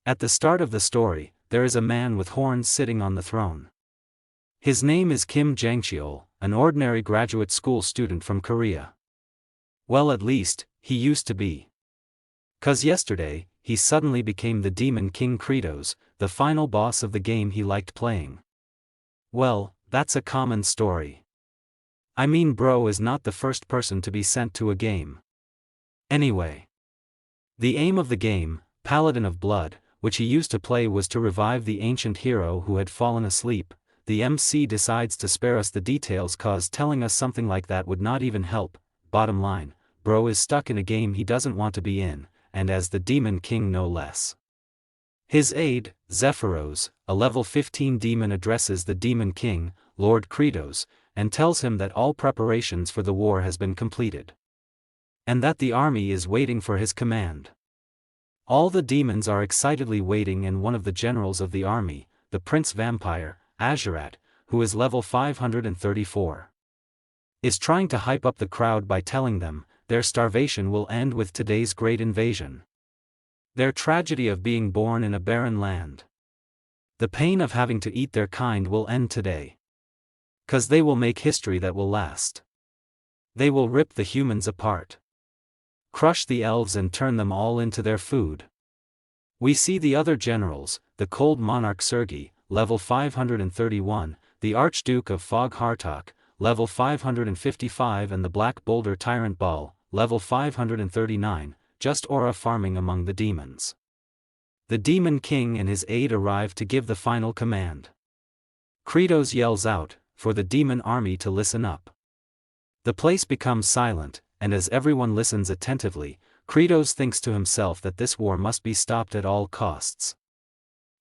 At the start of the story, there is a man with horns sitting on the throne. His name is Kim Jangcheol, an ordinary graduate school student from Korea. Well, at least, he used to be. 'Cause yesterday, he suddenly became the Demon King Kratos, the final boss of the game he liked playing. Well, that's a common story. I mean, bro is not the first person to be sent to a game. Anyway. The aim of the game, Paladin of Blood, which he used to play, was to revive the ancient hero who had fallen asleep. The MC decides to spare us the details, cause telling us something like that would not even help. Bottom line, bro is stuck in a game he doesn't want to be in, and as the Demon King no less. His aide, Zephyros, a level 15 demon, addresses the Demon King, Lord Kratos, and tells him that all preparations for the war has been completed. And that the army is waiting for his command. All the demons are excitedly waiting, and one of the generals of the army, the Prince Vampire, Azurat, who is level 534, is trying to hype up the crowd by telling them their starvation will end with today's great invasion. Their tragedy of being born in a barren land. The pain of having to eat their kind will end today. 'Cause they will make history that will last. They will rip the humans apart. Crush the elves and turn them all into their food. We see the other generals, the Cold Monarch Sergei, level 531, the Archduke of Fog Hartok, level 555, and the Black Boulder Tyrant Ball, level 539, just aura farming among the demons. The Demon King and his aide arrive to give the final command. Kratos yells out, for the demon army to listen up. The place becomes silent, and as everyone listens attentively, Kratos thinks to himself that this war must be stopped at all costs.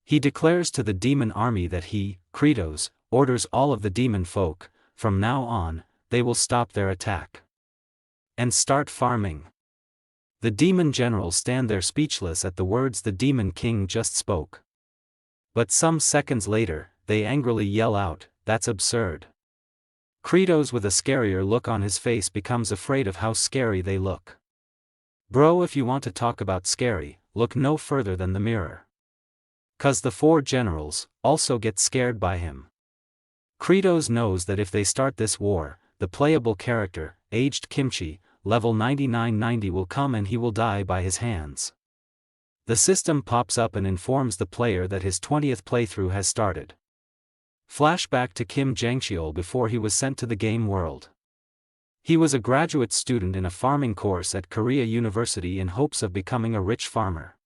He declares to the demon army that he, Kratos, orders all of the demon folk, from now on, they will stop their attack. And start farming. The demon generals stand there speechless at the words the Demon King just spoke. But some seconds later, they angrily yell out, "That's absurd." Kratos, with a scarier look on his face, becomes afraid of how scary they look. Bro, if you want to talk about scary, look no further than the mirror. 'Cause the four generals also get scared by him. Kratos knows that if they start this war, the playable character, aged Kimchi, level 9990, will come and he will die by his hands. The system pops up and informs the player that his 20th playthrough has started. Flashback to Kim Jangcheol before he was sent to the game world. He was a graduate student in a farming course at Korea University in hopes of becoming a rich farmer.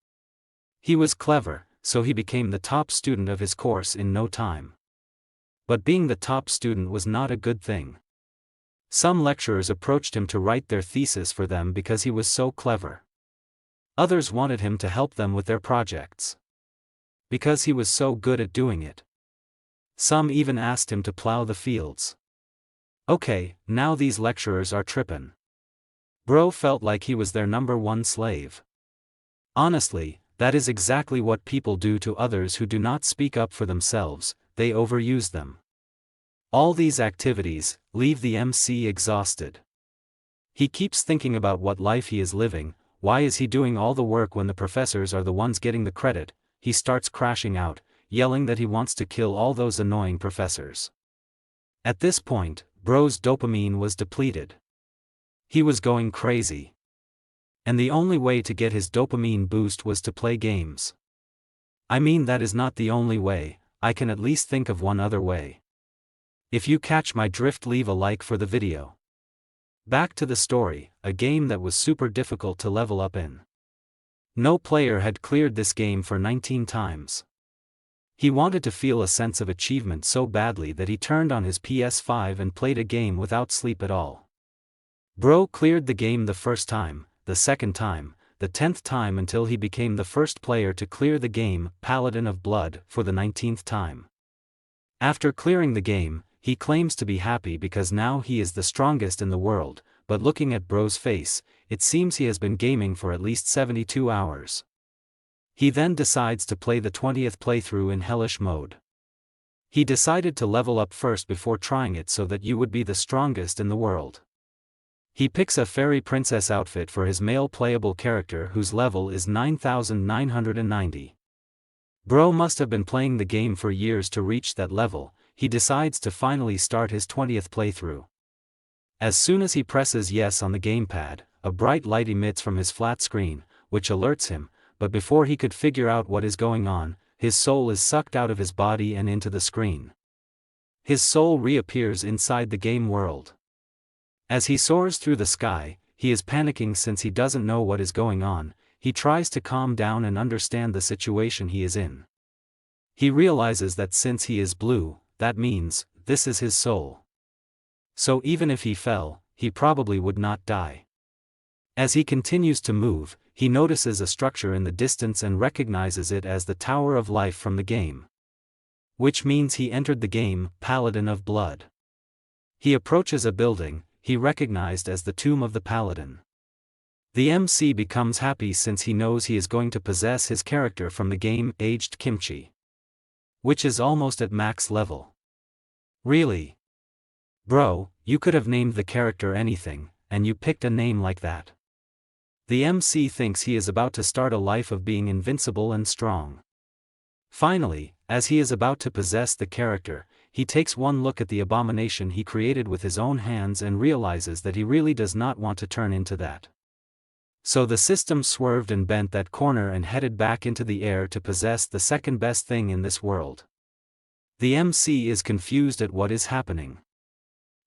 He was clever, so he became the top student of his course in no time. But being the top student was not a good thing. Some lecturers approached him to write their thesis for them because he was so clever. Others wanted him to help them with their projects, because he was so good at doing it. Some even asked him to plow the fields. Okay, now these lecturers are trippin'. Bro felt like he was their number one slave. Honestly, that is exactly what people do to others who do not speak up for themselves, they overuse them. All these activities leave the MC exhausted. He keeps thinking about what life he is living. Why is he doing all the work when the professors are the ones getting the credit? He starts crashing out, yelling that he wants to kill all those annoying professors. At this point, bro's dopamine was depleted. He was going crazy. And the only way to get his dopamine boost was to play games. I mean, that is not the only way, I can at least think of one other way. If you catch my drift, leave a like for the video. Back to the story, a game that was super difficult to level up in. No player had cleared this game for 19 times. He wanted to feel a sense of achievement so badly that he turned on his PS5 and played a game without sleep at all. Bro cleared the game the first time, the second time, the 10th time, until he became the first player to clear the game, Paladin of Blood, for the 19th time. After clearing the game, he claims to be happy because now he is the strongest in the world, but looking at bro's face, it seems he has been gaming for at least 72 hours. He then decides to play the 20th playthrough in hellish mode. He decided to level up first before trying it so that you would be the strongest in the world. He picks a fairy princess outfit for his male playable character whose level is 9990. Bro must have been playing the game for years to reach that level. He decides to finally start his 20th playthrough. As soon as he presses yes on the gamepad, a bright light emits from his flat screen, which alerts him, but before he could figure out what is going on, his soul is sucked out of his body and into the screen. His soul reappears inside the game world. As he soars through the sky, he is panicking since he doesn't know what is going on. He tries to calm down and understand the situation he is in. He realizes that since he is blue, that means, this is his soul. So even if he fell, he probably would not die. As he continues to move, he notices a structure in the distance and recognizes it as the Tower of Life from the game. Which means he entered the game, Paladin of Blood. He approaches a building, he recognized as the Tomb of the Paladin. The MC becomes happy since he knows he is going to possess his character from the game, Aged Kimchi. Which is almost at max level. Really? Bro, you could have named the character anything, and you picked a name like that. The MC thinks he is about to start a life of being invincible and strong. Finally, as he is about to possess the character, he takes one look at the abomination he created with his own hands and realizes that he really does not want to turn into that. So the system swerved and bent that corner and headed back into the air to possess the second best thing in this world. The MC is confused at what is happening.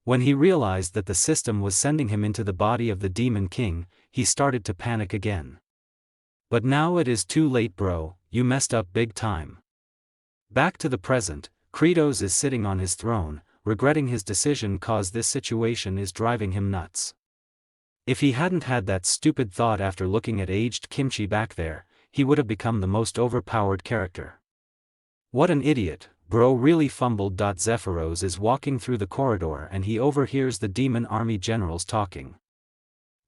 When he realized that the system was sending him into the body of the Demon King, he started to panic again. But now it is too late, bro, you messed up big time. Back to the present, Kratos is sitting on his throne, regretting his decision cause this situation is driving him nuts. If he hadn't had that stupid thought after looking at Aged Kimchi back there, he would have become the most overpowered character. What an idiot, bro really fumbled. Zephyros is walking through the corridor and he overhears the demon army generals talking.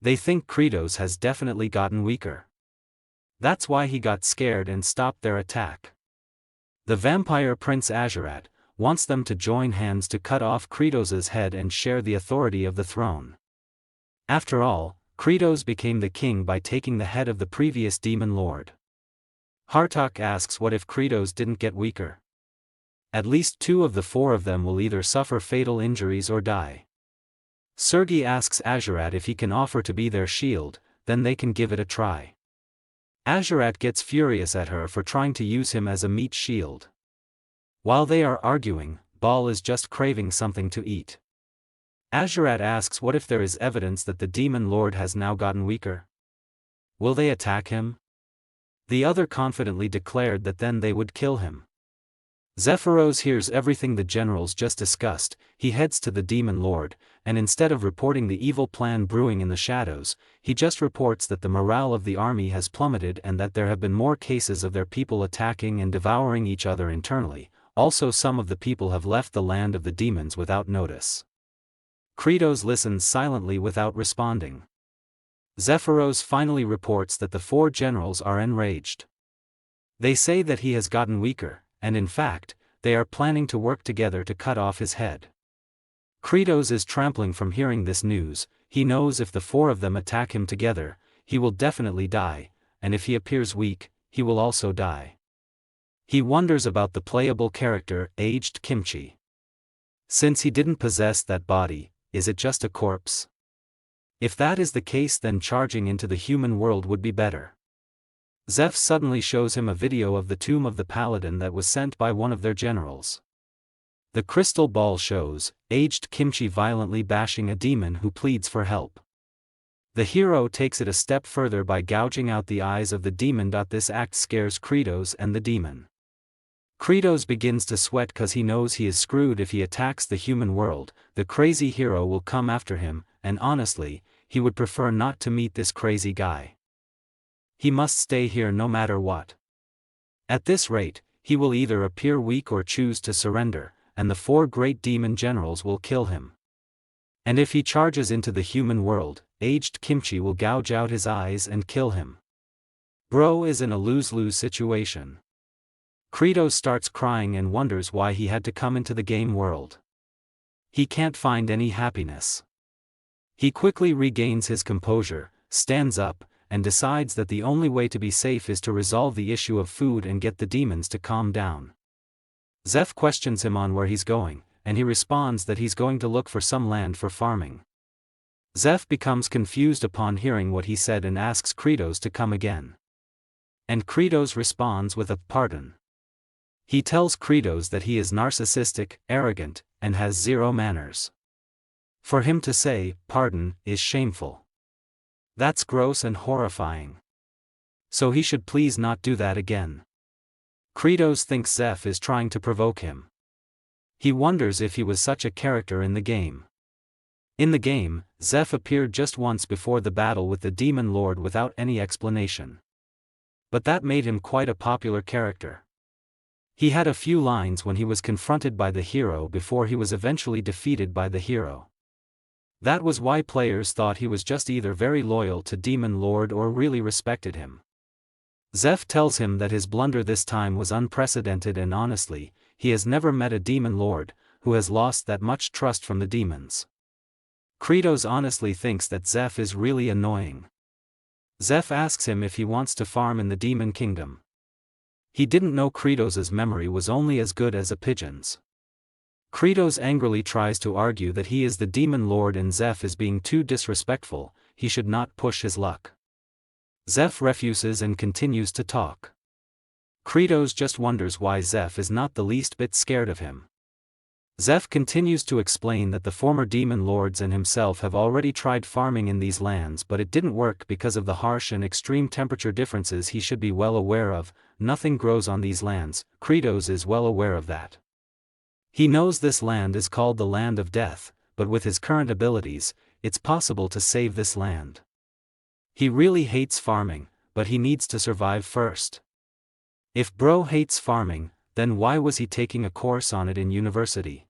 They think Kratos has definitely gotten weaker. That's why he got scared and stopped their attack. The vampire prince Azurat wants them to join hands to cut off Kratos's head and share the authority of the throne. After all, Kratos became the king by taking the head of the previous demon lord. Hartok asks what if Kratos didn't get weaker? At least 2 of the 4 of them will either suffer fatal injuries or die. Sergei asks Azurat if he can offer to be their shield, then they can give it a try. Azurat gets furious at her for trying to use him as a meat shield. While they are arguing, Baal is just craving something to eat. Azurat asks what if there is evidence that the demon lord has now gotten weaker? Will they attack him? The other confidently declared that then they would kill him. Zephyros hears everything the generals just discussed. He heads to the demon lord, and instead of reporting the evil plan brewing in the shadows, he just reports that the morale of the army has plummeted and that there have been more cases of their people attacking and devouring each other internally. Also, some of the people have left the land of the demons without notice. Kratos listens silently without responding. Zephyros finally reports that the 4 generals are enraged. They say that he has gotten weaker, and in fact, they are planning to work together to cut off his head. Kratos is trampling from hearing this news. He knows if the 4 of them attack him together, he will definitely die, and if he appears weak, he will also die. He wonders about the playable character, Aged Kimchi. Since he didn't possess that body, is it just a corpse? If that is the case, then charging into the human world would be better. Zeph suddenly shows him a video of the Tomb of the Paladin that was sent by one of their generals. The crystal ball shows Aged Kimchi violently bashing a demon who pleads for help. The hero takes it a step further by gouging out the eyes of the demon. This act scares Kratos and the demon. Kratos begins to sweat cause he knows he is screwed if he attacks the human world. The crazy hero will come after him, and honestly, he would prefer not to meet this crazy guy. He must stay here no matter what. At this rate, he will either appear weak or choose to surrender, and the 4 great demon generals will kill him. And if he charges into the human world, Aged Kimchi will gouge out his eyes and kill him. Bro is in a lose-lose situation. Kratos starts crying and wonders why he had to come into the game world. He can't find any happiness. He quickly regains his composure, stands up, and decides that the only way to be safe is to resolve the issue of food and get the demons to calm down. Zeph questions him on where he's going, and he responds that he's going to look for some land for farming. Zeph becomes confused upon hearing what he said and asks Kratos to come again. And Kratos responds with a pardon. He tells Kratos that he is narcissistic, arrogant, and has zero manners. For him to say, pardon, is shameful. That's gross and horrifying. So he should please not do that again. Kratos thinks Zeph is trying to provoke him. He wonders if he was such a character in the game. In the game, Zeph appeared just once before the battle with the Demon Lord without any explanation. But that made him quite a popular character. He had a few lines when he was confronted by the hero before he was eventually defeated by the hero. That was why players thought he was just either very loyal to Demon Lord or really respected him. Zeph tells him that his blunder this time was unprecedented and honestly, he has never met a Demon Lord who has lost that much trust from the demons. Kratos honestly thinks that Zeph is really annoying. Zeph asks him if he wants to farm in the Demon Kingdom. He didn't know Kratos' memory was only as good as a pigeon's. Kratos angrily tries to argue that he is the Demon Lord and Zeph is being too disrespectful, he should not push his luck. Zeph refuses and continues to talk. Kratos just wonders why Zeph is not the least bit scared of him. Zeph continues to explain that the former Demon Lords and himself have already tried farming in these lands but it didn't work because of the harsh and extreme temperature differences he should be well aware of. Nothing grows on these lands, Kratos is well aware of that. He knows this land is called the Land of Death, but with his current abilities, it's possible to save this land. He really hates farming, but he needs to survive first. If bro hates farming, then why was he taking a course on it in university?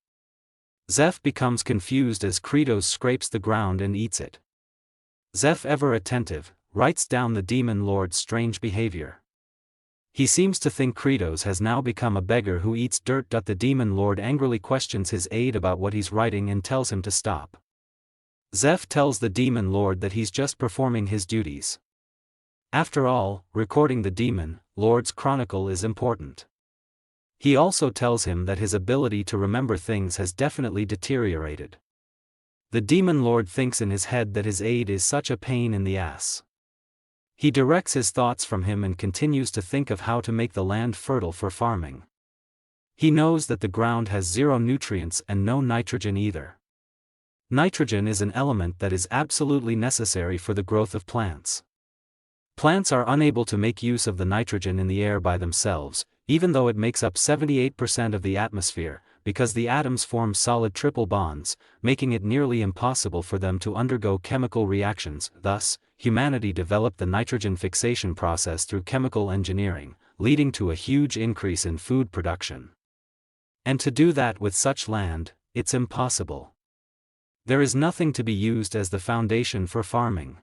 Zeph becomes confused as Kratos scrapes the ground and eats it. Zeph, ever attentive, writes down the Demon Lord's strange behavior. He seems to think Kratos has now become a beggar who eats dirt. The Demon Lord angrily questions his aide about what he's writing and tells him to stop. Zeph tells the Demon Lord that he's just performing his duties. After all, recording the Demon Lord's chronicle is important. He also tells him that his ability to remember things has definitely deteriorated. The Demon Lord thinks in his head that his aide is such a pain in the ass. He directs his thoughts from him and continues to think of how to make the land fertile for farming. He knows that the ground has zero nutrients and no nitrogen either. Nitrogen is an element that is absolutely necessary for the growth of plants. Plants are unable to make use of the nitrogen in the air by themselves, even though it makes up 78% of the atmosphere, because the atoms form solid triple bonds, making it nearly impossible for them to undergo chemical reactions. Thus, humanity developed the nitrogen fixation process through chemical engineering, leading to a huge increase in food production. And to do that with such land, it's impossible. There is nothing to be used as the foundation for farming.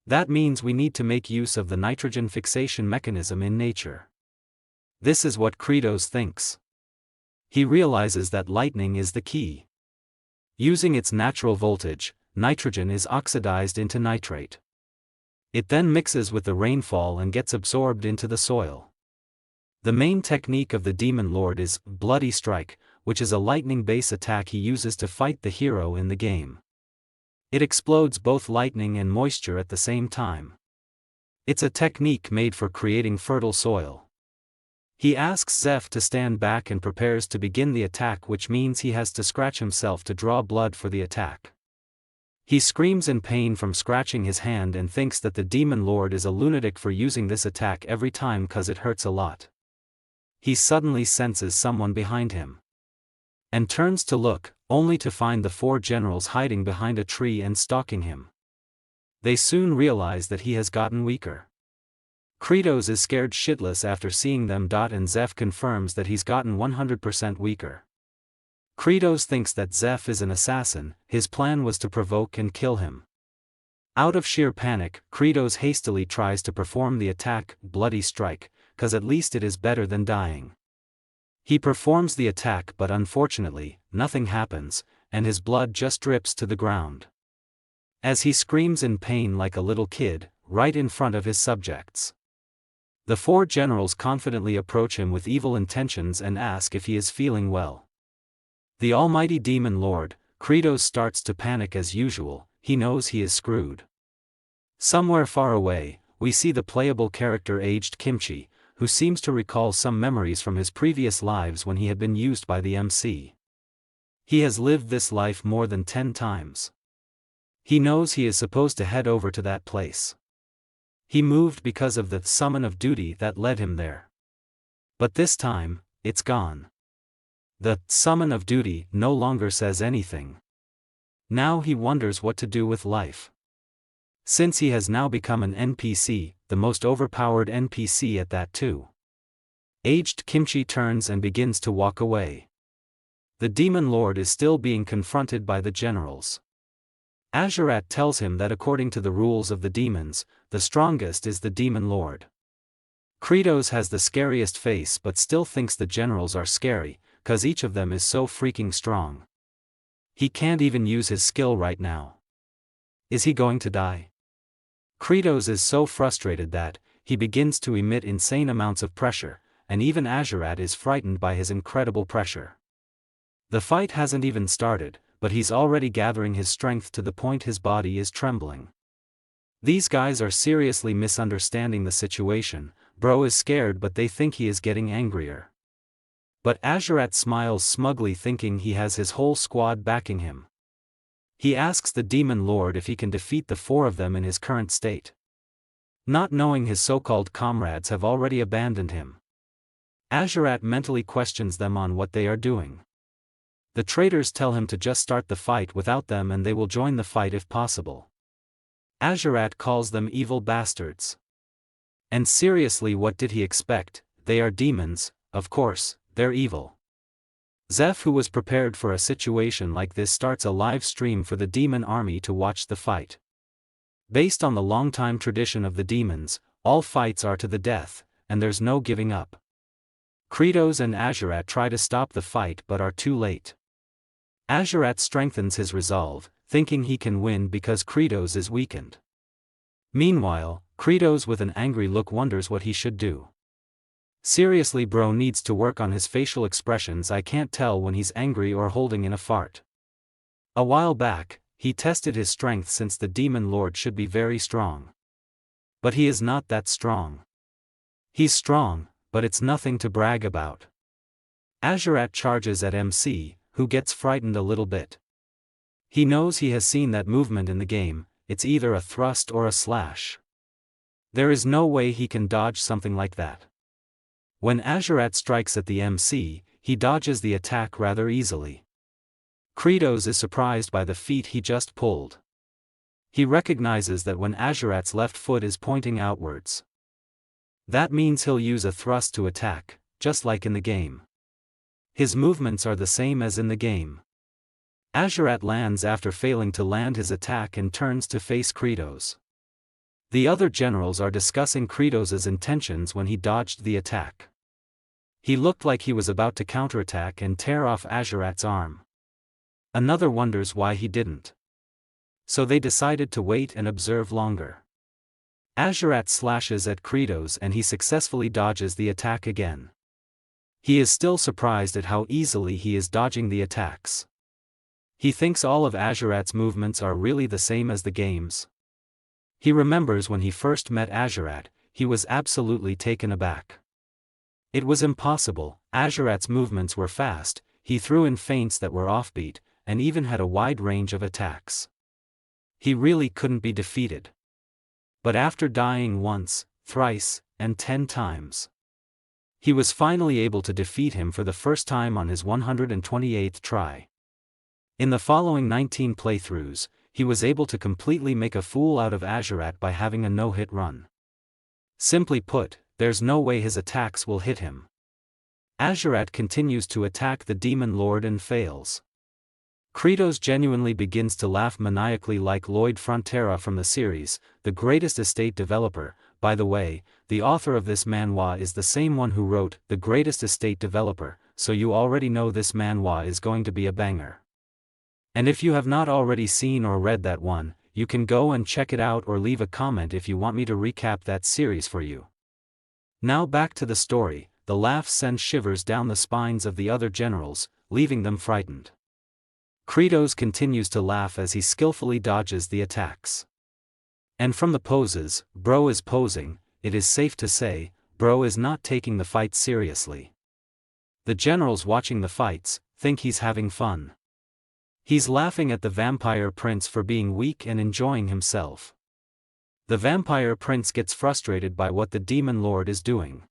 That means we need to make use of the nitrogen fixation mechanism in nature. This is what Kratos thinks. He realizes that lightning is the key. Using its natural voltage, nitrogen is oxidized into nitrate. It then mixes with the rainfall and gets absorbed into the soil. The main technique of the Demon Lord is Bloody Strike, which is a lightning-based attack he uses to fight the hero in the game. It explodes both lightning and moisture at the same time. It's a technique made for creating fertile soil. He asks Zeph to stand back and prepares to begin the attack, which means he has to scratch himself to draw blood for the attack. He screams in pain from scratching his hand and thinks that the Demon Lord is a lunatic for using this attack every time cause it hurts a lot. He suddenly senses someone behind him. And turns to look, only to find the 4 generals hiding behind a tree and stalking him. They soon realize that he has gotten weaker. Kratos is scared shitless after seeing them. And Zeph confirms that he's gotten 100% weaker. Kratos thinks that Zeph is an assassin. His plan was to provoke and kill him. Out of sheer panic, Kratos hastily tries to perform the attack, Bloody Strike, cause at least it is better than dying. He performs the attack, but unfortunately, nothing happens, and his blood just drips to the ground. As he screams in pain like a little kid, right in front of his subjects. The 4 generals confidently approach him with evil intentions and ask if he is feeling well. The almighty demon lord, Kratos, starts to panic as usual. He knows he is screwed. Somewhere far away, we see the playable character aged Kimchi, who seems to recall some memories from his previous lives when he had been used by the MC. He has lived this life more than 10 times. He knows he is supposed to head over to that place. He moved because of the summon of duty that led him there. But this time, it's gone. The summon of duty no longer says anything. Now he wonders what to do with life. Since he has now become an NPC, the most overpowered NPC at that too. Aged Kimchi turns and begins to walk away. The demon lord is still being confronted by the generals. Azurat tells him that according to the rules of the demons, the strongest is the demon lord. Kratos has the scariest face but still thinks the generals are scary, cause each of them is so freaking strong. He can't even use his skill right now. Is he going to die? Kratos is so frustrated that he begins to emit insane amounts of pressure, and even Azurat is frightened by his incredible pressure. The fight hasn't even started, but he's already gathering his strength to the point his body is trembling. These guys are seriously misunderstanding the situation. Bro is scared but they think he is getting angrier. But Azurat smiles smugly thinking he has his whole squad backing him. He asks the demon lord if he can defeat the 4 of them in his current state. Not knowing his so-called comrades have already abandoned him. Azurat mentally questions them on what they are doing. The traitors tell him to just start the fight without them and they will join the fight if possible. Azurat calls them evil bastards. And seriously, what did he expect? They are demons, of course, they're evil. Zeph, who was prepared for a situation like this, starts a live stream for the demon army to watch the fight. Based on the long-time tradition of the demons, all fights are to the death, and there's no giving up. Kratos and Azurat try to stop the fight but are too late. Azurat strengthens his resolve, thinking he can win because Kratos is weakened. Meanwhile, Kratos with an angry look wonders what he should do. Seriously, bro needs to work on his facial expressions. I can't tell when he's angry or holding in a fart. A while back, he tested his strength since the demon lord should be very strong. But he is not that strong. He's strong, but it's nothing to brag about. Azurat charges at MC, who gets frightened a little bit. He knows he has seen that movement in the game. It's either a thrust or a slash. There is no way he can dodge something like that. When Azurat strikes at the MC, he dodges the attack rather easily. Kratos is surprised by the feat he just pulled. He recognizes that when Azurat's left foot is pointing outwards, that means he'll use a thrust to attack, just like in the game. His movements are the same as in the game. Azurat lands after failing to land his attack and turns to face Kratos. The other generals are discussing Kratos' intentions when he dodged the attack. He looked like he was about to counterattack and tear off Azurat's arm. Another wonders why he didn't. So they decided to wait and observe longer. Azurat slashes at Kratos and he successfully dodges the attack again. He is still surprised at how easily he is dodging the attacks. He thinks all of Azurat's movements are really the same as the game's. He remembers when he first met Azurat, he was absolutely taken aback. It was impossible. Azurat's movements were fast, he threw in feints that were offbeat, and even had a wide range of attacks. He really couldn't be defeated. But after dying once, thrice, and 10 times, he was finally able to defeat him for the first time on his 128th try. In the following 19 playthroughs, he was able to completely make a fool out of Azurat by having a no-hit run. Simply put, there's no way his attacks will hit him. Azurat continues to attack the demon lord and fails. Kratos genuinely begins to laugh maniacally like Lloyd Frontera from the series, the greatest estate developer. By the way, the author of this manhwa is the same one who wrote The Greatest Estate Developer, so you already know this manhwa is going to be a banger. And if you have not already seen or read that one, you can go and check it out or leave a comment if you want me to recap that series for you. Now back to the story. The laugh sends shivers down the spines of the other generals, leaving them frightened. Kratos continues to laugh as he skillfully dodges the attacks. And from the poses bro is posing, it is safe to say, bro is not taking the fight seriously. The generals watching the fights think he's having fun. He's laughing at the vampire prince for being weak and enjoying himself. The vampire prince gets frustrated by what the demon lord is doing.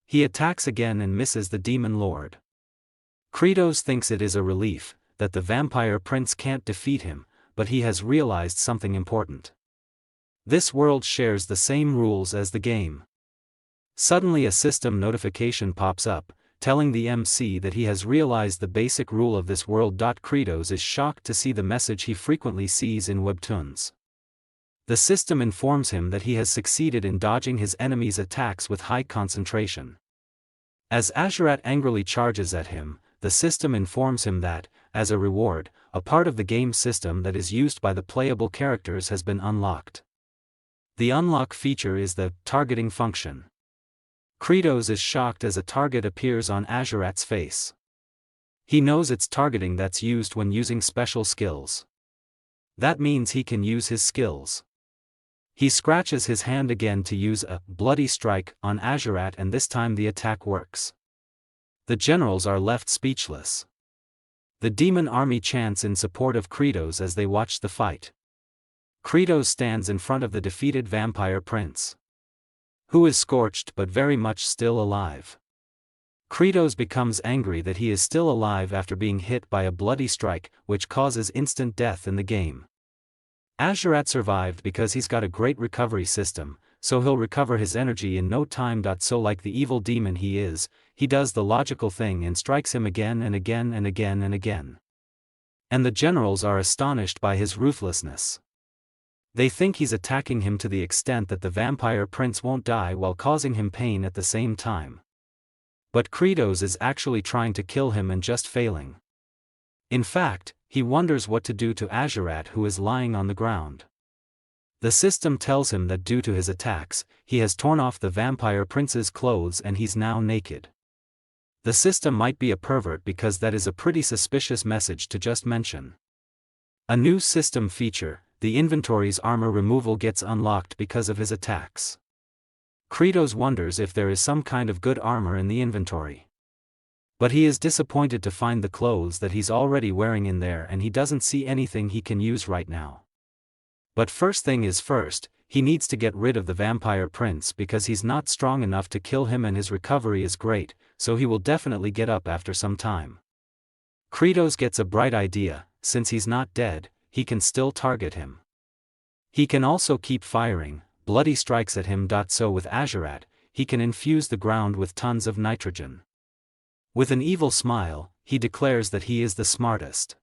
He attacks again and misses the demon lord. Kratos thinks it is a relief that the vampire prince can't defeat him, but he has realized something important. This world shares the same rules as the game. Suddenly a system notification pops up, telling the MC that he has realized the basic rule of this world. Kratos is shocked to see the message he frequently sees in webtoons. The system informs him that he has succeeded in dodging his enemies' attacks with high concentration. As Azurat angrily charges at him, the system informs him that, as a reward, a part of the game system that is used by the playable characters has been unlocked. The unlock feature is the targeting function. Kratos is shocked as a target appears on Azurat's face. He knows it's targeting that's used when using special skills. That means he can use his skills. He scratches his hand again to use a bloody strike on Azurat, and this time the attack works. The generals are left speechless. The demon army chants in support of Kratos as they watch the fight. Kratos stands in front of the defeated vampire prince, who is scorched but very much still alive. Kratos becomes angry that he is still alive after being hit by a bloody strike, which causes instant death in the game. Azurat survived because he's got a great recovery system, so he'll recover his energy in no time. So like the evil demon he is, he does the logical thing and strikes him again and again and again and again. And the generals are astonished by his ruthlessness. They think he's attacking him to the extent that the vampire prince won't die while causing him pain at the same time. But Kratos is actually trying to kill him and just failing. In fact, he wonders what to do to Azurat, who is lying on the ground. The system tells him that due to his attacks, he has torn off the vampire prince's clothes and he's now naked. The system might be a pervert because that is a pretty suspicious message to just mention. A new system feature, the inventory's armor removal, gets unlocked because of his attacks. Kratos wonders if there is some kind of good armor in the inventory. But he is disappointed to find the clothes that he's already wearing in there, and he doesn't see anything he can use right now. But first thing is first, he needs to get rid of the vampire prince because he's not strong enough to kill him and his recovery is great, so he will definitely get up after some time. Kratos gets a bright idea: since he's not dead, he can still target him. He can also keep firing bloody strikes at him. So with Azurat, he can infuse the ground with tons of nitrogen. With an evil smile, he declares that he is the smartest.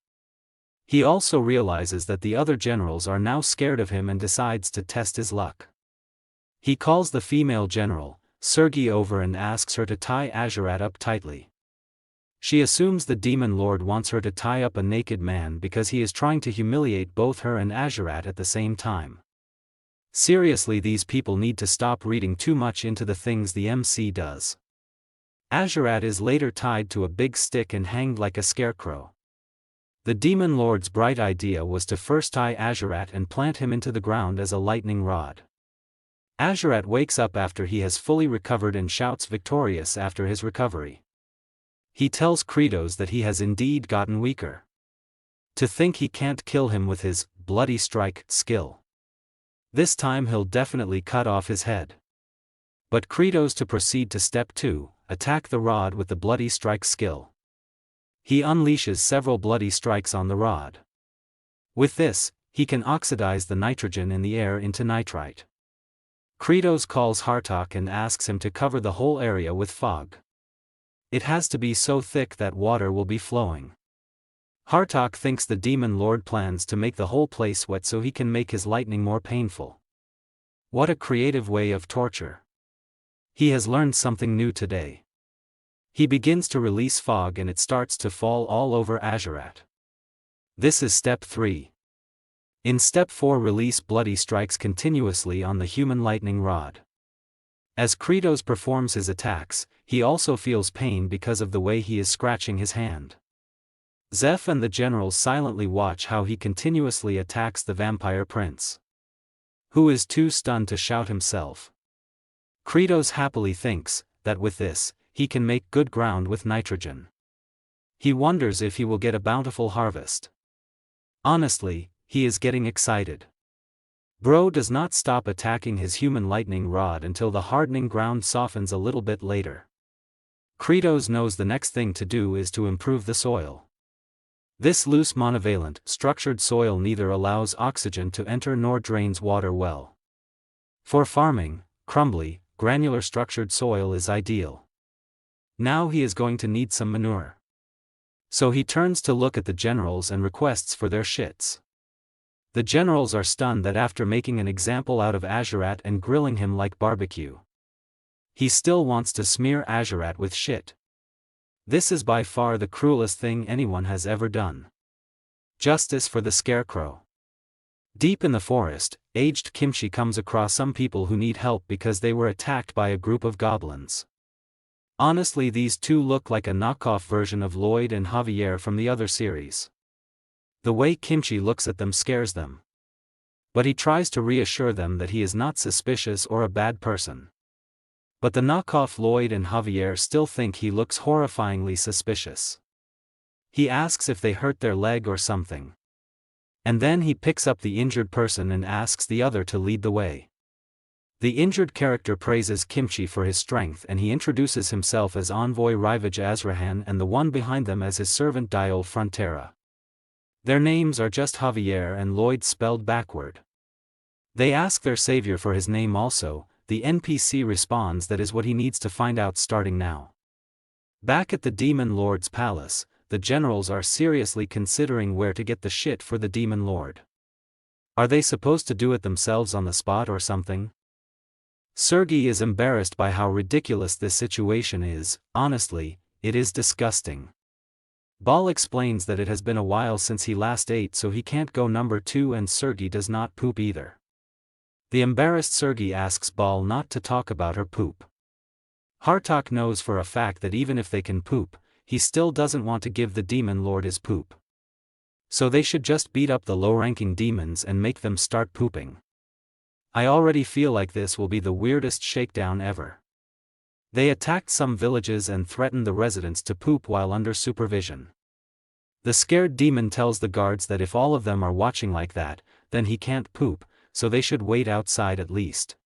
He also realizes that the other generals are now scared of him and decides to test his luck. He calls the female general, Sergei, over and asks her to tie Azurat up tightly. She assumes the demon lord wants her to tie up a naked man because he is trying to humiliate both her and Azurat at the same time. Seriously, these people need to stop reading too much into the things the MC does. Azurat is later tied to a big stick and hanged like a scarecrow. The demon lord's bright idea was to first tie Azurat and plant him into the ground as a lightning rod. Azurat wakes up after he has fully recovered and shouts victorious after his recovery. He tells Kratos that he has indeed gotten weaker. To think he can't kill him with his bloody strike skill. This time he'll definitely cut off his head. But Kratos to proceed to step 2, attack the rod with the bloody strike skill. He unleashes several bloody strikes on the rod. With this, he can oxidize the nitrogen in the air into nitrite. Kratos calls Hartok and asks him to cover the whole area with fog. It has to be so thick that water will be flowing. Hartok thinks the demon lord plans to make the whole place wet so he can make his lightning more painful. What a creative way of torture. He has learned something new today. He begins to release fog and it starts to fall all over Azurat. This is step 3. In Step 4, release bloody strikes continuously on the human lightning rod. As Kratos performs his attacks, he also feels pain because of the way he is scratching his hand. Zeph and the generals silently watch how he continuously attacks the vampire prince, who is too stunned to shout himself. Kratos happily thinks that with this, he can make good ground with nitrogen. He wonders if he will get a bountiful harvest. Honestly, he is getting excited. Bro does not stop attacking his human lightning rod until the hardening ground softens a little bit later. Kratos knows the next thing to do is to improve the soil. This loose monovalent, structured soil neither allows oxygen to enter nor drains water well. For farming, crumbly, granular structured soil is ideal. Now he is going to need some manure. So he turns to look at the generals and requests for their shits. The generals are stunned that after making an example out of Azurat and grilling him like barbecue, he still wants to smear Azurat with shit. This is by far the cruelest thing anyone has ever done. Justice for the scarecrow. Deep in the forest, aged Kimchi comes across some people who need help because they were attacked by a group of goblins. Honestly, these two look like a knockoff version of Lloyd and Javier from the other series. The way Kimchi looks at them scares them. But he tries to reassure them that he is not suspicious or a bad person. But the knockoff Lloyd and Javier still think he looks horrifyingly suspicious. He asks if they hurt their leg or something. And then he picks up the injured person and asks the other to lead the way. The injured character praises Kimchi for his strength and he introduces himself as Envoy Rivage Azrahan and the one behind them as his servant Diol Frontera. Their names are just Javier and Lloyd spelled backward. They ask their savior for his name also. The NPC responds that is what he needs to find out starting now. Back at the Demon Lord's palace, the generals are seriously considering where to get the shit for the Demon Lord. Are they supposed to do it themselves on the spot or something? Sergei is embarrassed by how ridiculous this situation is. Honestly, it is disgusting. Bal explains that it has been a while since he last ate so he can't go number 2 and Sergei does not poop either. The embarrassed Sergei asks Bal not to talk about her poop. Hartok knows for a fact that even if they can poop, he still doesn't want to give the Demon Lord his poop. So they should just beat up the low-ranking demons and make them start pooping. I already feel like this will be the weirdest shakedown ever. They attacked some villages and threatened the residents to poop while under supervision. The scared demon tells the guards that if all of them are watching like that, then he can't poop, so they should wait outside at least.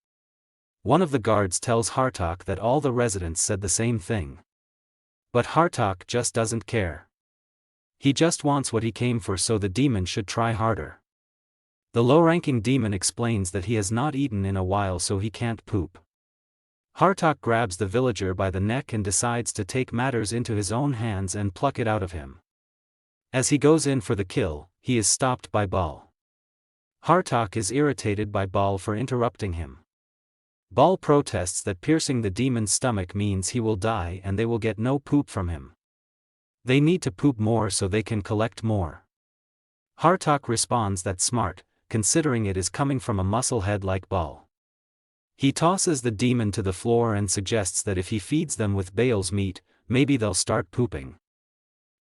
One of the guards tells Hartok that all the residents said the same thing. But Hartok just doesn't care. He just wants what he came for, so the demon should try harder. The low-ranking demon explains that he has not eaten in a while so he can't poop. Hartok grabs the villager by the neck and decides to take matters into his own hands and pluck it out of him. As he goes in for the kill, he is stopped by Bal. Hartok is irritated by Bal for interrupting him. Bal protests that piercing the demon's stomach means he will die and they will get no poop from him. They need to poop more so they can collect more. Hartok responds that's smart, considering it is coming from a musclehead like Bal. He tosses the demon to the floor and suggests that if he feeds them with Baal's meat, maybe they'll start pooping.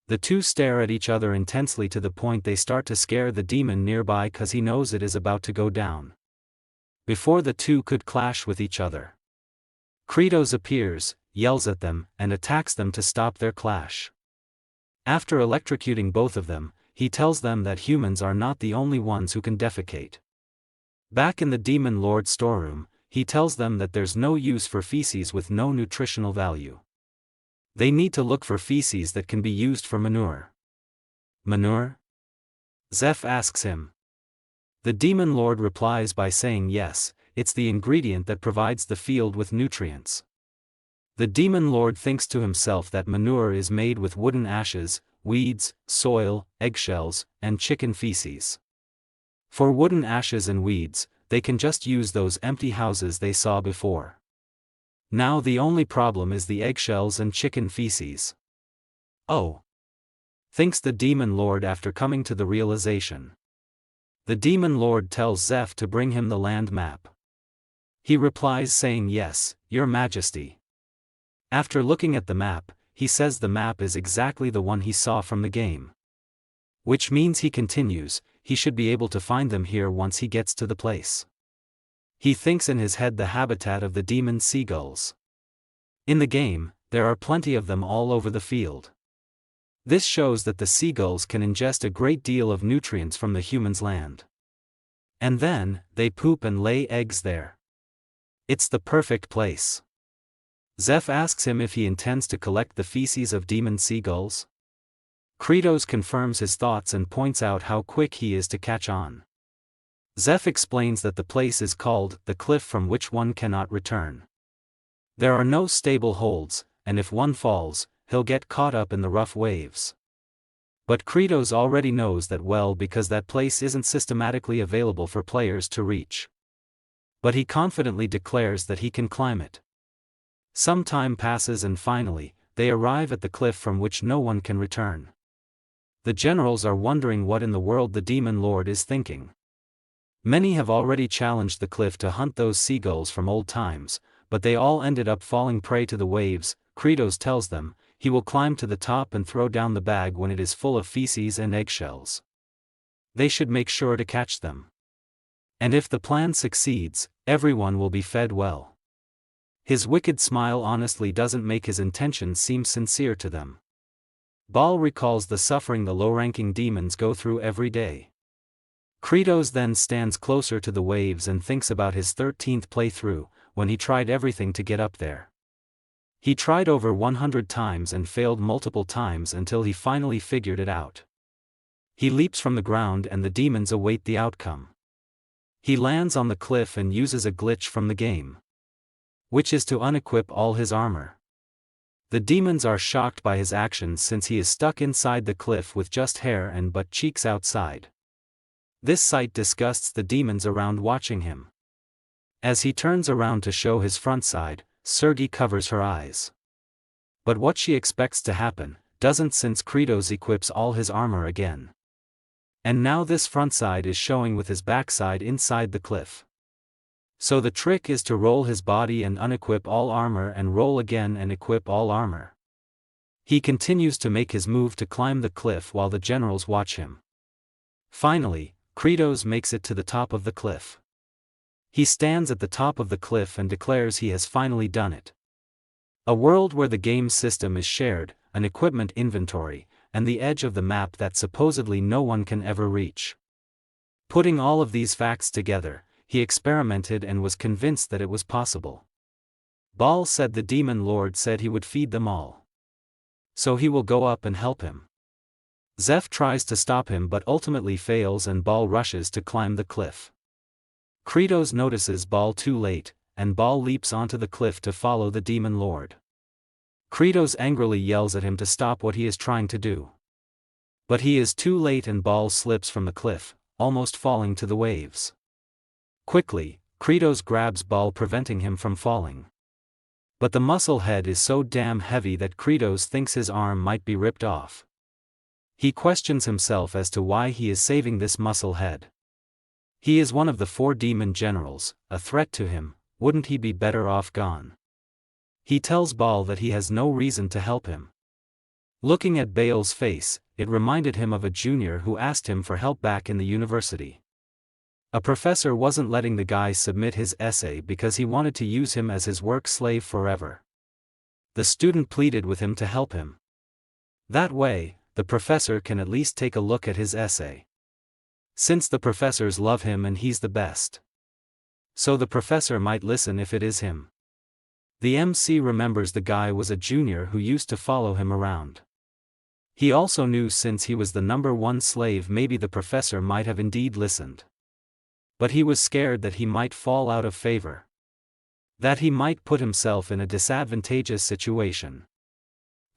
The two stare at each other intensely to the point they start to scare the demon nearby cause he knows it is about to go down. Before the two could clash with each other, Kratos appears, yells at them, and attacks them to stop their clash. After electrocuting both of them, he tells them that humans are not the only ones who can defecate. Back in the Demon Lord's storeroom, he tells them that there's no use for feces with no nutritional value. They need to look for feces that can be used for manure. Manure? Zeph asks him. The Demon Lord replies by saying yes, it's the ingredient that provides the field with nutrients. The Demon Lord thinks to himself that manure is made with wooden ashes, weeds, soil, eggshells, and chicken feces. For wooden ashes and weeds, they can just use those empty houses they saw before. Now the only problem is the eggshells and chicken feces. Oh! Thinks the Demon Lord after coming to the realization. The demon lord tells Zeph to bring him the land map. He replies saying yes, Your Majesty. After looking at the map, he says the map is exactly the one he saw from the game. Which means, he continues, he should be able to find them here once he gets to the place. He thinks in his head the habitat of the demon seagulls. In the game, there are plenty of them all over the field. This shows that the seagulls can ingest a great deal of nutrients from the human's land. And then, they poop and lay eggs there. It's the perfect place. Zeph asks him if he intends to collect the feces of demon seagulls. Kratos confirms his thoughts and points out how quick he is to catch on. Zeph explains that the place is called the cliff from which one cannot return. There are no stable holds, and if one falls, he'll get caught up in the rough waves. But Kratos already knows that well because that place isn't systematically available for players to reach. But he confidently declares that he can climb it. Some time passes and finally, they arrive at the cliff from which no one can return. The generals are wondering what in the world the demon lord is thinking. Many have already challenged the cliff to hunt those seagulls from old times, but they all ended up falling prey to the waves. Kratos tells them, he will climb to the top and throw down the bag when it is full of feces and eggshells. They should make sure to catch them. And if the plan succeeds, everyone will be fed well. His wicked smile honestly doesn't make his intentions seem sincere to them. Baal recalls the suffering the low-ranking demons go through every day. Kratos then stands closer to the waves and thinks about his 13th playthrough, when he tried everything to get up there. He tried over 100 times and failed multiple times until he finally figured it out. He leaps from the ground and the demons await the outcome. He lands on the cliff and uses a glitch from the game, which is to unequip all his armor. The demons are shocked by his actions since he is stuck inside the cliff with just hair and butt cheeks outside. This sight disgusts the demons around watching him. As he turns around to show his front side, Sergei covers her eyes. But what she expects to happen, doesn't since Kratos equips all his armor again. And now this front side is showing with his backside inside the cliff. So the trick is to roll his body and unequip all armor and roll again and equip all armor. He continues to make his move to climb the cliff while the generals watch him. Finally, Kratos makes it to the top of the cliff. He stands at the top of the cliff and declares he has finally done it. A world where the game system is shared, an equipment inventory, and the edge of the map that supposedly no one can ever reach. Putting all of these facts together, he experimented and was convinced that it was possible. Baal said the demon lord said he would feed them all. So he will go up and help him. Zeph tries to stop him but ultimately fails and Baal rushes to climb the cliff. Kratos notices Baal too late, and Baal leaps onto the cliff to follow the demon lord. Kratos angrily yells at him to stop what he is trying to do. But he is too late and Baal slips from the cliff, almost falling to the waves. Quickly, Kratos grabs Baal preventing him from falling. But the muscle head is so damn heavy that Kratos thinks his arm might be ripped off. He questions himself as to why he is saving this muscle head. He is one of the 4 demon generals, a threat to him, wouldn't he be better off gone? He tells Baal that he has no reason to help him. Looking at Baal's face, it reminded him of a junior who asked him for help back in the university. A professor wasn't letting the guy submit his essay because he wanted to use him as his work slave forever. The student pleaded with him to help him. That way, the professor can at least take a look at his essay. Since the professors love him and he's the best. So the professor might listen if it is him. The MC remembers the guy was a junior who used to follow him around. He also knew since he was the #1 slave maybe the professor might have indeed listened. But he was scared that he might fall out of favor. That he might put himself in a disadvantageous situation.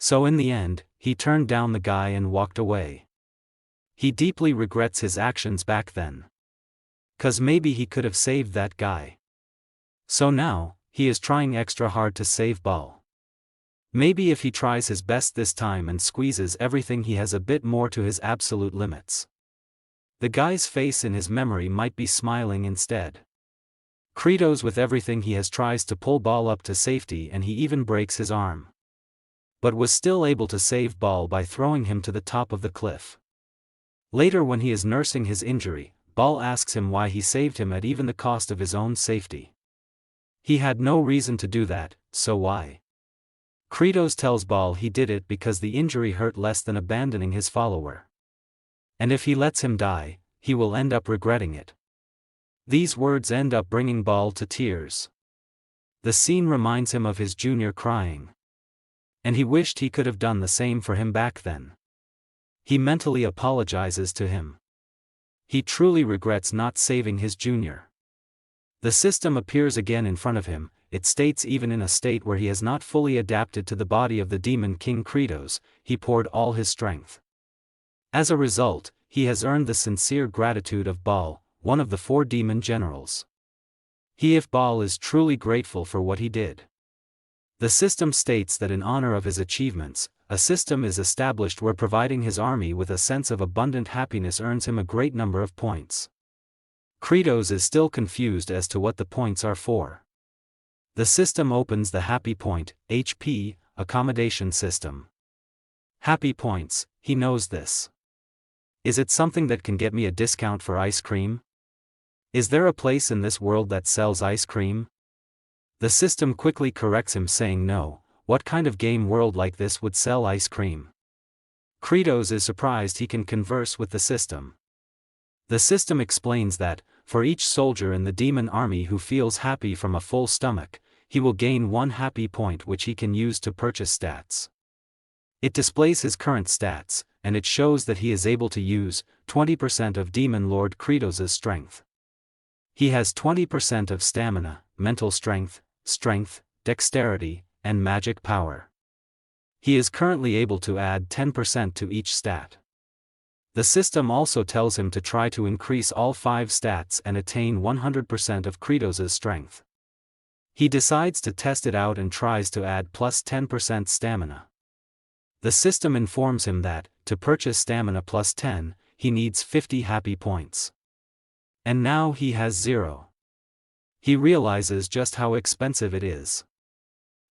So in the end, he turned down the guy and walked away. He deeply regrets his actions back then. 'Cause maybe he could have saved that guy. So now, he is trying extra hard to save Baal. Maybe if he tries his best this time and squeezes everything he has a bit more to his absolute limits, The guy's face in his memory might be smiling instead. Kratos with everything he has tries to pull Ball up to safety and he even breaks his arm. But was still able to save Ball by throwing him to the top of the cliff. Later when he is nursing his injury, Ball asks him why he saved him at even the cost of his own safety. He had no reason to do that, so why? Kratos tells Ball he did it because the injury hurt less than abandoning his follower. And if he lets him die, he will end up regretting it. These words end up bringing Ball to tears. The scene reminds him of his junior crying. And he wished he could have done the same for him back then. He mentally apologizes to him. He truly regrets not saving his junior. The system appears again in front of him. It states even in a state where he has not fully adapted to the body of the demon king Kratos, he poured all his strength. As a result, he has earned the sincere gratitude of Baal, one of the 4 demon generals. If Baal is truly grateful for what he did. The system states that in honor of his achievements, a system is established where providing his army with a sense of abundant happiness earns him a great number of points. Kratos is still confused as to what the points are for. The system opens the happy point, HP, accommodation system. Happy points, he knows this. Is it something that can get me a discount for ice cream? Is there a place in this world that sells ice cream? The system quickly corrects him saying no, what kind of game world like this would sell ice cream? Kratos is surprised he can converse with the system. The system explains that, for each soldier in the demon army who feels happy from a full stomach, he will gain 1 happy point which he can use to purchase stats. It displays his current stats, and it shows that he is able to use 20% of Demon Lord Kratos' strength. He has 20% of stamina, mental strength, dexterity, and magic power. He is currently able to add 10% to each stat. The system also tells him to try to increase all 5 stats and attain 100% of Kratos' strength. He decides to test it out and tries to add plus 10% stamina. The system informs him that, to purchase stamina plus 10, he needs 50 happy points. And now he has 0. He realizes just how expensive it is.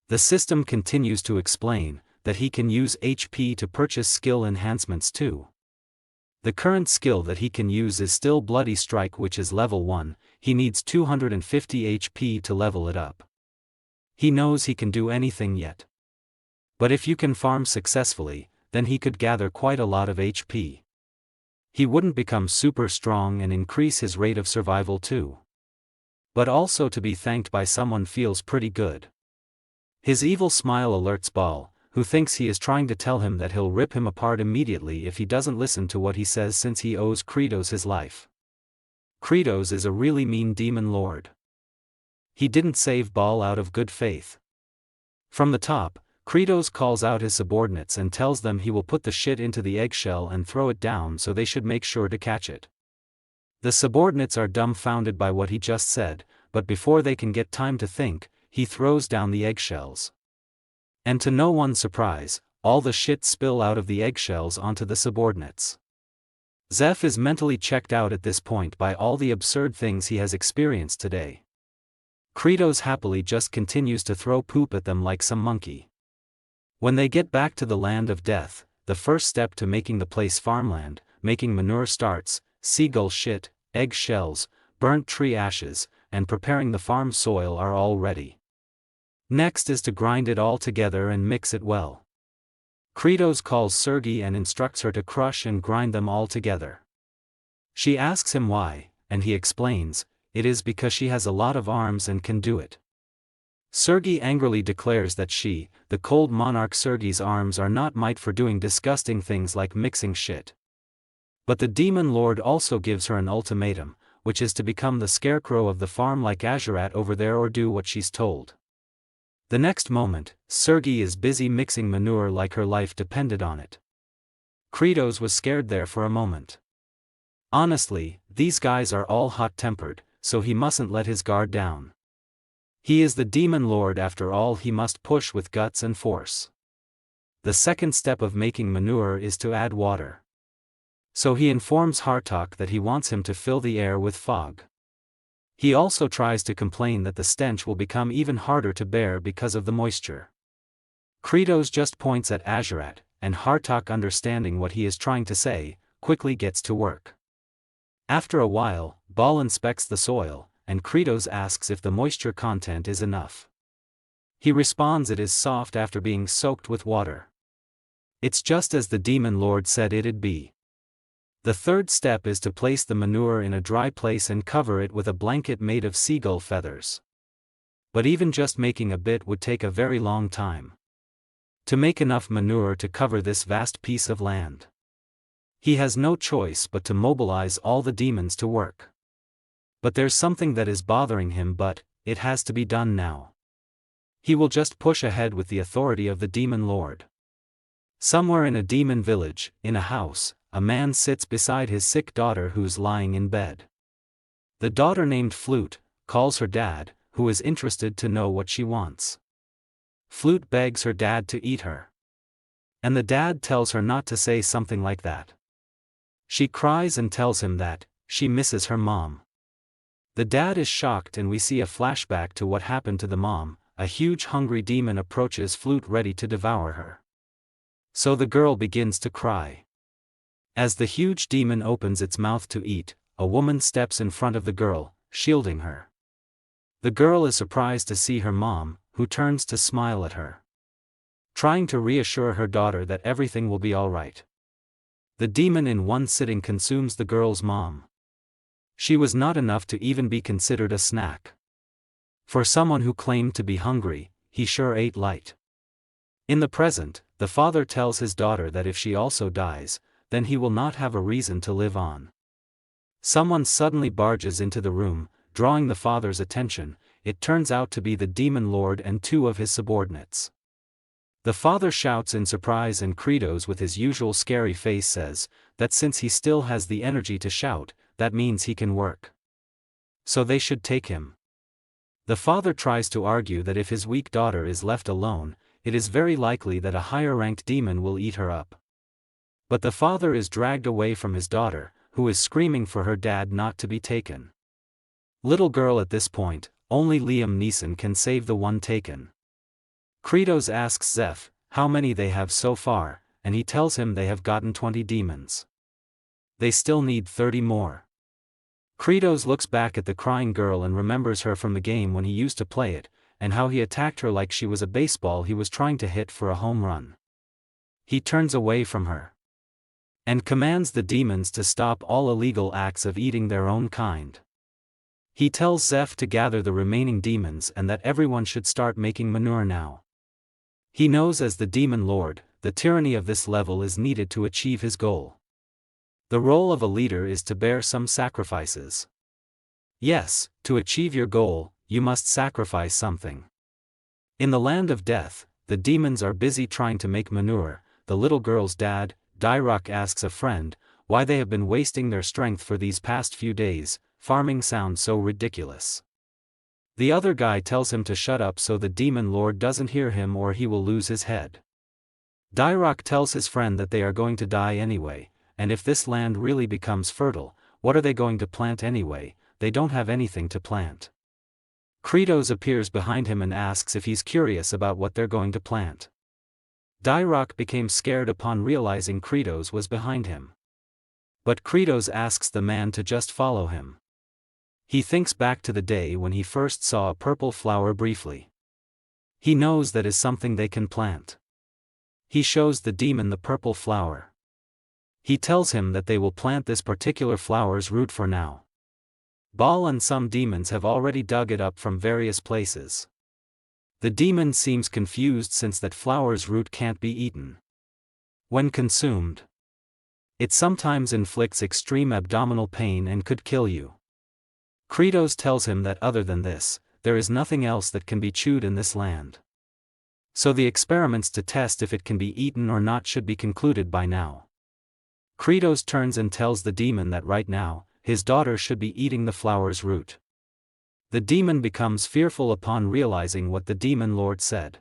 The system continues to explain that he can use HP to purchase skill enhancements too. The current skill that he can use is still Bloody Strike, which is level 1, he needs 250 HP to level it up. He knows he can do anything yet. But if you can farm successfully, then he could gather quite a lot of HP. He wouldn't become super strong and increase his rate of survival too. But also to be thanked by someone feels pretty good. His evil smile alerts Baal, who thinks he is trying to tell him that he'll rip him apart immediately if he doesn't listen to what he says since he owes Kratos his life. Kratos is a really mean demon lord. He didn't save Baal out of good faith. From the top, Kratos calls out his subordinates and tells them he will put the shit into the eggshell and throw it down, so they should make sure to catch it. The subordinates are dumbfounded by what he just said, but before they can get time to think, he throws down the eggshells. And to no one's surprise, all the shit spill out of the eggshells onto the subordinates. Zeph is mentally checked out at this point by all the absurd things he has experienced today. Kratos happily just continues to throw poop at them like some monkey. When they get back to the land of death, the first step to making the place farmland, making manure starts. Seagull shit, egg shells, burnt tree ashes, and preparing the farm soil are all ready. Next is to grind it all together and mix it well. Kratos calls Sergei and instructs her to crush and grind them all together. She asks him why, and he explains, it is because she has a lot of arms and can do it. Sergei angrily declares that she, the cold monarch Sergei's arms are not meant for doing disgusting things like mixing shit. But the demon lord also gives her an ultimatum, which is to become the scarecrow of the farm like Azurat over there or do what she's told. The next moment, Sergei is busy mixing manure like her life depended on it. Kratos was scared there for a moment. Honestly, these guys are all hot-tempered, so he mustn't let his guard down. He is the demon lord after all, he must push with guts and force. The second step of making manure is to add water. So he informs Hartok that he wants him to fill the air with fog. He also tries to complain that the stench will become even harder to bear because of the moisture. Kratos just points at Azurat, and Hartok, understanding what he is trying to say, quickly gets to work. After a while, Bal inspects the soil, and Kratos asks if the moisture content is enough. He responds it is soft after being soaked with water. It's just as the demon lord said it'd be. The third step is to place the manure in a dry place and cover it with a blanket made of seagull feathers. But even just making a bit would take a very long time. To make enough manure to cover this vast piece of land, he has no choice but to mobilize all the demons to work. But there's something that is bothering him, but it has to be done now. He will just push ahead with the authority of the demon lord. Somewhere in a demon village, in a house, a man sits beside his sick daughter who's lying in bed. The daughter, named Flute, calls her dad, who is interested to know what she wants. Flute begs her dad to eat her. And the dad tells her not to say something like that. She cries and tells him that she misses her mom. The dad is shocked, and we see a flashback to what happened to the mom. A huge hungry demon approaches Flute, ready to devour her. So the girl begins to cry. As the huge demon opens its mouth to eat, a woman steps in front of the girl, shielding her. The girl is surprised to see her mom, who turns to smile at her, trying to reassure her daughter that everything will be alright. The demon in one sitting consumes the girl's mom. She was not enough to even be considered a snack. For someone who claimed to be hungry, he sure ate light. In the present, the father tells his daughter that if she also dies, then he will not have a reason to live on. Someone suddenly barges into the room, drawing the father's attention. It turns out to be the demon lord and two of his subordinates. The father shouts in surprise, and Kratos, with his usual scary face, says that since he still has the energy to shout, that means he can work. So they should take him. The father tries to argue that if his weak daughter is left alone, it is very likely that a higher-ranked demon will eat her up. But the father is dragged away from his daughter, who is screaming for her dad not to be taken. Little girl, at this point, only Liam Neeson can save the one taken. Kratos asks Zeph how many they have so far, and he tells him they have gotten 20 demons. They still need 30 more. Kratos looks back at the crying girl and remembers her from the game when he used to play it, and how he attacked her like she was a baseball he was trying to hit for a home run. He turns away from her and commands the demons to stop all illegal acts of eating their own kind. He tells Zeph to gather the remaining demons and that everyone should start making manure now. He knows, as the demon lord, the tyranny of this level is needed to achieve his goal. The role of a leader is to bear some sacrifices. Yes, to achieve your goal, you must sacrifice something. In the land of death, the demons are busy trying to make manure. The little girl's dad, Dyrok, asks a friend why they have been wasting their strength for these past few days. Farming sounds so ridiculous. The other guy tells him to shut up so the demon lord doesn't hear him or he will lose his head. Dyrok tells his friend that they are going to die anyway, and if this land really becomes fertile, what are they going to plant anyway? They don't have anything to plant. Kratos appears behind him and asks if he's curious about what they're going to plant. Dyrok became scared upon realizing Kratos was behind him. But Kratos asks the man to just follow him. He thinks back to the day when he first saw a purple flower briefly. He knows that is something they can plant. He shows the demon the purple flower. He tells him that they will plant this particular flower's root for now. Bal and some demons have already dug it up from various places. The demon seems confused since that flower's root can't be eaten. When consumed, it sometimes inflicts extreme abdominal pain and could kill you. Kratos tells him that other than this, there is nothing else that can be chewed in this land. So the experiments to test if it can be eaten or not should be concluded by now. Kratos turns and tells the demon that right now, his daughter should be eating the flower's root. The demon becomes fearful upon realizing what the demon lord said.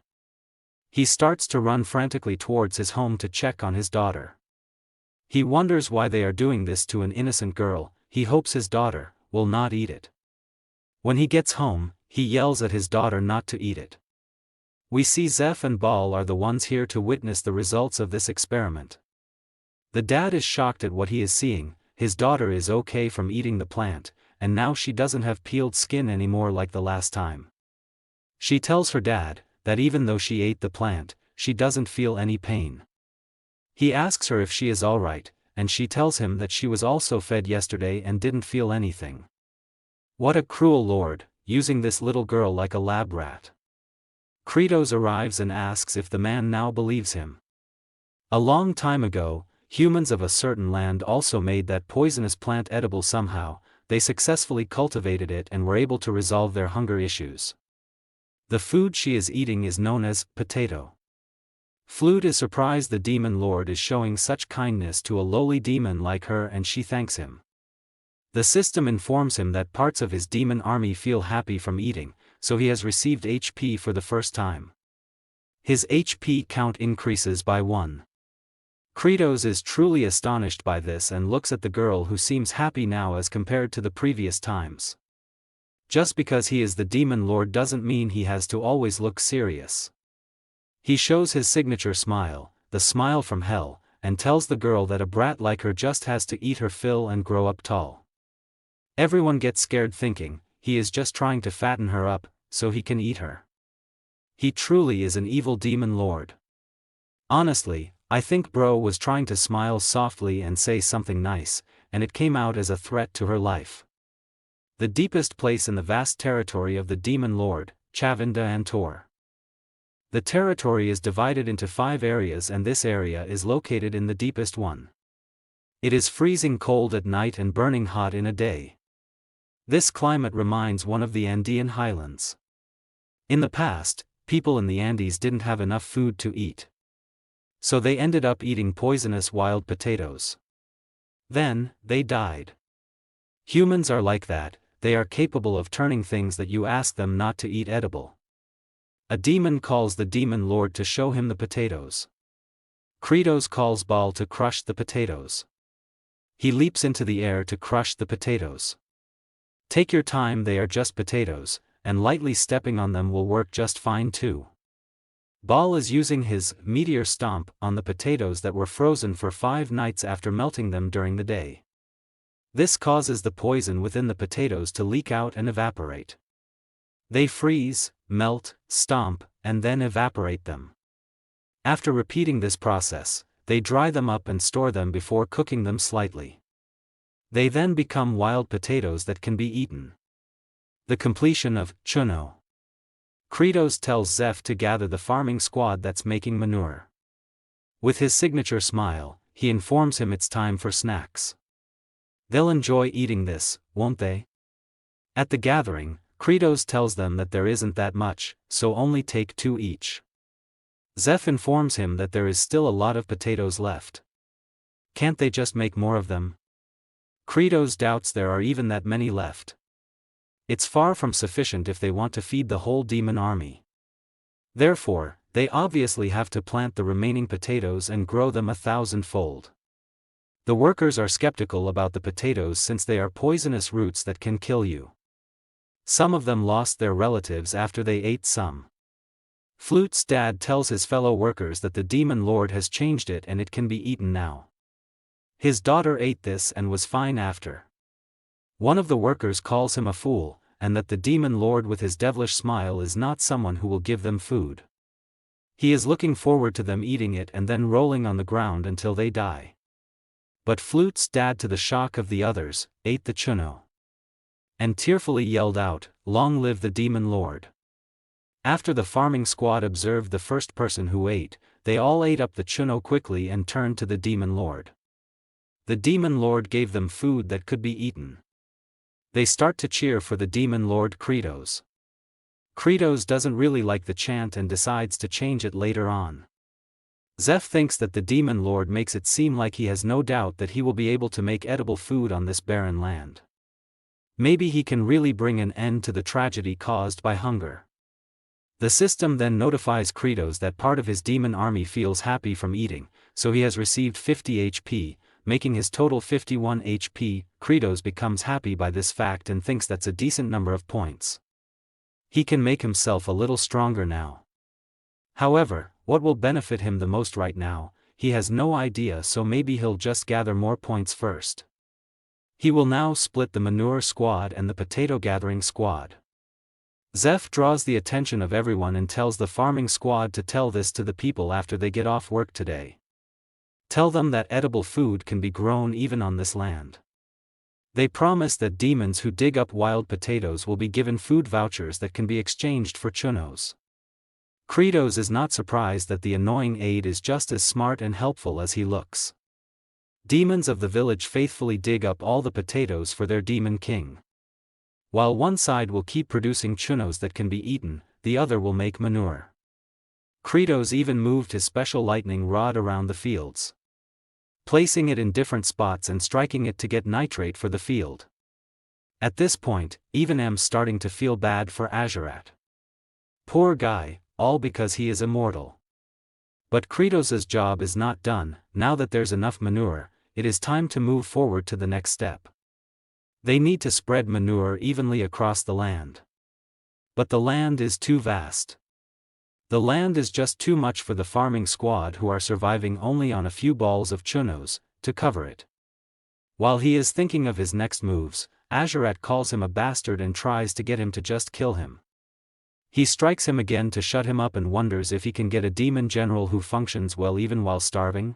He starts to run frantically towards his home to check on his daughter. He wonders why they are doing this to an innocent girl. He hopes his daughter will not eat it. When he gets home, he yells at his daughter not to eat it. We see Zeph and Bal are the ones here to witness the results of this experiment. The dad is shocked at what he is seeing. His daughter is okay from eating the plant, and now she doesn't have peeled skin anymore like the last time. She tells her dad that even though she ate the plant, she doesn't feel any pain. He asks her if she is alright, and she tells him that she was also fed yesterday and didn't feel anything. What a cruel lord, using this little girl like a lab rat. Kratos arrives and asks if the man now believes him. A long time ago, humans of a certain land also made that poisonous plant edible somehow. They successfully cultivated it and were able to resolve their hunger issues. The food she is eating is known as potato. Flute is surprised the demon lord is showing such kindness to a lowly demon like her, and she thanks him. The system informs him that parts of his demon army feel happy from eating, so he has received HP for the first time. His HP count increases by 1. Kratos is truly astonished by this and looks at the girl, who seems happy now as compared to the previous times. Just because he is the demon lord doesn't mean he has to always look serious. He shows his signature smile, the smile from hell, and tells the girl that a brat like her just has to eat her fill and grow up tall. Everyone gets scared thinking he is just trying to fatten her up so he can eat her. He truly is an evil demon lord. Honestly, I think bro was trying to smile softly and say something nice, and it came out as a threat to her life. The deepest place in the vast territory of the demon lord, Chavinda and Tor. The territory is divided into 5 areas, and this area is located in the deepest one. It is freezing cold at night and burning hot in a day. This climate reminds one of the Andean highlands. In the past, people in the Andes didn't have enough food to eat. So they ended up eating poisonous wild potatoes. Then, they died. Humans are like that, they are capable of turning things that you ask them not to eat edible. A demon calls the demon lord to show him the potatoes. Kratos calls Bal to crush the potatoes. He leaps into the air to crush the potatoes. Take your time, they are just potatoes, and lightly stepping on them will work just fine too. Bal is using his meteor stomp on the potatoes that were frozen for 5 nights after melting them during the day. This causes the poison within the potatoes to leak out and evaporate. They freeze, melt, stomp, and then evaporate them. After repeating this process, they dry them up and store them before cooking them slightly. They then become wild potatoes that can be eaten. The completion of Chuno. Kratos tells Zeph to gather the farming squad that's making manure. With his signature smile, he informs him it's time for snacks. They'll enjoy eating this, won't they? At the gathering, Kratos tells them that there isn't that much, so only take 2 each. Zeph informs him that there is still a lot of potatoes left. Can't they just make more of them? Kratos doubts there are even that many left. It's far from sufficient if they want to feed the whole demon army. Therefore, they obviously have to plant the remaining potatoes and grow them 1,000-fold. The workers are skeptical about the potatoes since they are poisonous roots that can kill you. Some of them lost their relatives after they ate some. Flute's dad tells his fellow workers that the demon lord has changed it and it can be eaten now. His daughter ate this and was fine after. One of the workers calls him a fool, and that the demon lord with his devilish smile is not someone who will give them food. He is looking forward to them eating it and then rolling on the ground until they die. But Flute's dad, to the shock of the others, ate the chuno. And tearfully yelled out, "Long live the demon lord." After the farming squad observed the first person who ate, they all ate up the chuno quickly and turned to the demon lord. The demon lord gave them food that could be eaten. They start to cheer for the demon lord Kratos. Kratos doesn't really like the chant and decides to change it later on. Zeph thinks that the demon lord makes it seem like he has no doubt that he will be able to make edible food on this barren land. Maybe he can really bring an end to the tragedy caused by hunger. The system then notifies Kratos that part of his demon army feels happy from eating, so he has received 50 HP, making his total 51 HP. Kratos becomes happy by this fact and thinks that's a decent number of points. He can make himself a little stronger now. However, what will benefit him the most right now, he has no idea, so maybe he'll just gather more points first. He will now split the manure squad and the potato gathering squad. Zeph draws the attention of everyone and tells the farming squad to tell this to the people after they get off work today. Tell them that edible food can be grown even on this land. They promise that demons who dig up wild potatoes will be given food vouchers that can be exchanged for chunos. Kratos is not surprised that the annoying aide is just as smart and helpful as he looks. Demons of the village faithfully dig up all the potatoes for their demon king. While one side will keep producing chunos that can be eaten, the other will make manure. Kratos even moved his special lightning rod around the fields, placing it in different spots and striking it to get nitrate for the field. At this point, even M's starting to feel bad for Azurat. Poor guy, all because he is immortal. But Kratos's job is not done. Now that there's enough manure, it is time to move forward to the next step. They need to spread manure evenly across the land. But the land is too vast. The land is just too much for the farming squad, who are surviving only on a few balls of chunos, to cover it. While he is thinking of his next moves, Azurat calls him a bastard and tries to get him to just kill him. He strikes him again to shut him up and wonders if he can get a demon general who functions well even while starving.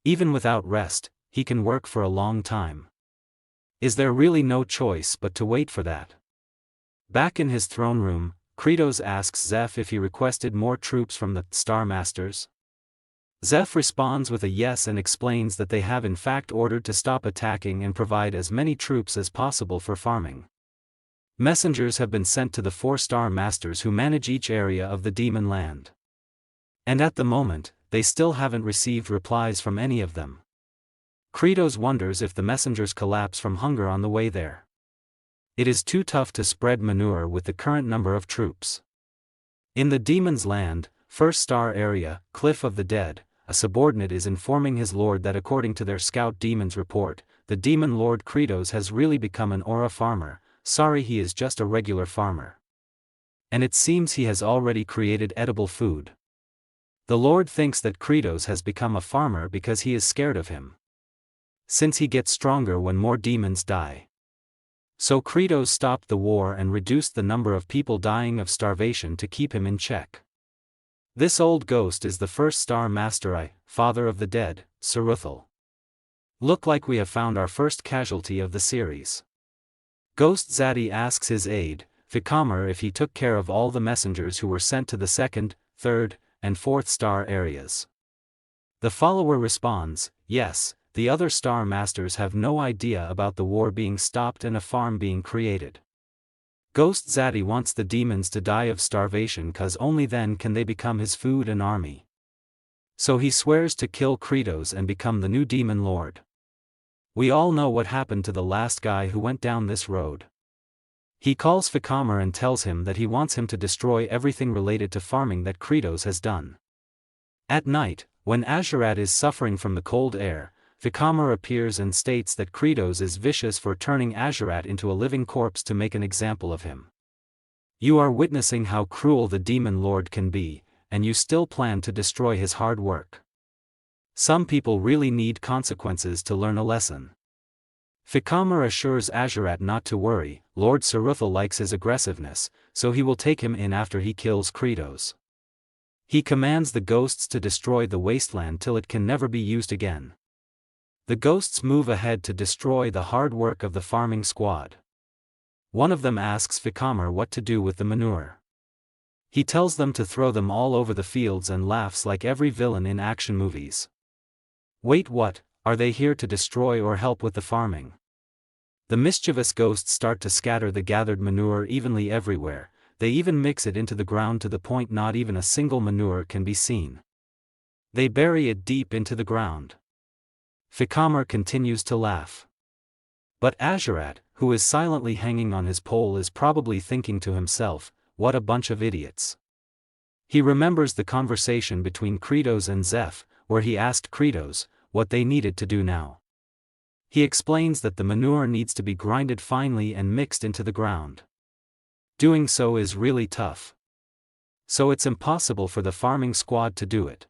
Even without rest, he can work for a long time. Is there really no choice but to wait for that? Back in his throne room, Kratos asks Zeph if he requested more troops from the Star Masters. Zeph responds with a yes and explains that they have in fact ordered to stop attacking and provide as many troops as possible for farming. Messengers have been sent to the 4 Star Masters who manage each area of the demon land. And at the moment, they still haven't received replies from any of them. Kratos wonders if the messengers collapse from hunger on the way there. It is too tough to spread manure with the current number of troops. In the demon's land, 1st Star area, Cliff of the Dead, a subordinate is informing his lord that according to their scout demon's report, the demon lord Kratos has really become an aura farmer. Sorry, he is just a regular farmer. And it seems he has already created edible food. The lord thinks that Kratos has become a farmer because he is scared of him, since he gets stronger when more demons die. So Kratos stopped the war and reduced the number of people dying of starvation to keep him in check. This old ghost is the 1st Star Master Father of the Dead, Saruthal. Look like we have found our first casualty of the series. Ghost Zaddy asks his aide, Vikamer, if he took care of all the messengers who were sent to the 2nd, 3rd, and 4th Star areas. The follower responds, yes. The other Star Masters have no idea about the war being stopped and a farm being created. Ghost Zaddy wants the demons to die of starvation cause only then can they become his food and army. So he swears to kill Kratos and become the new demon lord. We all know what happened to the last guy who went down this road. He calls Vikamer and tells him that he wants him to destroy everything related to farming that Kratos has done. At night, when Azurat is suffering from the cold air, Vikamer appears and states that Kratos is vicious for turning Azurat into a living corpse to make an example of him. You are witnessing how cruel the demon lord can be, and you still plan to destroy his hard work. Some people really need consequences to learn a lesson. Vikamer assures Azurat not to worry. Lord Saruthal likes his aggressiveness, so he will take him in after he kills Kratos. He commands the ghosts to destroy the wasteland till it can never be used again. The ghosts move ahead to destroy the hard work of the farming squad. One of them asks Vikamer what to do with the manure. He tells them to throw them all over the fields and laughs like every villain in action movies. Wait, what? Are they here to destroy or help with the farming? The mischievous ghosts start to scatter the gathered manure evenly everywhere. They even mix it into the ground to the point not even a single manure can be seen. They bury it deep into the ground. Vikamer continues to laugh. But Azurat, who is silently hanging on his pole, is probably thinking to himself, what a bunch of idiots. He remembers the conversation between Kratos and Zeph, where he asked Kratos, what they needed to do now. He explains that the manure needs to be grinded finely and mixed into the ground. Doing so is really tough. So it's impossible for the farming squad to do it.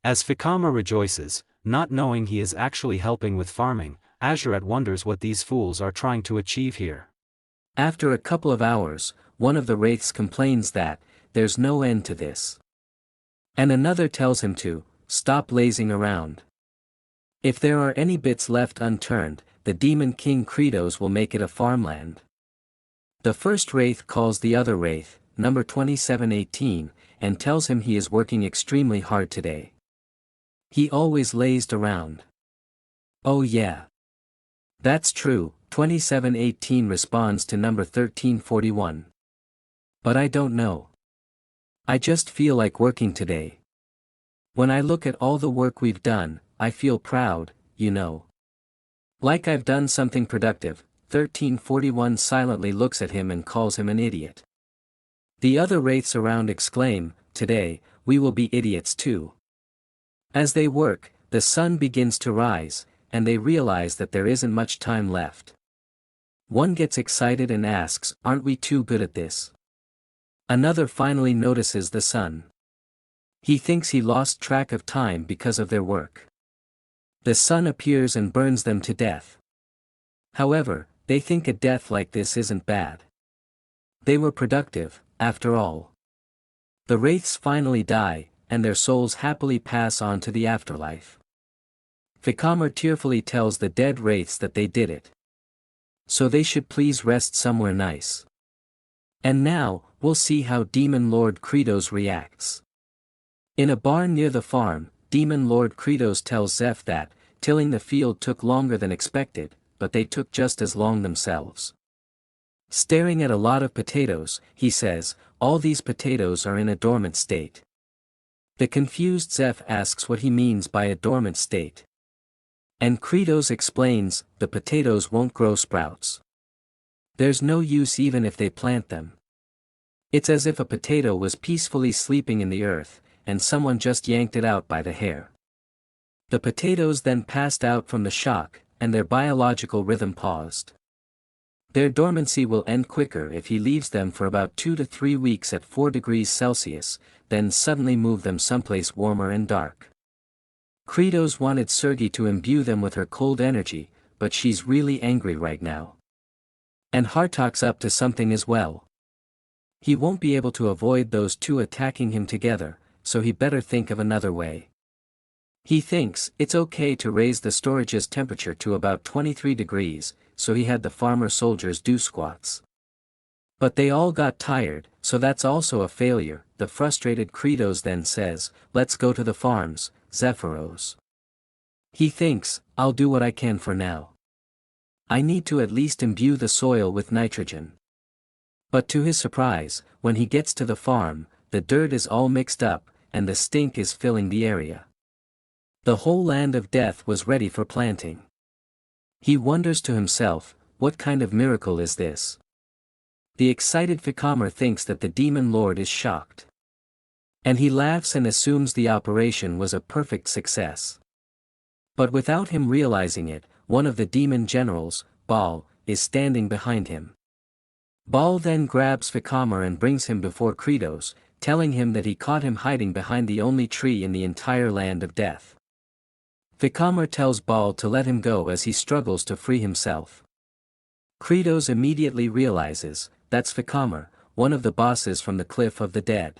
As Fikama rejoices, not knowing he is actually helping with farming, Azuret wonders what these fools are trying to achieve here. After a couple of hours, one of the wraiths complains that, there's no end to this. And another tells him to, stop lazing around. If there are any bits left unturned, the Demon King Kratos will make it a farmland. The first wraith calls the other wraith, number 2718, and tells him he is working extremely hard today. He always lazed around. Oh yeah. That's true, 2718 responds to number 1341. But I don't know. I just feel like working today. When I look at all the work we've done, I feel proud, you know. Like I've done something productive. 1341 silently looks at him and calls him an idiot. The other wraiths around exclaim, today, we will be idiots too. As they work, the sun begins to rise, and they realize that there isn't much time left. One gets excited and asks, aren't we too good at this? Another finally notices the sun. He thinks he lost track of time because of their work. The sun appears and burns them to death. However, they think a death like this isn't bad. They were productive, after all. The wraiths finally die, and their souls happily pass on to the afterlife. Fikama tearfully tells the dead wraiths that they did it. So they should please rest somewhere nice. And now, we'll see how Demon Lord Kratos reacts. In a barn near the farm, Demon Lord Kratos tells Zeph that, tilling the field took longer than expected, but they took just as long themselves. Staring at a lot of potatoes, he says, all these potatoes are in a dormant state. The confused Zeph asks what he means by a dormant state. And Kratos explains, the potatoes won't grow sprouts. There's no use even if they plant them. It's as if a potato was peacefully sleeping in the earth, and someone just yanked it out by the hair. The potatoes then passed out from the shock, and their biological rhythm paused. Their dormancy will end quicker if he leaves them for about 2 to 3 weeks at 4 degrees Celsius, then suddenly move them someplace warmer and dark. Kratos wanted Sergi to imbue them with her cold energy, but she's really angry right now. And Hartok's up to something as well. He won't be able to avoid those two attacking him together, so he better think of another way. He thinks it's okay to raise the storage's temperature to about 23 degrees, so he had the farmer soldiers do squats. But they all got tired, so that's also a failure. The frustrated Kratos then says, let's go to the farms, Zephyros. He thinks, I'll do what I can for now. I need to at least imbue the soil with nitrogen. But to his surprise, when he gets to the farm, the dirt is all mixed up, and the stink is filling the area. The whole land of death was ready for planting. He wonders to himself, what kind of miracle is this? The excited Fikama thinks that the Demon Lord is shocked. And he laughs and assumes the operation was a perfect success. But without him realizing it, one of the demon generals, Baal, is standing behind him. Baal then grabs Fikama and brings him before Kratos, telling him that he caught him hiding behind the only tree in the entire land of death. Fikama tells Baal to let him go as he struggles to free himself. Kratos immediately realizes, that's Fikama, one of the bosses from the Cliff of the Dead.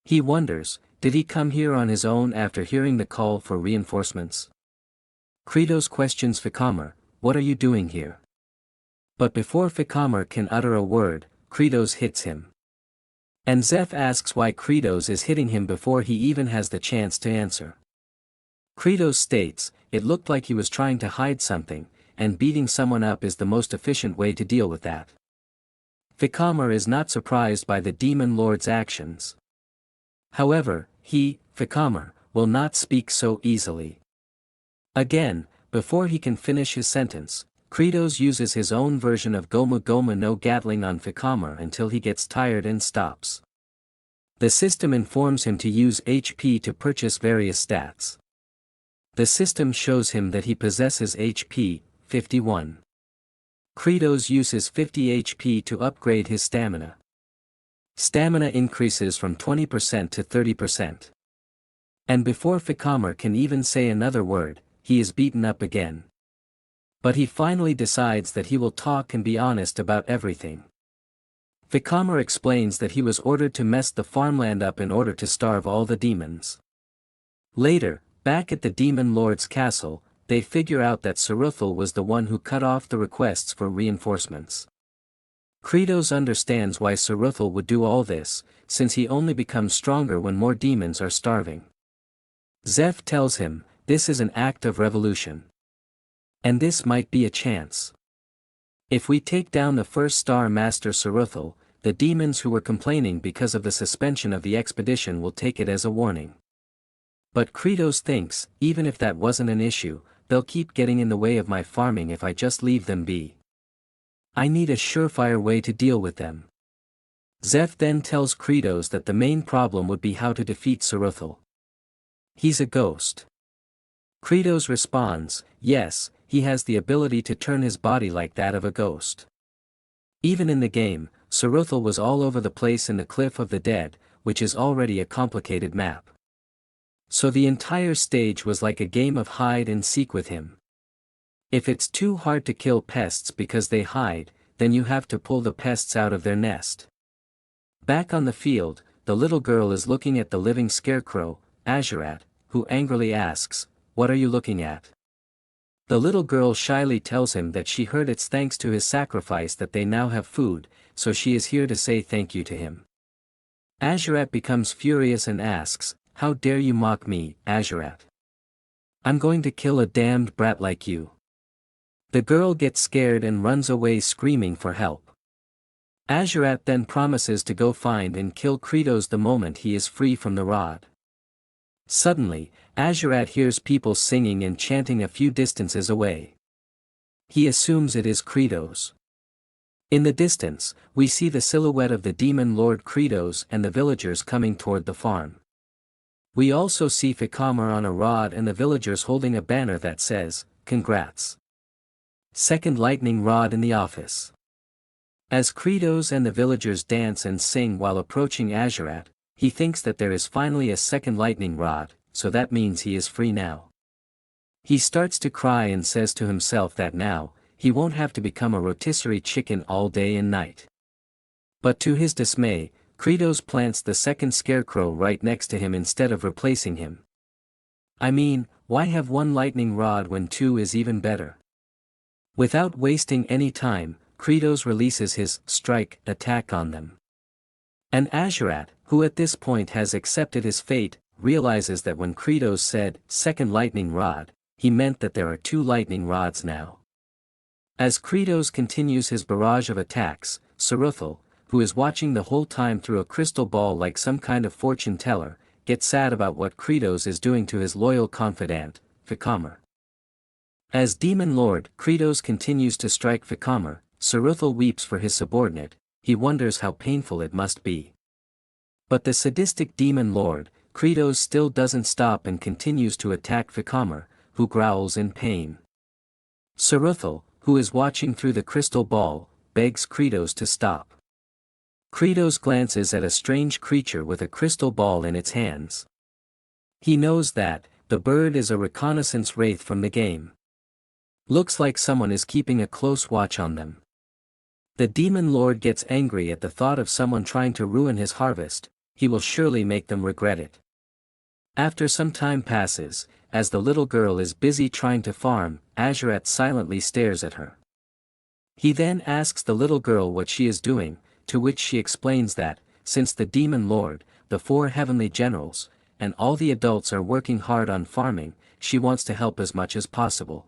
He wonders, did he come here on his own after hearing the call for reinforcements? Kratos questions Fikama, what are you doing here? But before Fikama can utter a word, Kratos hits him. And Zeph asks why Kratos is hitting him before he even has the chance to answer. Kratos states, it looked like he was trying to hide something, and beating someone up is the most efficient way to deal with that. Fikama is not surprised by the Demon Lord's actions. However, he, Fikama, will not speak so easily. Again, before he can finish his sentence, Kratos uses his own version of Goma Goma no Gatling on Fikama until he gets tired and stops. The system informs him to use HP to purchase various stats. The system shows him that he possesses HP, 51. Kratos uses 50 HP to upgrade his stamina. Stamina increases from 20% to 30%. And before Fikamer can even say another word, he is beaten up again. But he finally decides that he will talk and be honest about everything. Fikamer explains that he was ordered to mess the farmland up in order to starve all the demons. Later, back at the Demon Lord's castle, they figure out that Saruthel was the one who cut off the requests for reinforcements. Kratos understands why Saruthel would do all this, since he only becomes stronger when more demons are starving. Zeph tells him, this is an act of revolution. And this might be a chance. If we take down the first Star Master Saruthel, the demons who were complaining because of the suspension of the expedition will take it as a warning. But Kratos thinks, even if that wasn't an issue, they'll keep getting in the way of my farming if I just leave them be. I need a surefire way to deal with them. Zeph then tells Kratos that the main problem would be how to defeat Saruthel. He's a ghost. Kratos responds, yes, he has the ability to turn his body like that of a ghost. Even in the game, Saruthel was all over the place in the Cliff of the Dead, which is already a complicated map. So the entire stage was like a game of hide and seek with him. If it's too hard to kill pests because they hide, then you have to pull the pests out of their nest. Back on the field, the little girl is looking at the living scarecrow, Azurat, who angrily asks, "What are you looking at?" The little girl shyly tells him that she heard it's thanks to his sacrifice that they now have food, so she is here to say thank you to him. Azurat becomes furious and asks, "How dare you mock me, Azurat? I'm going to kill a damned brat like you." The girl gets scared and runs away screaming for help. Azurat then promises to go find and kill Kratos the moment he is free from the rod. Suddenly, Azurat hears people singing and chanting a few distances away. He assumes it is Kratos. In the distance, we see the silhouette of the demon lord Kratos and the villagers coming toward the farm. We also see Fikamer on a rod and the villagers holding a banner that says, "Congrats. Second lightning rod in the office." As Kratos and the villagers dance and sing while approaching Azurat, he thinks that there is finally a second lightning rod, so that means he is free now. He starts to cry and says to himself that now, he won't have to become a rotisserie chicken all day and night. But to his dismay, Kratos plants the second scarecrow right next to him instead of replacing him. I mean, why have one lightning rod when two is even better? Without wasting any time, Kratos releases his strike attack on them. And Azurat, who at this point has accepted his fate, realizes that when Kratos said, "second lightning rod," he meant that there are two lightning rods now. As Kratos continues his barrage of attacks, Saruthel, who is watching the whole time through a crystal ball like some kind of fortune teller, gets sad about what Kratos is doing to his loyal confidant, Fikamer. As Demon Lord, Kratos continues to strike Fikamer. Saruthel weeps for his subordinate, he wonders how painful it must be. But the sadistic Demon Lord, Kratos still doesn't stop and continues to attack Fikamer, who growls in pain. Saruthel, who is watching through the crystal ball, begs Kratos to stop. Kratos glances at a strange creature with a crystal ball in its hands. He knows that, the bird is a reconnaissance wraith from the game. Looks like someone is keeping a close watch on them. The Demon Lord gets angry at the thought of someone trying to ruin his harvest, he will surely make them regret it. After some time passes, as the little girl is busy trying to farm, Azurat silently stares at her. He then asks the little girl what she is doing, to which she explains that, since the Demon Lord, the 4 heavenly generals, and all the adults are working hard on farming, she wants to help as much as possible.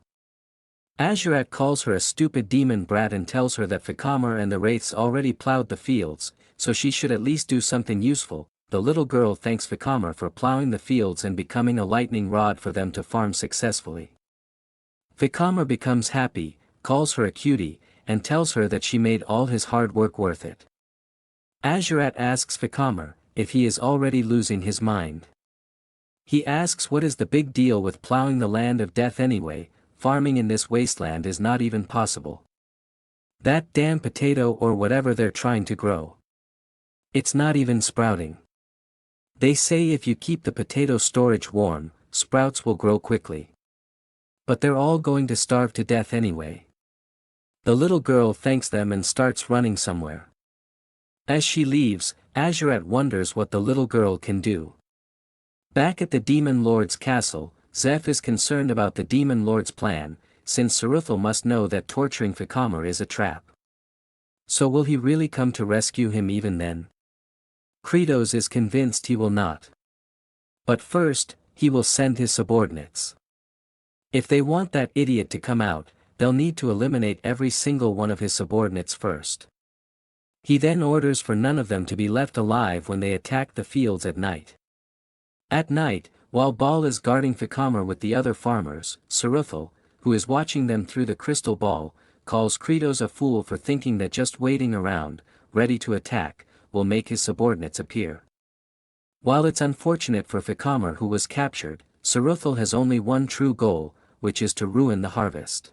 Azurat calls her a stupid demon brat and tells her that Fikamer and the wraiths already plowed the fields, so she should at least do something useful. The little girl thanks Fikamer for plowing the fields and becoming a lightning rod for them to farm successfully. Fikamer becomes happy, calls her a cutie, and tells her that she made all his hard work worth it. Azurat asks Fikamer if he is already losing his mind. He asks what is the big deal with plowing the land of death anyway, farming in this wasteland is not even possible. That damn potato or whatever they're trying to grow. It's not even sprouting. They say if you keep the potato storage warm, sprouts will grow quickly. But they're all going to starve to death anyway. The little girl thanks them and starts running somewhere. As she leaves, Azurat wonders what the little girl can do. Back at the Demon Lord's castle, Zeph is concerned about the Demon Lord's plan, since Saruthel must know that torturing Fikamer is a trap. So will he really come to rescue him even then? Kratos is convinced he will not. But first, he will send his subordinates. If they want that idiot to come out, they'll need to eliminate every single one of his subordinates first. He then orders for none of them to be left alive when they attack the fields at night. At night, while Baal is guarding Fikamer with the other farmers, Saruthel, who is watching them through the crystal ball, calls Kratos a fool for thinking that just waiting around, ready to attack, will make his subordinates appear. While it's unfortunate for Fikamer who was captured, Saruthel has only one true goal, which is to ruin the harvest.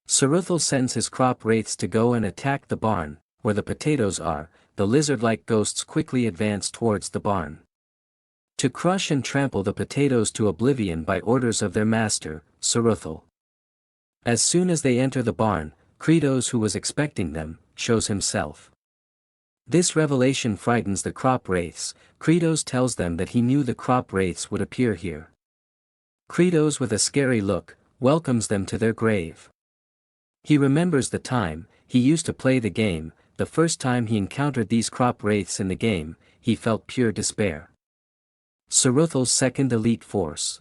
Saruthel sends his crop wraiths to go and attack the barn, where the potatoes are. The lizard-like ghosts quickly advance towards the barn. To crush and trample the potatoes to oblivion by orders of their master, Saruthel. As soon as they enter the barn, Kratos, who was expecting them, shows himself. This revelation frightens the crop wraiths. Kratos tells them that he knew the crop wraiths would appear here. Kratos, with a scary look, welcomes them to their grave. He remembers the time he used to play the game. The first time he encountered these crop wraiths in the game, he felt pure despair. Saruthel's second elite force.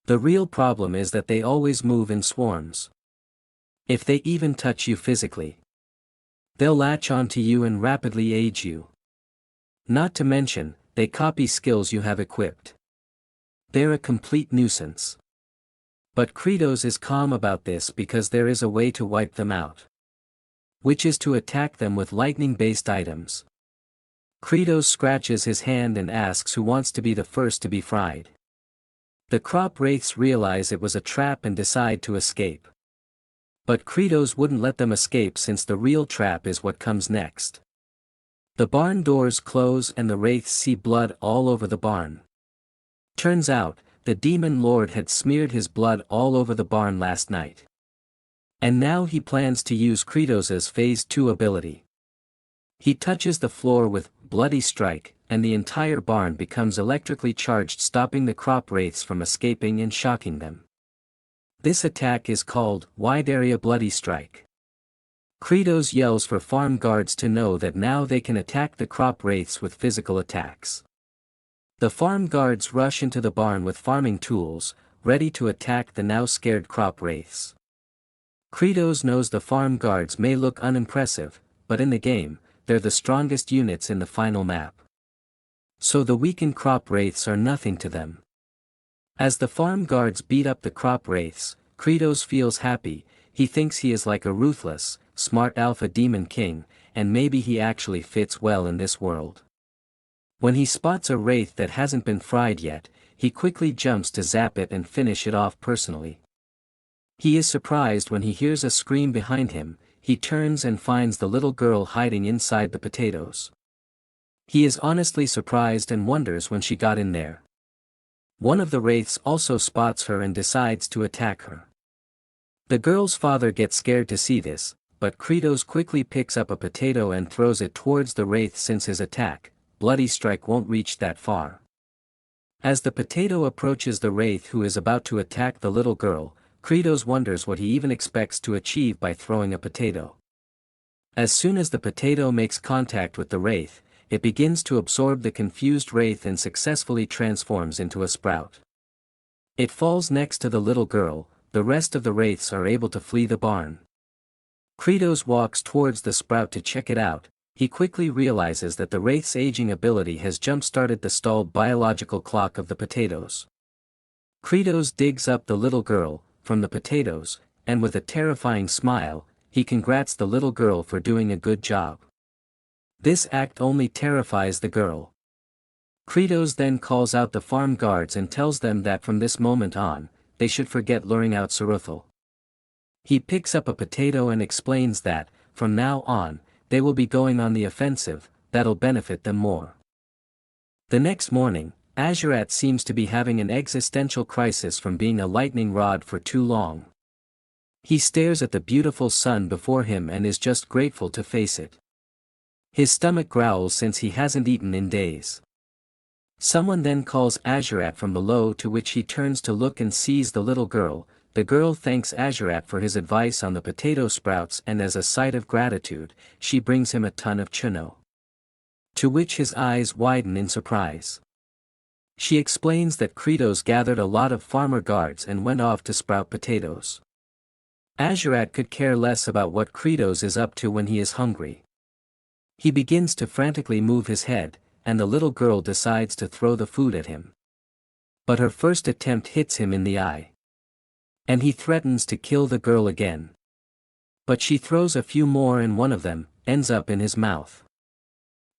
The real problem is that they always move in swarms. If they even touch you physically, they'll latch onto you and rapidly age you. Not to mention, they copy skills you have equipped. They're a complete nuisance. But Kratos is calm about this because there is a way to wipe them out. Which is to attack them with lightning-based items. Kratos scratches his hand and asks who wants to be the first to be fried. The crop wraiths realize it was a trap and decide to escape. But Kratos wouldn't let them escape since the real trap is what comes next. The barn doors close and the wraiths see blood all over the barn. Turns out, the Demon Lord had smeared his blood all over the barn last night. And now he plans to use Kratos's Phase 2 ability. He touches the floor with Bloody Strike, and the entire barn becomes electrically charged, stopping the crop wraiths from escaping and shocking them. This attack is called Wide Area Bloody Strike. Kratos yells for farm guards to know that now they can attack the crop wraiths with physical attacks. The farm guards rush into the barn with farming tools, ready to attack the now scared crop wraiths. Kratos knows the farm guards may look unimpressive, but in the game, they're the strongest units in the final map. So the weakened crop wraiths are nothing to them. As the farm guards beat up the crop wraiths, Kratos feels happy. He thinks he is like a ruthless, smart alpha demon king, and maybe he actually fits well in this world. When he spots a wraith that hasn't been fried yet, he quickly jumps to zap it and finish it off personally. He is surprised when he hears a scream behind him. He turns and finds the little girl hiding inside the potatoes. He is honestly surprised and wonders when she got in there. One of the wraiths also spots her and decides to attack her. The girl's father gets scared to see this, but Kratos quickly picks up a potato and throws it towards the wraith since his attack, Bloody Strike, won't reach that far. As the potato approaches the wraith who is about to attack the little girl, Kratos wonders what he even expects to achieve by throwing a potato. As soon as the potato makes contact with the wraith, it begins to absorb the confused wraith and successfully transforms into a sprout. It falls next to the little girl. The rest of the wraiths are able to flee the barn. Kratos walks towards the sprout to check it out. He quickly realizes that the wraith's aging ability has jump-started the stalled biological clock of the potatoes. Kratos digs up the little girl from the potatoes, and with a terrifying smile, he congrats the little girl for doing a good job. This act only terrifies the girl. Kratos then calls out the farm guards and tells them that from this moment on, they should forget luring out Saruthal. He picks up a potato and explains that, from now on, they will be going on the offensive, that'll benefit them more. The next morning, Azurat seems to be having an existential crisis from being a lightning rod for too long. He stares at the beautiful sun before him and is just grateful to face it. His stomach growls since he hasn't eaten in days. Someone then calls Azurat from below, to which he turns to look and sees the little girl. The girl thanks Azurat for his advice on the potato sprouts, and as a sign of gratitude, she brings him a ton of chuno. To which his eyes widen in surprise. She explains that Kratos gathered a lot of farmer guards and went off to sprout potatoes. Azurat could care less about what Kratos is up to when he is hungry. He begins to frantically move his head, and the little girl decides to throw the food at him. But her first attempt hits him in the eye. And he threatens to kill the girl again. But she throws a few more and one of them ends up in his mouth.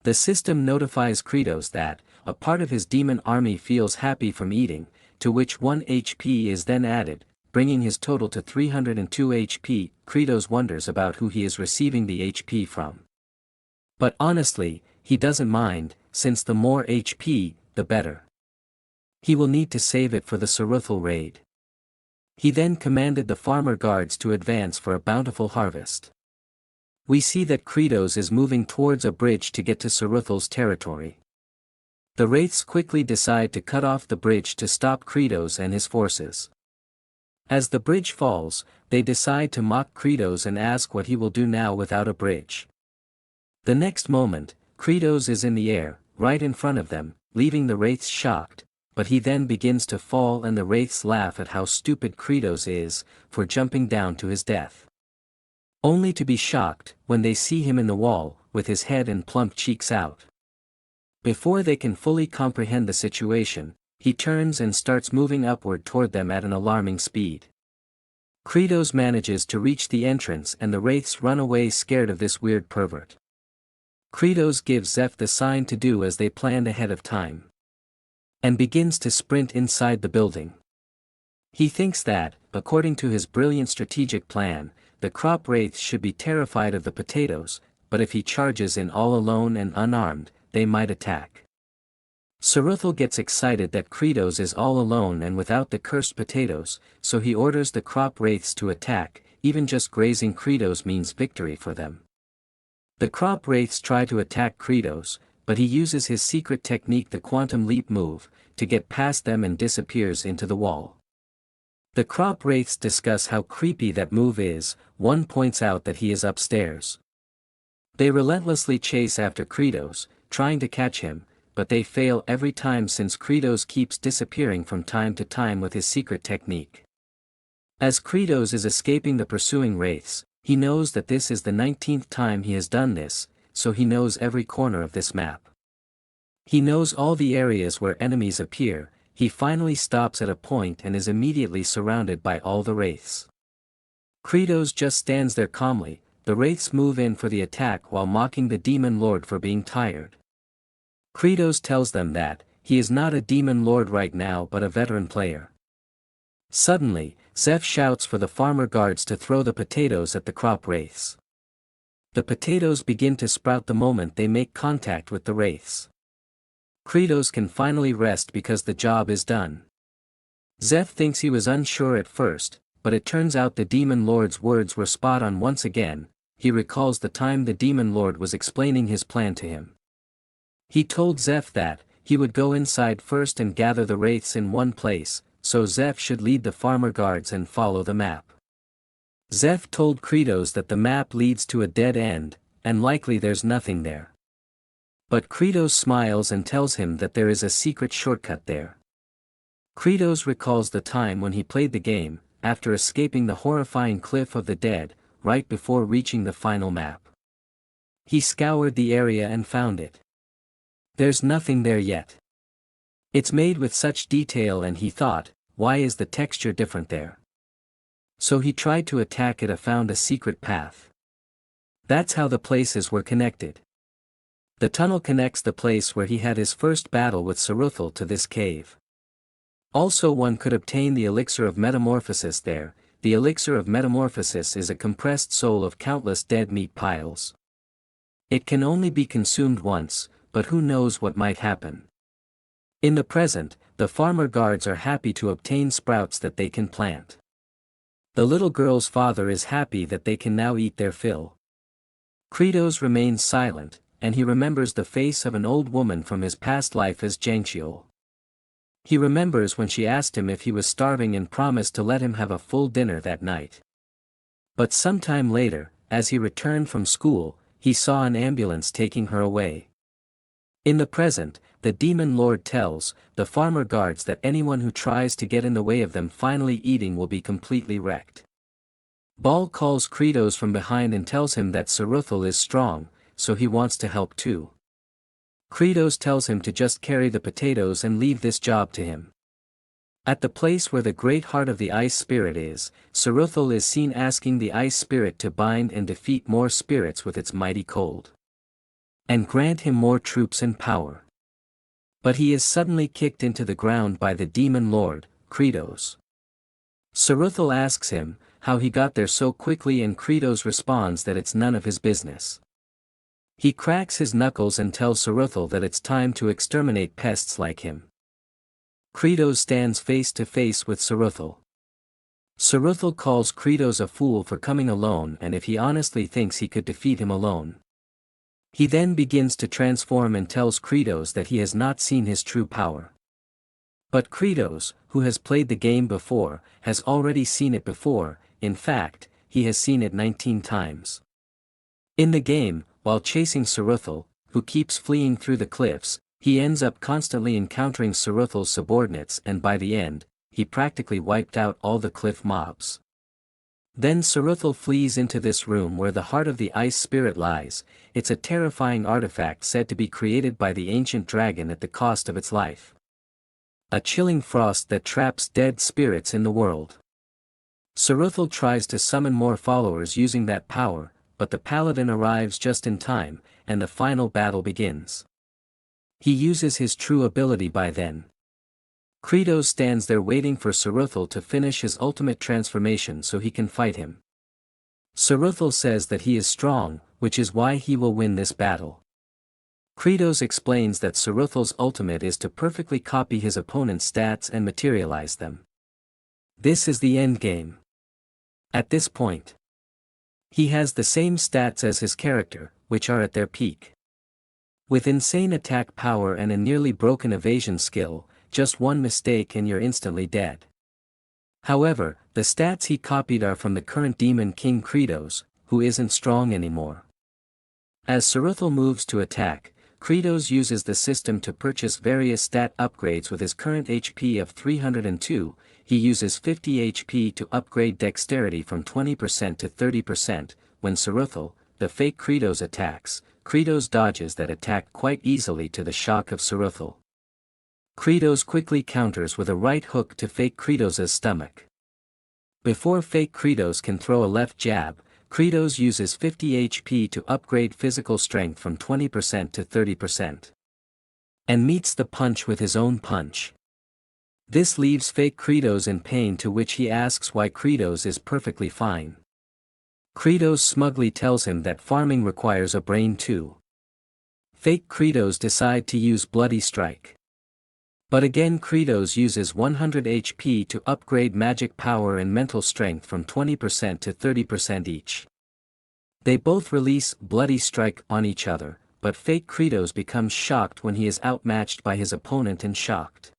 The system notifies Kratos that a part of his demon army feels happy from eating, to which 1 HP is then added, bringing his total to 302 HP. Kratos wonders about who he is receiving the HP from. But honestly, he doesn't mind, since the more HP, the better. He will need to save it for the Saruthal raid. He then commanded the farmer guards to advance for a bountiful harvest. We see that Kratos is moving towards a bridge to get to Saruthal's territory. The Wraiths quickly decide to cut off the bridge to stop Kratos and his forces. As the bridge falls, they decide to mock Kratos and ask what he will do now without a bridge. The next moment, Kratos is in the air, right in front of them, leaving the Wraiths shocked, but he then begins to fall and the Wraiths laugh at how stupid Kratos is, for jumping down to his death. Only to be shocked, when they see him in the wall, with his head and plump cheeks out. Before they can fully comprehend the situation, he turns and starts moving upward toward them at an alarming speed. Kratos manages to reach the entrance and the Wraiths run away scared of this weird pervert. Kratos gives Zeph the sign to do as they planned ahead of time. And begins to sprint inside the building. He thinks that, according to his brilliant strategic plan, the crop wraiths should be terrified of the potatoes, but if he charges in all alone and unarmed, they might attack. Saruthal gets excited that Kratos is all alone and without the cursed potatoes, so he orders the crop wraiths to attack. Even just grazing Kratos means victory for them. The crop wraiths try to attack Kratos, but he uses his secret technique, the quantum leap move, to get past them and disappears into the wall. The crop wraiths discuss how creepy that move is. One points out that he is upstairs. They relentlessly chase after Kratos, trying to catch him, but they fail every time since Kratos keeps disappearing from time to time with his secret technique. As Kratos is escaping the pursuing wraiths, he knows that this is the 19th time he has done this, so he knows every corner of this map. He knows all the areas where enemies appear. He finally stops at a point and is immediately surrounded by all the wraiths. Kratos just stands there calmly. The wraiths move in for the attack while mocking the demon lord for being tired. Kratos tells them that he is not a demon lord right now but a veteran player. Suddenly, Zeph shouts for the farmer guards to throw the potatoes at the crop wraiths. The potatoes begin to sprout the moment they make contact with the wraiths. Kratos can finally rest because the job is done. Zeph thinks he was unsure at first, but it turns out the demon lord's words were spot on once again. He recalls the time the demon lord was explaining his plan to him. He told Zeph that he would go inside first and gather the wraiths in one place, so Zeph should lead the farmer guards and follow the map. Zeph told Kratos that the map leads to a dead end, and likely there's nothing there. But Kratos smiles and tells him that there is a secret shortcut there. Kratos recalls the time when he played the game, after escaping the horrifying cliff of the dead, right before reaching the final map. He scoured the area and found it. There's nothing there yet. It's made with such detail and he thought, why is the texture different there? So he tried to attack it and found a secret path. That's how the places were connected. The tunnel connects the place where he had his first battle with Saruthal to this cave. Also one could obtain the elixir of metamorphosis there. The elixir of metamorphosis is a compressed soul of countless dead meat piles. It can only be consumed once, but who knows what might happen. In the present, the farmer guards are happy to obtain sprouts that they can plant. The little girl's father is happy that they can now eat their fill. Kratos remains silent, and he remembers the face of an old woman from his past life as Jangcheol. He remembers when she asked him if he was starving and promised to let him have a full dinner that night. But sometime later, as he returned from school, he saw an ambulance taking her away. In the present, the demon lord tells the farmer guards that anyone who tries to get in the way of them finally eating will be completely wrecked. Baal calls Kratos from behind and tells him that Saruthal is strong, so he wants to help too. Kratos tells him to just carry the potatoes and leave this job to him. At the place where the great heart of the ice spirit is, Saruthal is seen asking the ice spirit to bind and defeat more spirits with its mighty cold. And grant him more troops and power. But he is suddenly kicked into the ground by the demon lord, Kratos. Saruthal asks him how he got there so quickly, and Kratos responds that it's none of his business. He cracks his knuckles and tells Saruthal that it's time to exterminate pests like him. Kratos stands face to face with Saruthal. Saruthal calls Kratos a fool for coming alone, and if he honestly thinks he could defeat him alone. He then begins to transform and tells Kratos that he has not seen his true power. But Kratos, who has played the game before, has already seen it before. In fact, he has seen it 19 times. In the game, while chasing Saruthal, who keeps fleeing through the cliffs, he ends up constantly encountering Saruthal's subordinates, and by the end, he practically wiped out all the cliff mobs. Then Saruthal flees into this room where the heart of the ice spirit lies. It's a terrifying artifact said to be created by the ancient dragon at the cost of its life. A chilling frost that traps dead spirits in the world. Saruthal tries to summon more followers using that power, but the paladin arrives just in time, and the final battle begins. He uses his true ability by then. Kratos stands there waiting for Saruthal to finish his ultimate transformation so he can fight him. Saruthal says that he is strong, which is why he will win this battle. Kratos explains that Saruthal's ultimate is to perfectly copy his opponent's stats and materialize them. This is the endgame. At this point, he has the same stats as his character, which are at their peak. With insane attack power and a nearly broken evasion skill, just one mistake and you're instantly dead. However, the stats he copied are from the current Demon King Kratos, who isn't strong anymore. As Saruthal moves to attack, Kratos uses the system to purchase various stat upgrades. With his current HP of 302, he uses 50 HP to upgrade dexterity from 20% to 30%. When Saruthal, the fake Kratos, attacks, Kratos dodges that attack quite easily to the shock of Saruthal. Kratos quickly counters with a right hook to fake Kratos' stomach. Before fake Kratos can throw a left jab, Kratos uses 50 HP to upgrade physical strength from 20% to 30%. And meets the punch with his own punch. This leaves fake Kratos in pain, to which he asks why Kratos is perfectly fine. Kratos smugly tells him that farming requires a brain too. Fake Kratos decide to use Bloody Strike. But again Kratos uses 100 HP to upgrade magic power and mental strength from 20% to 30% each. They both release Bloody Strike on each other, but fake Kratos becomes shocked when he is outmatched by his opponent and shocked.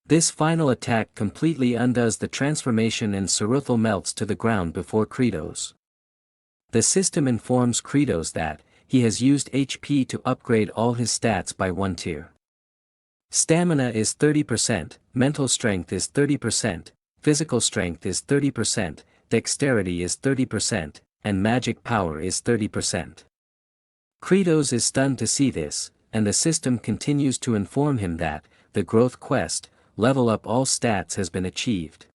This final attack completely undoes the transformation and Saruthal melts to the ground before Kratos. The system informs Kratos that he has used HP to upgrade all his stats by one tier. Stamina is 30%, mental strength is 30%, physical strength is 30%, dexterity is 30%, and magic power is 30%. Kratos is stunned to see this, and the system continues to inform him that the growth quest, level up all stats, has been achieved.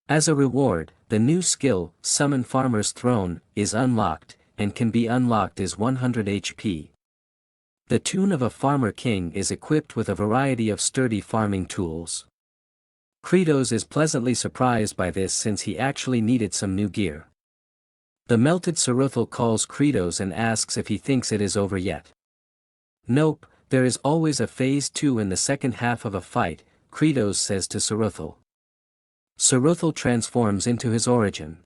As a reward, the new skill, Summon Farmer's Throne, is unlocked, and can be unlocked as 100 HP. The tune of a farmer king is equipped with a variety of sturdy farming tools. Kratos is pleasantly surprised by this since he actually needed some new gear. The melted Saruthal calls Kratos and asks if he thinks it is over yet. Nope, there is always a phase 2 in the second half of a fight, Kratos says to Saruthal. Saruthal transforms into his origin.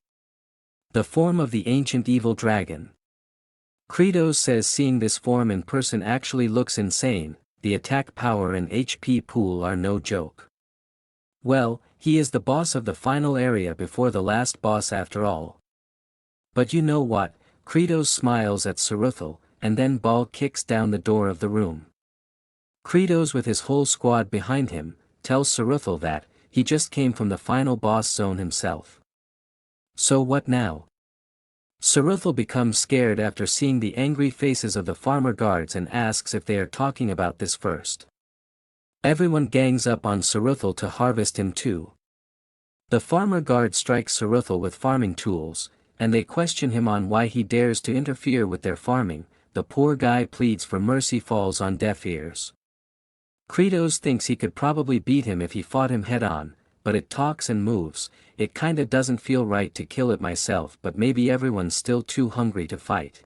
The form of the ancient evil dragon. Kratos says seeing this form in person actually looks insane, the attack power and HP pool are no joke. Well, he is the boss of the final area before the last boss after all. But you know what, Kratos smiles at Saruthal, and then Ball kicks down the door of the room. Kratos with his whole squad behind him, tells Saruthal that, he just came from the final boss zone himself. So what now? Saruthal becomes scared after seeing the angry faces of the farmer guards and asks if they are talking about this first. Everyone gangs up on Saruthal to harvest him too. The farmer guard strikes Saruthal with farming tools, and they question him on why he dares to interfere with their farming. The poor guy pleads for mercy falls on deaf ears. Kratos thinks he could probably beat him if he fought him head-on, but it talks and moves, it kinda doesn't feel right to kill it myself but maybe everyone's still too hungry to fight.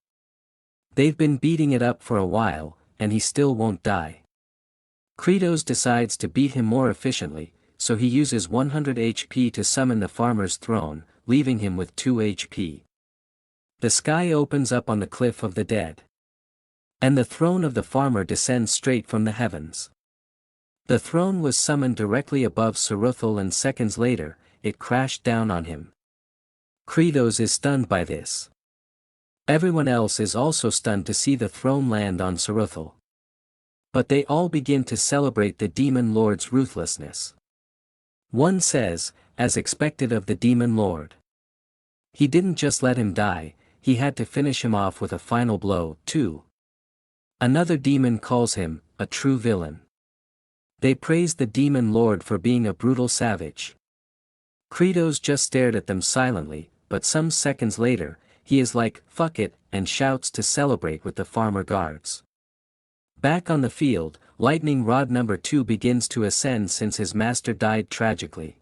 They've been beating it up for a while, and he still won't die. Kratos decides to beat him more efficiently, so he uses 100 HP to summon the farmer's throne, leaving him with 2 HP. The sky opens up on the cliff of the dead. And the throne of the farmer descends straight from the heavens. The throne was summoned directly above Saruthal and seconds later, it crashed down on him. Kratos is stunned by this. Everyone else is also stunned to see the throne land on Saruthal. But they all begin to celebrate the demon lord's ruthlessness. One says, as expected of the demon lord. He didn't just let him die, he had to finish him off with a final blow, too. Another demon calls him, a true villain. They praise the demon lord for being a brutal savage. Kratos just stared at them silently, but some seconds later, he is like, fuck it, and shouts to celebrate with the farmer guards. Back on the field, lightning rod number 2 begins to ascend since his master died tragically.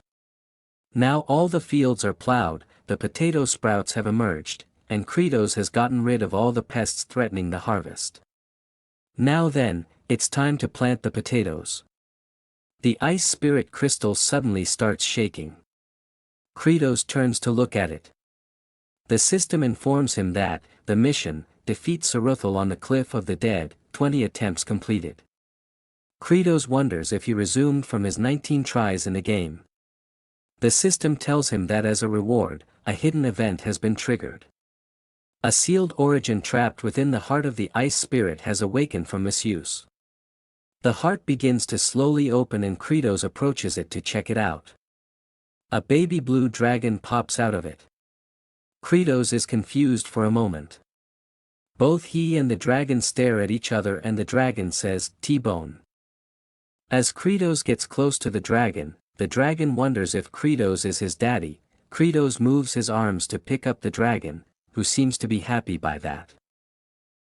Now all the fields are plowed, the potato sprouts have emerged, and Kratos has gotten rid of all the pests threatening the harvest. Now then, it's time to plant the potatoes. The ice spirit crystal suddenly starts shaking. Kratos turns to look at it. The system informs him that, the mission, defeat Saruthal on the cliff of the dead, 20 attempts completed. Kratos wonders if he resumed from his 19 tries in the game. The system tells him that as a reward, a hidden event has been triggered. A sealed origin trapped within the heart of the ice spirit has awakened from misuse. The heart begins to slowly open and Kratos approaches it to check it out. A baby blue dragon pops out of it. Kratos is confused for a moment. Both he and the dragon stare at each other and the dragon says, T-bone. As Kratos gets close to the dragon wonders if Kratos is his daddy. Kratos moves his arms to pick up the dragon, who seems to be happy by that.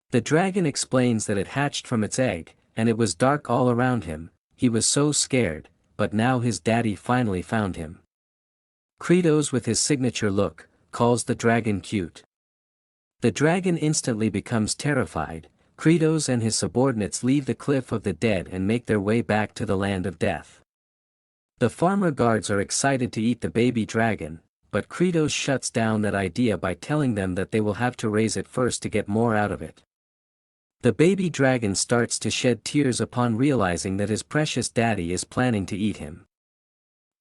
The dragon explains that it hatched from its egg, and it was dark all around him, he was so scared, but now his daddy finally found him. Kratos with his signature look, calls the dragon cute. The dragon instantly becomes terrified. Kratos and his subordinates leave the cliff of the dead and make their way back to the land of death. The farmer guards are excited to eat the baby dragon, but Kratos shuts down that idea by telling them that they will have to raise it first to get more out of it. The baby dragon starts to shed tears upon realizing that his precious daddy is planning to eat him.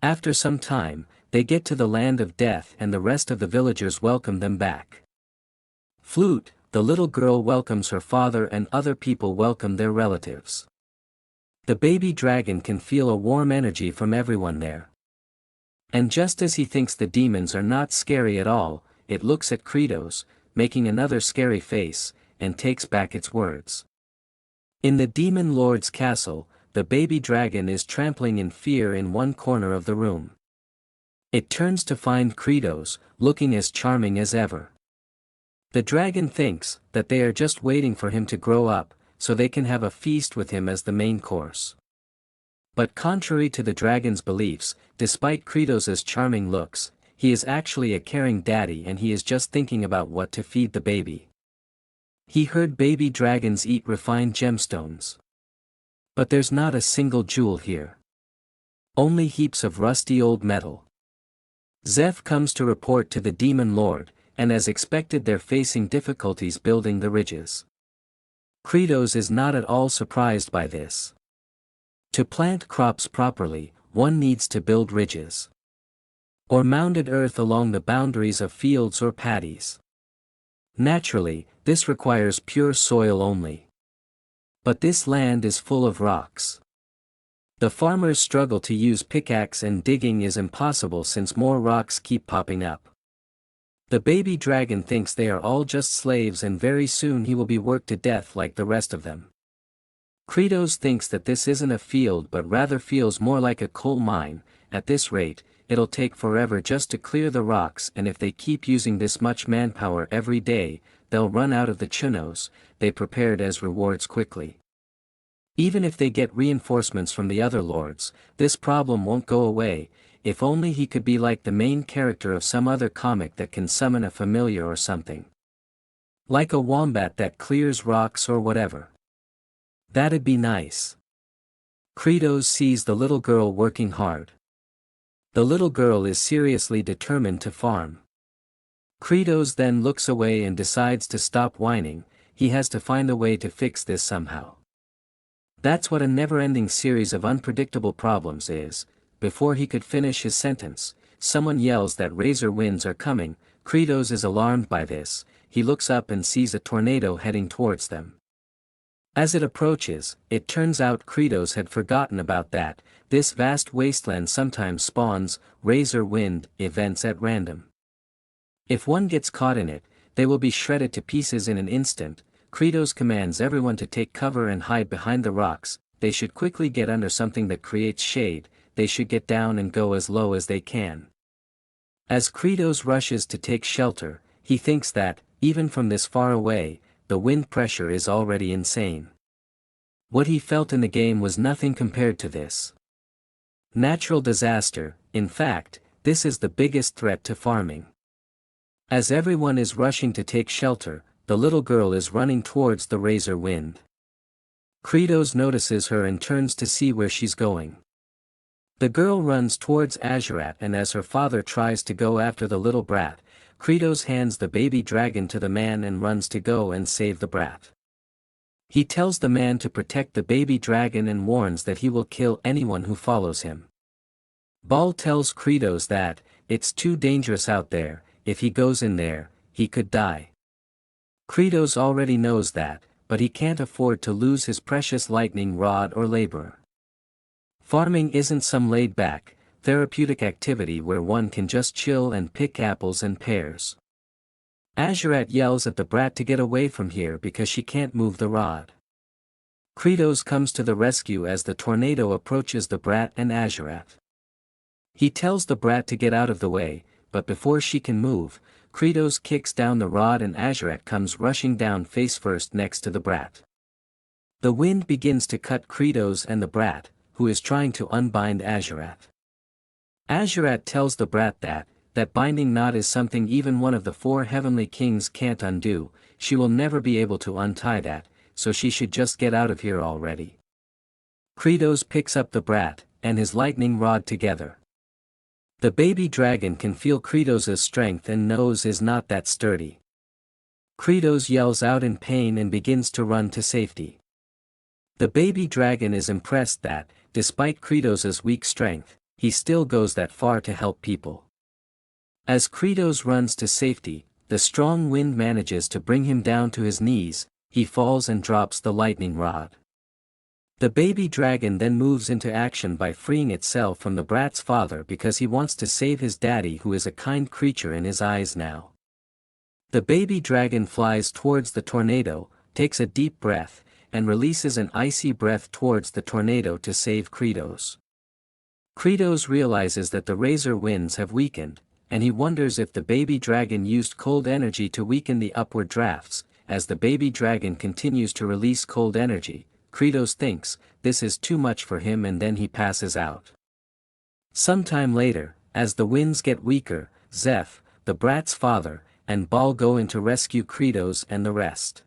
After some time, they get to the land of death and the rest of the villagers welcome them back. Flute, the little girl welcomes her father and other people welcome their relatives. The baby dragon can feel a warm energy from everyone there. And just as he thinks the demons are not scary at all, it looks at Kratos, making another scary face, and takes back its words. In the demon lord's castle, the baby dragon is trampling in fear in one corner of the room. It turns to find Kratos, looking as charming as ever. The dragon thinks that they are just waiting for him to grow up, so they can have a feast with him as the main course. But contrary to the dragon's beliefs, despite Kratos's charming looks, he is actually a caring daddy and he is just thinking about what to feed the baby. He heard baby dragons eat refined gemstones. But there's not a single jewel here. Only heaps of rusty old metal. Zeph comes to report to the demon lord, and as expected they're facing difficulties building the ridges. Kratos is not at all surprised by this. To plant crops properly, one needs to build ridges. Or mounded earth along the boundaries of fields or paddies. Naturally, this requires pure soil only. But this land is full of rocks. The farmers struggle to use pickaxe and digging is impossible since more rocks keep popping up. The baby dragon thinks they are all just slaves and very soon he will be worked to death like the rest of them. Kratos thinks that this isn't a field but rather feels more like a coal mine. At this rate, it'll take forever just to clear the rocks, and if they keep using this much manpower every day, they'll run out of the chunos they prepared as rewards quickly. Even if they get reinforcements from the other lords, this problem won't go away. If only he could be like the main character of some other comic that can summon a familiar or something. Like a wombat that clears rocks or whatever. That'd be nice. Kratos sees the little girl working hard. The little girl is seriously determined to farm. Kratos then looks away and decides to stop whining. He has to find a way to fix this somehow. That's what a never-ending series of unpredictable problems is. Before he could finish his sentence, someone yells that razor winds are coming. Kratos is alarmed by this. He looks up and sees a tornado heading towards them. As it approaches, it turns out Kratos had forgotten about that. This vast wasteland sometimes spawns razor wind events at random. If one gets caught in it, they will be shredded to pieces in an instant. Kratos commands everyone to take cover and hide behind the rocks. They should quickly get under something that creates shade. They should get down and go as low as they can. As Kratos rushes to take shelter, he thinks that, even from this far away, the wind pressure is already insane. What he felt in the game was nothing compared to this. Natural disaster. In fact, this is the biggest threat to farming. As everyone is rushing to take shelter, the little girl is running towards the razor wind. Kratos notices her and turns to see where she's going. The girl runs towards Azurat, and as her father tries to go after the little brat, Kratos hands the baby dragon to the man and runs to go and save the brat. He tells the man to protect the baby dragon and warns that he will kill anyone who follows him. Baal tells Kratos that, it's too dangerous out there, if he goes in there, he could die. Kratos already knows that, but he can't afford to lose his precious lightning rod or laborer. Farming isn't some laid-back, therapeutic activity where one can just chill and pick apples and pears. Azurat yells at the brat to get away from here because she can't move the rod. Kratos comes to the rescue as the tornado approaches the brat and Azurat. He tells the brat to get out of the way, but before she can move, Kratos kicks down the rod and Azurat comes rushing down face first next to the brat. The wind begins to cut Kratos and the brat, who is trying to unbind Azurat. Azurat tells the brat that binding knot is something even one of the 4 heavenly kings can't undo. She will never be able to untie that, so she should just get out of here already. Kratos picks up the brat and his lightning rod together. The baby dragon can feel Kratos's strength and knows is not that sturdy. Kratos yells out in pain and begins to run to safety. The baby dragon is impressed that, despite Kratos's weak strength, he still goes that far to help people. As Kratos runs to safety, the strong wind manages to bring him down to his knees. He falls and drops the lightning rod. The baby dragon then moves into action by freeing itself from the brat's father because he wants to save his daddy, who is a kind creature in his eyes now. The baby dragon flies towards the tornado, takes a deep breath, and releases an icy breath towards the tornado to save Kratos. Kratos realizes that the razor winds have weakened, and he wonders if the baby dragon used cold energy to weaken the upward drafts, as the baby dragon continues to release cold energy, Kratos thinks this is too much for him and then he passes out. Sometime later, as the winds get weaker, Zeph, the brat's father, and Baal go in to rescue Kratos and the rest.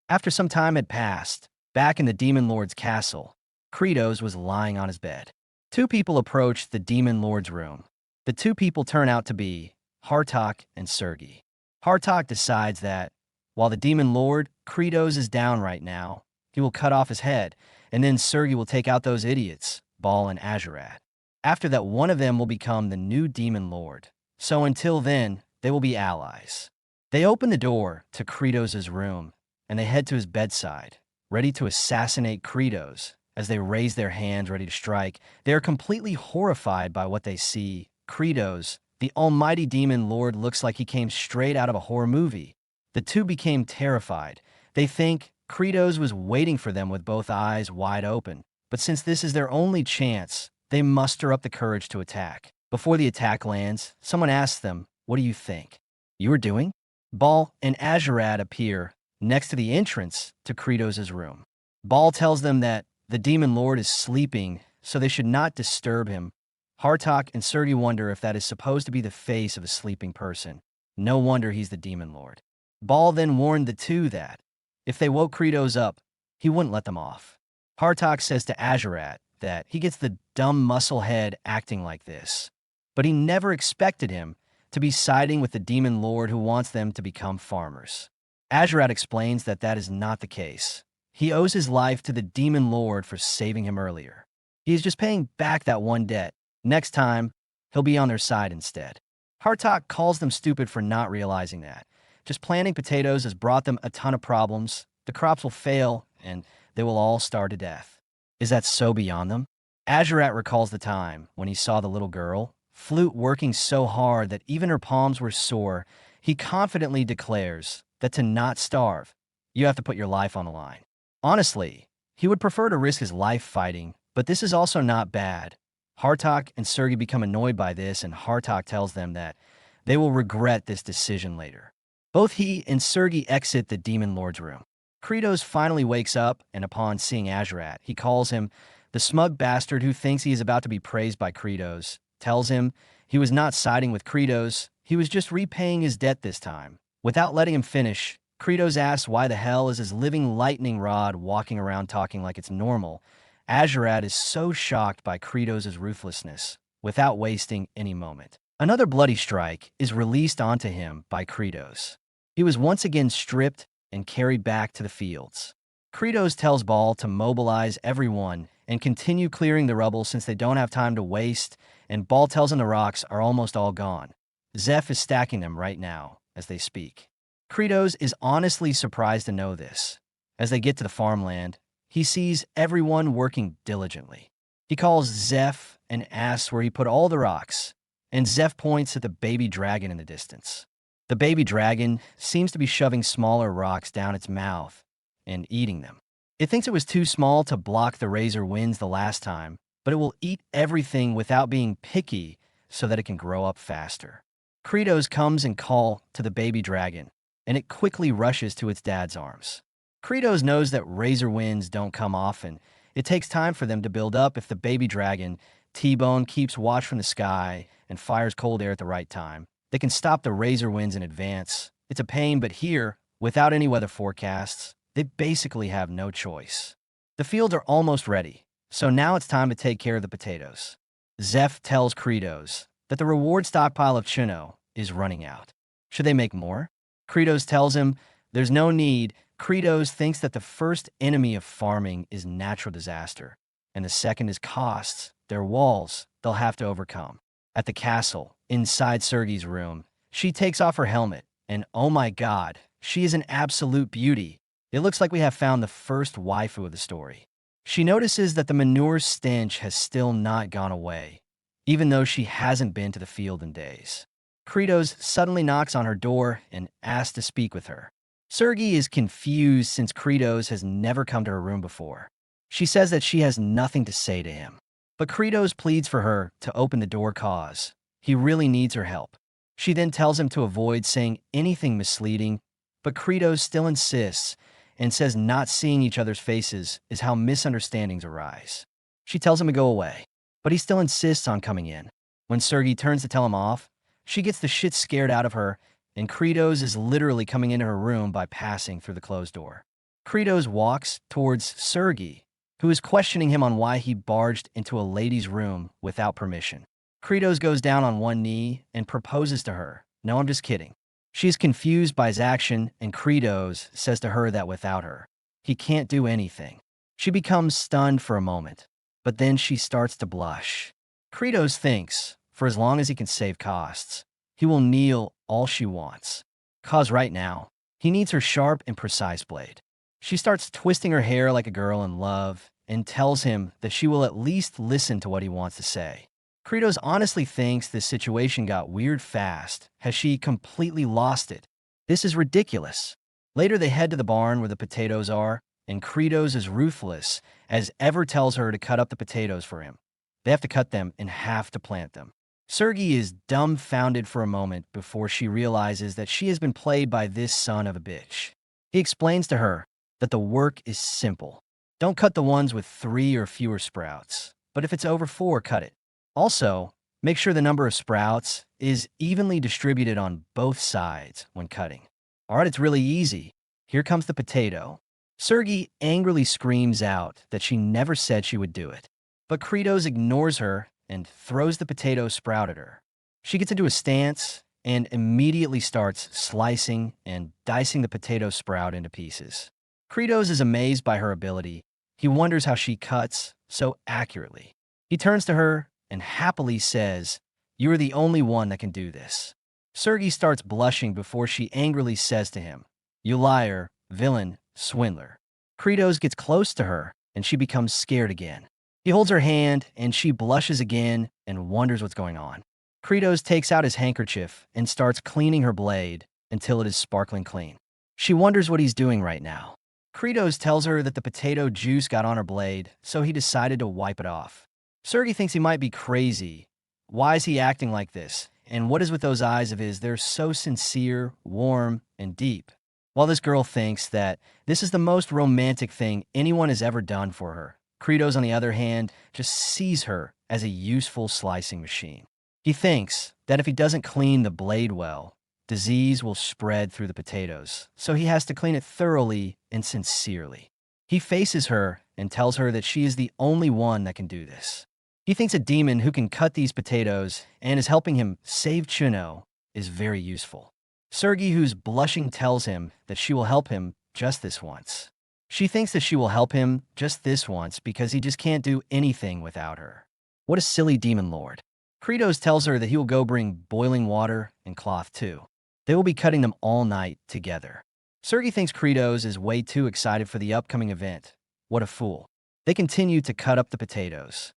After some time had passed, back in the Demon Lord's castle, Kratos was lying on his bed. Two people approached the Demon Lord's room. The two people turn out to be Hartok and Sergei. Hartok decides that, while the Demon Lord, Kratos, is down right now, he will cut off his head, and then Sergei will take out those idiots, Baal and Azurat. After that, one of them will become the new Demon Lord. So until then, they will be allies. They open the door to Kratos' room, and they head to his bedside, ready to assassinate Kratos. As they raise their hands ready to strike, they are completely horrified by what they see. Kratos, the almighty Demon Lord, looks like he came straight out of a horror movie. The two became terrified. They think Kratos was waiting for them with both eyes wide open. But since this is their only chance, they muster up the courage to attack. Before the attack lands, someone asks them, "What do you think you are doing?" Baal and Azurat appear next to the entrance to Kratos' room. Baal tells them that the Demon Lord is sleeping, so they should not disturb him. Hartok and Sergei wonder if that is supposed to be the face of a sleeping person. No wonder he's the Demon Lord. Baal then warned the two that, if they woke Kratos up, he wouldn't let them off. Hartok says to Azurat that he gets the dumb muscle head acting like this, but he never expected him to be siding with the Demon Lord who wants them to become farmers. Azurat explains that that is not the case. He owes his life to the Demon Lord for saving him earlier. He is just paying back that one debt. Next time, he'll be on their side instead. Hartok calls them stupid for not realizing that. Just planting potatoes has brought them a ton of problems. The crops will fail, and they will all starve to death. Is that so beyond them? Azurat recalls the time when he saw the little girl, Flute, working so hard that even her palms were sore. He confidently declares that to not starve, you have to put your life on the line. Honestly, he would prefer to risk his life fighting, but this is also not bad. Hartok and Sergei become annoyed by this, and Hartok tells them that they will regret this decision later. Both he and Sergei exit the Demon Lord's room. Kratos finally wakes up, and upon seeing Azurat, he calls him the smug bastard who thinks he is about to be praised by Kratos, tells him he was not siding with Kratos, he was just repaying his debt this time. Without letting him finish, Kratos asks why the hell is his living lightning rod walking around talking like it's normal. Azurat is so shocked by Kratos' ruthlessness, without wasting any moment. Another bloody strike is released onto him by Kratos. He was once again stripped and carried back to the fields. Kratos tells Baal to mobilize everyone and continue clearing the rubble since they don't have time to waste, and Baal tells him the rocks are almost all gone. Zeph is stacking them right now as they speak. Kratos is honestly surprised to know this. As they get to the farmland, he sees everyone working diligently. He calls Zeph and asks where he put all the rocks, and Zeph points at the baby dragon in the distance. The baby dragon seems to be shoving smaller rocks down its mouth and eating them. It thinks it was too small to block the razor winds the last time, but it will eat everything without being picky so that it can grow up faster. Kratos comes and calls to the baby dragon, and it quickly rushes to its dad's arms. Kratos knows that razor winds don't come often. It takes time for them to build up. If the baby dragon, T-Bone, keeps watch from the sky and fires cold air at the right time, they can stop the razor winds in advance. It's a pain, but here, without any weather forecasts, they basically have no choice. The fields are almost ready, so now it's time to take care of the potatoes. Zeph tells Kratos that the reward stockpile of Chino is running out. Should they make more? Kratos tells him there's no need. Kratos thinks that the first enemy of farming is natural disaster, and the second is costs. Their walls they'll have to overcome. At the castle, inside Sergei's room, she takes off her helmet, and oh my god, she is an absolute beauty. It looks like we have found the first waifu of the story. She notices that the manure stench has still not gone away, even though she hasn't been to the field in days. Kratos suddenly knocks on her door and asks to speak with her. Sergei is confused since Kratos has never come to her room before. She says that she has nothing to say to him, but Kratos pleads for her to open the door cause he really needs her help. She then tells him to avoid saying anything misleading. But Kratos still insists and says not seeing each other's faces is how misunderstandings arise. She tells him to go away, but he still insists on coming in. When Sergei turns to tell him off, she gets the shit scared out of her, and Kratos is literally coming into her room by passing through the closed door. Kratos walks towards Sergei, who is questioning him on why he barged into a lady's room without permission. Kratos goes down on one knee and proposes to her. No, I'm just kidding. She is confused by his action, and Kratos says to her that without her, he can't do anything. She becomes stunned for a moment, but then she starts to blush. Kratos thinks, for as long as he can save costs, he will kneel all she wants. 'Cause right now, he needs her sharp and precise blade. She starts twisting her hair like a girl in love and tells him that she will at least listen to what he wants to say. Kratos honestly thinks this situation got weird fast. Has she completely lost it? This is ridiculous. Later they head to the barn where the potatoes are, and Kratos is ruthless as ever tells her to cut up the potatoes for him. They have to cut them in half to plant them. Sergei is dumbfounded for a moment before she realizes that she has been played by this son of a bitch. He explains to her that the work is simple. Don't cut the ones with 3 or fewer sprouts, but if it's over 4, cut it. Also, make sure the number of sprouts is evenly distributed on both sides when cutting. All right, it's really easy. Here comes the potato. Sergei angrily screams out that she never said she would do it. But Kratos ignores her and throws the potato sprout at her. She gets into a stance and immediately starts slicing and dicing the potato sprout into pieces. Kratos is amazed by her ability. He wonders how she cuts so accurately. He turns to her and happily says, "You are the only one that can do this." Sergei starts blushing before she angrily says to him, "You liar, villain, swindler." Kratos gets close to her, and she becomes scared again. He holds her hand, and she blushes again and wonders what's going on. Kratos takes out his handkerchief and starts cleaning her blade until it is sparkling clean. She wonders what he's doing right now. Kratos tells her that the potato juice got on her blade, so he decided to wipe it off. Sergei thinks he might be crazy. Why is he acting like this? And what is with those eyes of his? They're so sincere, warm, and deep. While this girl thinks that this is the most romantic thing anyone has ever done for her, Kratos, on the other hand, just sees her as a useful slicing machine. He thinks that if he doesn't clean the blade well, disease will spread through the potatoes, so he has to clean it thoroughly and sincerely. He faces her and tells her that she is the only one that can do this. He thinks a demon who can cut these potatoes and is helping him save Chuno is very useful. Sergei, who's blushing, tells him that she will help him just this once. She thinks that she will help him just this once because he just can't do anything without her. What a silly demon lord. Kratos tells her that he will go bring boiling water and cloth too. They will be cutting them all night together. Sergei thinks Kratos is way too excited for the upcoming event. What a fool. They continue to cut up the potatoes.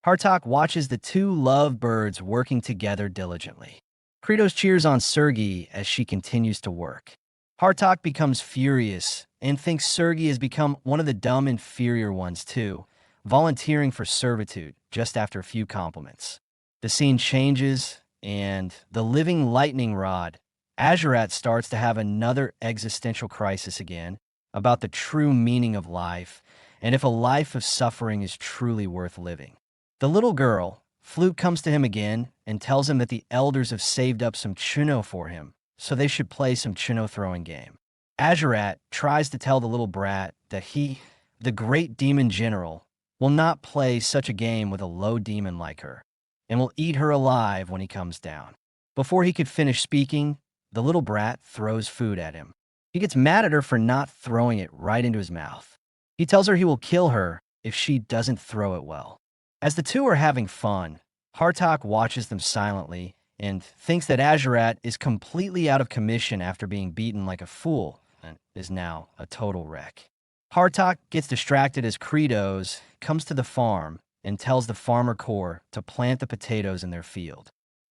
Hartok watches the two lovebirds working together diligently. Kratos cheers on Sergei as she continues to work. Hartok becomes furious and thinks Sergei has become one of the dumb inferior ones too, volunteering for servitude just after a few compliments. The scene changes, and the living lightning rod, Azurat, starts to have another existential crisis again about the true meaning of life and if a life of suffering is truly worth living. The little girl, Flute, comes to him again and tells him that the elders have saved up some Chuno for him, so they should play some Chuno throwing game. Azurat tries to tell the little brat that he, the great demon general, will not play such a game with a low demon like her, and will eat her alive when he comes down. Before he could finish speaking, the little brat throws food at him. He gets mad at her for not throwing it right into his mouth. He tells her he will kill her if she doesn't throw it well. As the two are having fun, Hartok watches them silently and thinks that Azurat is completely out of commission after being beaten like a fool and is now a total wreck. Hartok gets distracted as Kratos comes to the farm and tells the farmer corps to plant the potatoes in their field.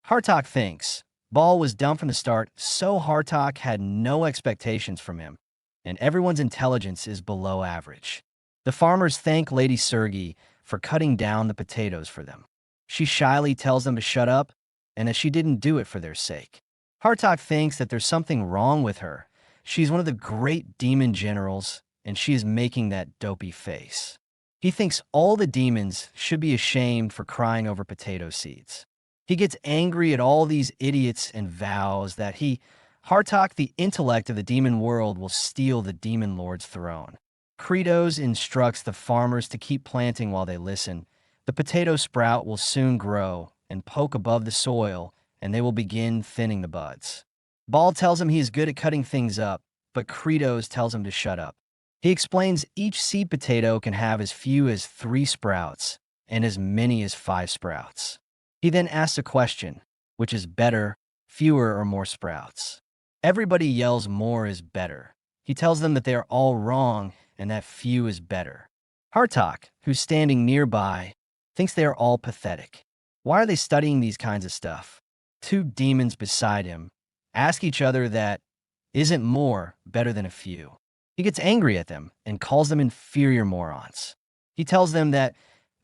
Hartok thinks Ball was dumb from the start, so Hartok had no expectations from him, and everyone's intelligence is below average. The farmers thank Lady Sergei for cutting down the potatoes for them. She shyly tells them to shut up and that she didn't do it for their sake. Hartok thinks that there's something wrong with her She's one of the great demon generals, and she is making that dopey face. He thinks all the demons should be ashamed for crying over potato seeds. He gets angry at all these idiots and vows that Hartok, the intellect of the demon world, will steal the demon lord's throne. Kratos instructs the farmers to keep planting while they listen. The potato sprout will soon grow and poke above the soil, and they will begin thinning the buds. Ball tells him he is good at cutting things up, but Kratos tells him to shut up. He explains each seed potato can have as few as 3 sprouts and as many as 5 sprouts. He then asks a question, which is better, fewer or more sprouts? Everybody yells more is better. He tells them that they are all wrong and that few is better. Hartok, who's standing nearby, thinks they are all pathetic. Why are they studying these kinds of stuff? 2 demons beside him ask each other that isn't more better than a few. He gets angry at them and calls them inferior morons. He tells them that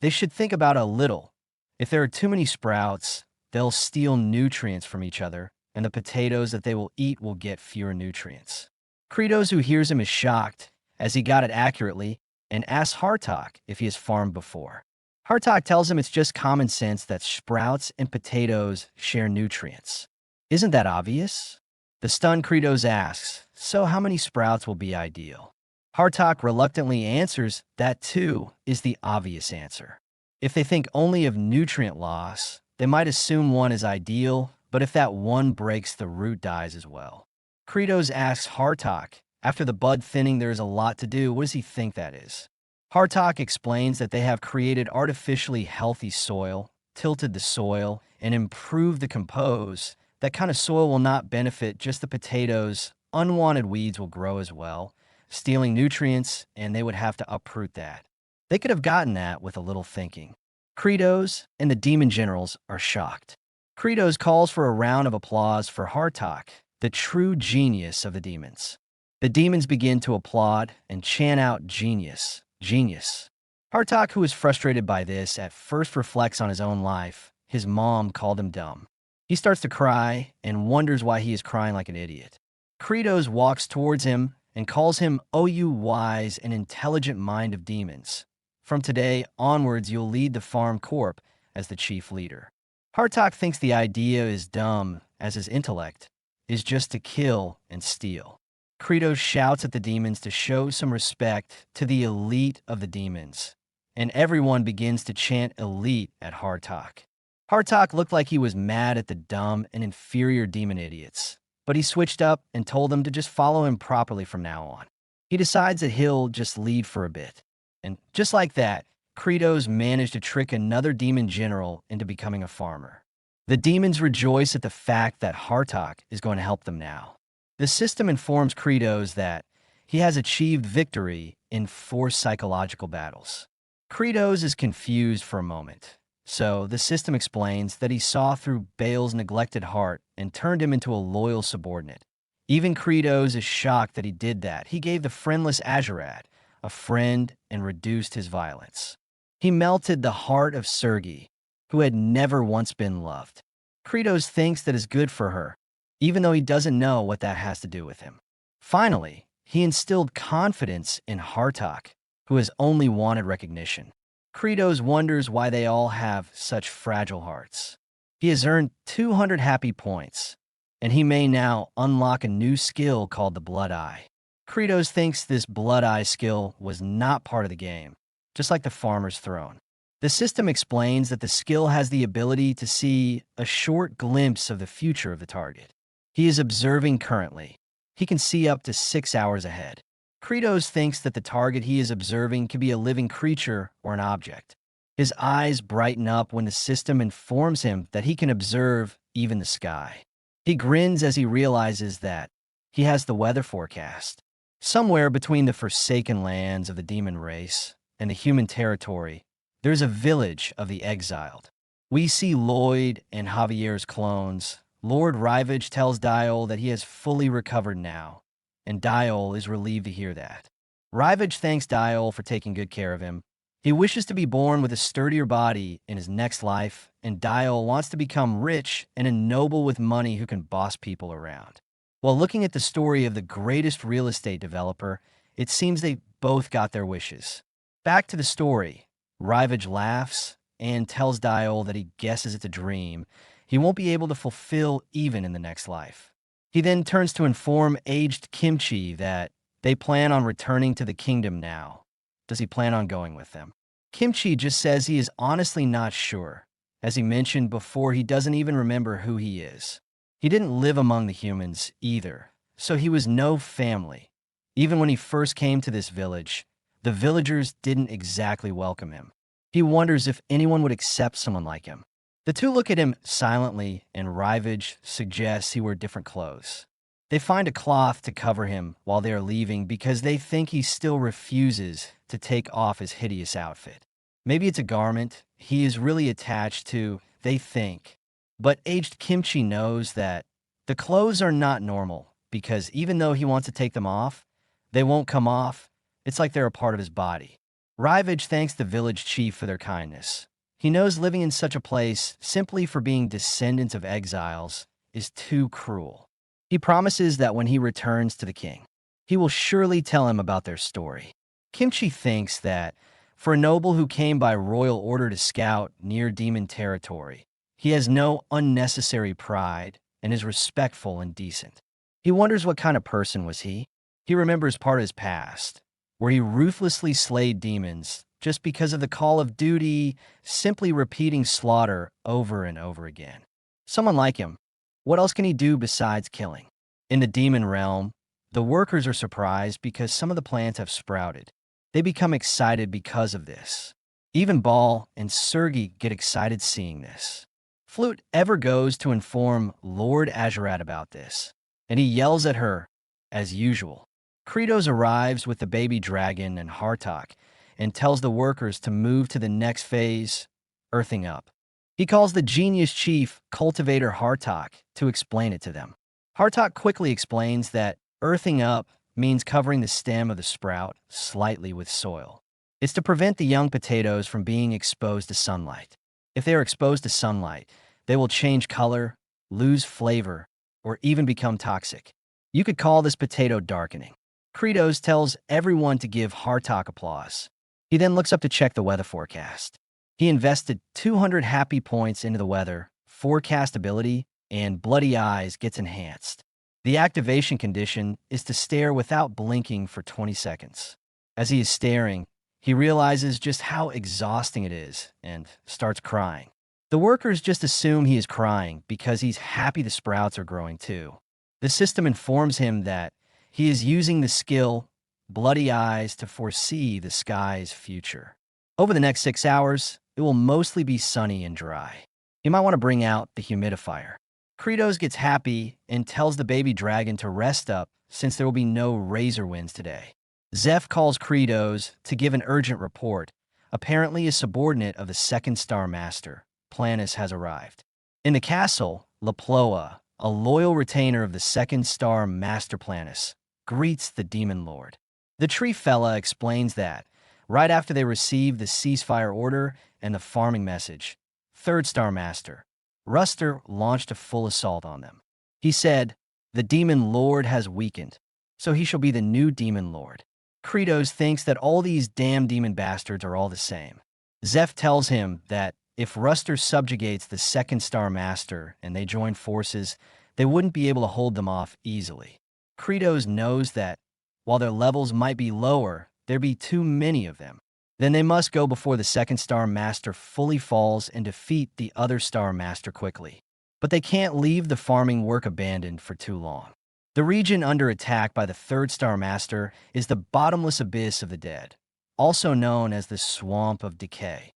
they should think about a little. If there are too many sprouts, they'll steal nutrients from each other, and the potatoes that they will eat will get fewer nutrients. Kratos, who hears him, is shocked, as he got it accurately, and asks Hartok if he has farmed before. Hartok tells him it's just common sense that sprouts and potatoes share nutrients. Isn't that obvious? The stunned Kratos asks, so how many sprouts will be ideal? Hartok reluctantly answers that 2 is the obvious answer. If they think only of nutrient loss, they might assume 1 is ideal, but if that 1 breaks, the root dies as well. Kratos asks Hartok, after the bud thinning there is a lot to do, what does he think that is? Hartok explains that they have created artificially healthy soil, tilted the soil, and improved the compose. That kind of soil will not benefit just the potatoes. Unwanted weeds will grow as well, stealing nutrients, and they would have to uproot that. They could have gotten that with a little thinking. Kratos and the demon generals are shocked. Kratos calls for a round of applause for Hartok, the true genius of the demons. The demons begin to applaud and chant out genius, genius. Hartok, who is frustrated by this, at first reflects on his own life. His mom called him dumb. He starts to cry and wonders why he is crying like an idiot. Kratos walks towards him and calls him, "O you wise and intelligent mind of demons. From today onwards, you'll lead the farm corp as the chief leader." Hartok thinks the idea is dumb, as his intellect is just to kill and steal. Kratos shouts at the demons to show some respect to the elite of the demons, and everyone begins to chant elite at Hartok. Hartok looked like he was mad at the dumb and inferior demon idiots, but he switched up and told them to just follow him properly from now on. He decides that he'll just lead for a bit. And just like that, Kratos managed to trick another demon general into becoming a farmer. The demons rejoice at the fact that Hartok is going to help them now. The system informs Kratos that he has achieved victory in 4 psychological battles. Kratos is confused for a moment, so the system explains that he saw through Baal's neglected heart and turned him into a loyal subordinate. Even Kratos is shocked that he did that. He gave the friendless Azurad a friend and reduced his violence. He melted the heart of Sergei, who had never once been loved. Kratos thinks that is good for her, even though he doesn't know what that has to do with him. Finally, he instilled confidence in Hartok, who has only wanted recognition. Kratos wonders why they all have such fragile hearts. He has earned 200 happy points, and he may now unlock a new skill called the Blood Eye. Kratos thinks this Blood Eye skill was not part of the game, just like the Farmer's Throne. The system explains that the skill has the ability to see a short glimpse of the future of the target. He is observing currently. He can see up to 6 hours ahead. Kratos thinks that the target he is observing could be a living creature or an object. His eyes brighten up when the system informs him that he can observe even the sky. He grins as he realizes that he has the weather forecast. Somewhere between the forsaken lands of the demon race and the human territory, there's a village of the exiled. We see Lloyd and Javier's clones. Lord Rivage tells Dial that he has fully recovered now, and Dial is relieved to hear that. Rivage thanks Dial for taking good care of him. He wishes to be born with a sturdier body in his next life, and Dial wants to become rich and a noble with money who can boss people around. While looking at the story of the greatest real estate developer, it seems they both got their wishes. Back to the story, Rivage laughs and tells Diol that he guesses it's a dream he won't be able to fulfill even in the next life. He then turns to inform aged Kimchi that they plan on returning to the kingdom now. Does he plan on going with them? Kimchi just says he is honestly not sure. As he mentioned before, he doesn't even remember who he is. He didn't live among the humans either, so he was no family. Even when he first came to this village, the villagers didn't exactly welcome him. He wonders if anyone would accept someone like him. The two look at him silently, and Rivage suggests he wear different clothes. They find a cloth to cover him while they are leaving because they think he still refuses to take off his hideous outfit. Maybe it's a garment he is really attached to, they think. But aged Kimchi knows that the clothes are not normal because even though he wants to take them off, they won't come off. It's like they're a part of his body. Rivage thanks the village chief for their kindness. He knows living in such a place, simply for being descendants of exiles, is too cruel. He promises that when he returns to the king, he will surely tell him about their story. Kimchi thinks that, for a noble who came by royal order to scout near demon territory, he has no unnecessary pride and is respectful and decent. He wonders what kind of person was he. He remembers part of his past, where he ruthlessly slayed demons just because of the call of duty, simply repeating slaughter over and over again. Someone like him, what else can he do besides killing? In the demon realm, the workers are surprised because some of the plants have sprouted. They become excited because of this. Even Ball and Sergi get excited seeing this. Flute ever goes to inform Lord Azurat about this, and he yells at her, as usual. Kratos arrives with the baby dragon and Hartok and tells the workers to move to the next phase, earthing up. He calls the genius chief, Cultivator Hartok, to explain it to them. Hartok quickly explains that earthing up means covering the stem of the sprout slightly with soil. It's to prevent the young potatoes from being exposed to sunlight. If they are exposed to sunlight, they will change color, lose flavor, or even become toxic. You could call this potato darkening. Kratos tells everyone to give Hartok applause. He then looks up to check the weather forecast. He invested 200 happy points into the weather, forecast ability, and Bloody Eyes gets enhanced. The activation condition is to stare without blinking for 20 seconds. As he is staring, he realizes just how exhausting it is and starts crying. The workers just assume he is crying because he's happy the sprouts are growing too. The system informs him that he is using the skill Bloody Eyes to foresee the sky's future. Over the next 6 hours, it will mostly be sunny and dry. You might want to bring out the humidifier. Kratos gets happy and tells the baby dragon to rest up since there will be no razor winds today. Zeph calls Kratos to give an urgent report. Apparently a subordinate of the second star master, Planus, has arrived. In the castle, Laploa, a loyal retainer of the second star master Planus, greets the demon lord. The tree fella explains that, right after they received the ceasefire order and the farming message, third star master, Ruster, launched a full assault on them. He said, the demon lord has weakened, so he shall be the new demon lord. Kratos thinks that all these damn demon bastards are all the same. Zeph tells him that if Ruster subjugates the second star master and they join forces, they wouldn't be able to hold them off easily. Kratos knows that while their levels might be lower, there be too many of them. Then they must go before the second star master fully falls and defeat the other star master quickly. But they can't leave the farming work abandoned for too long. The region under attack by the third star master is the bottomless abyss of the dead, also known as the Swamp of Decay.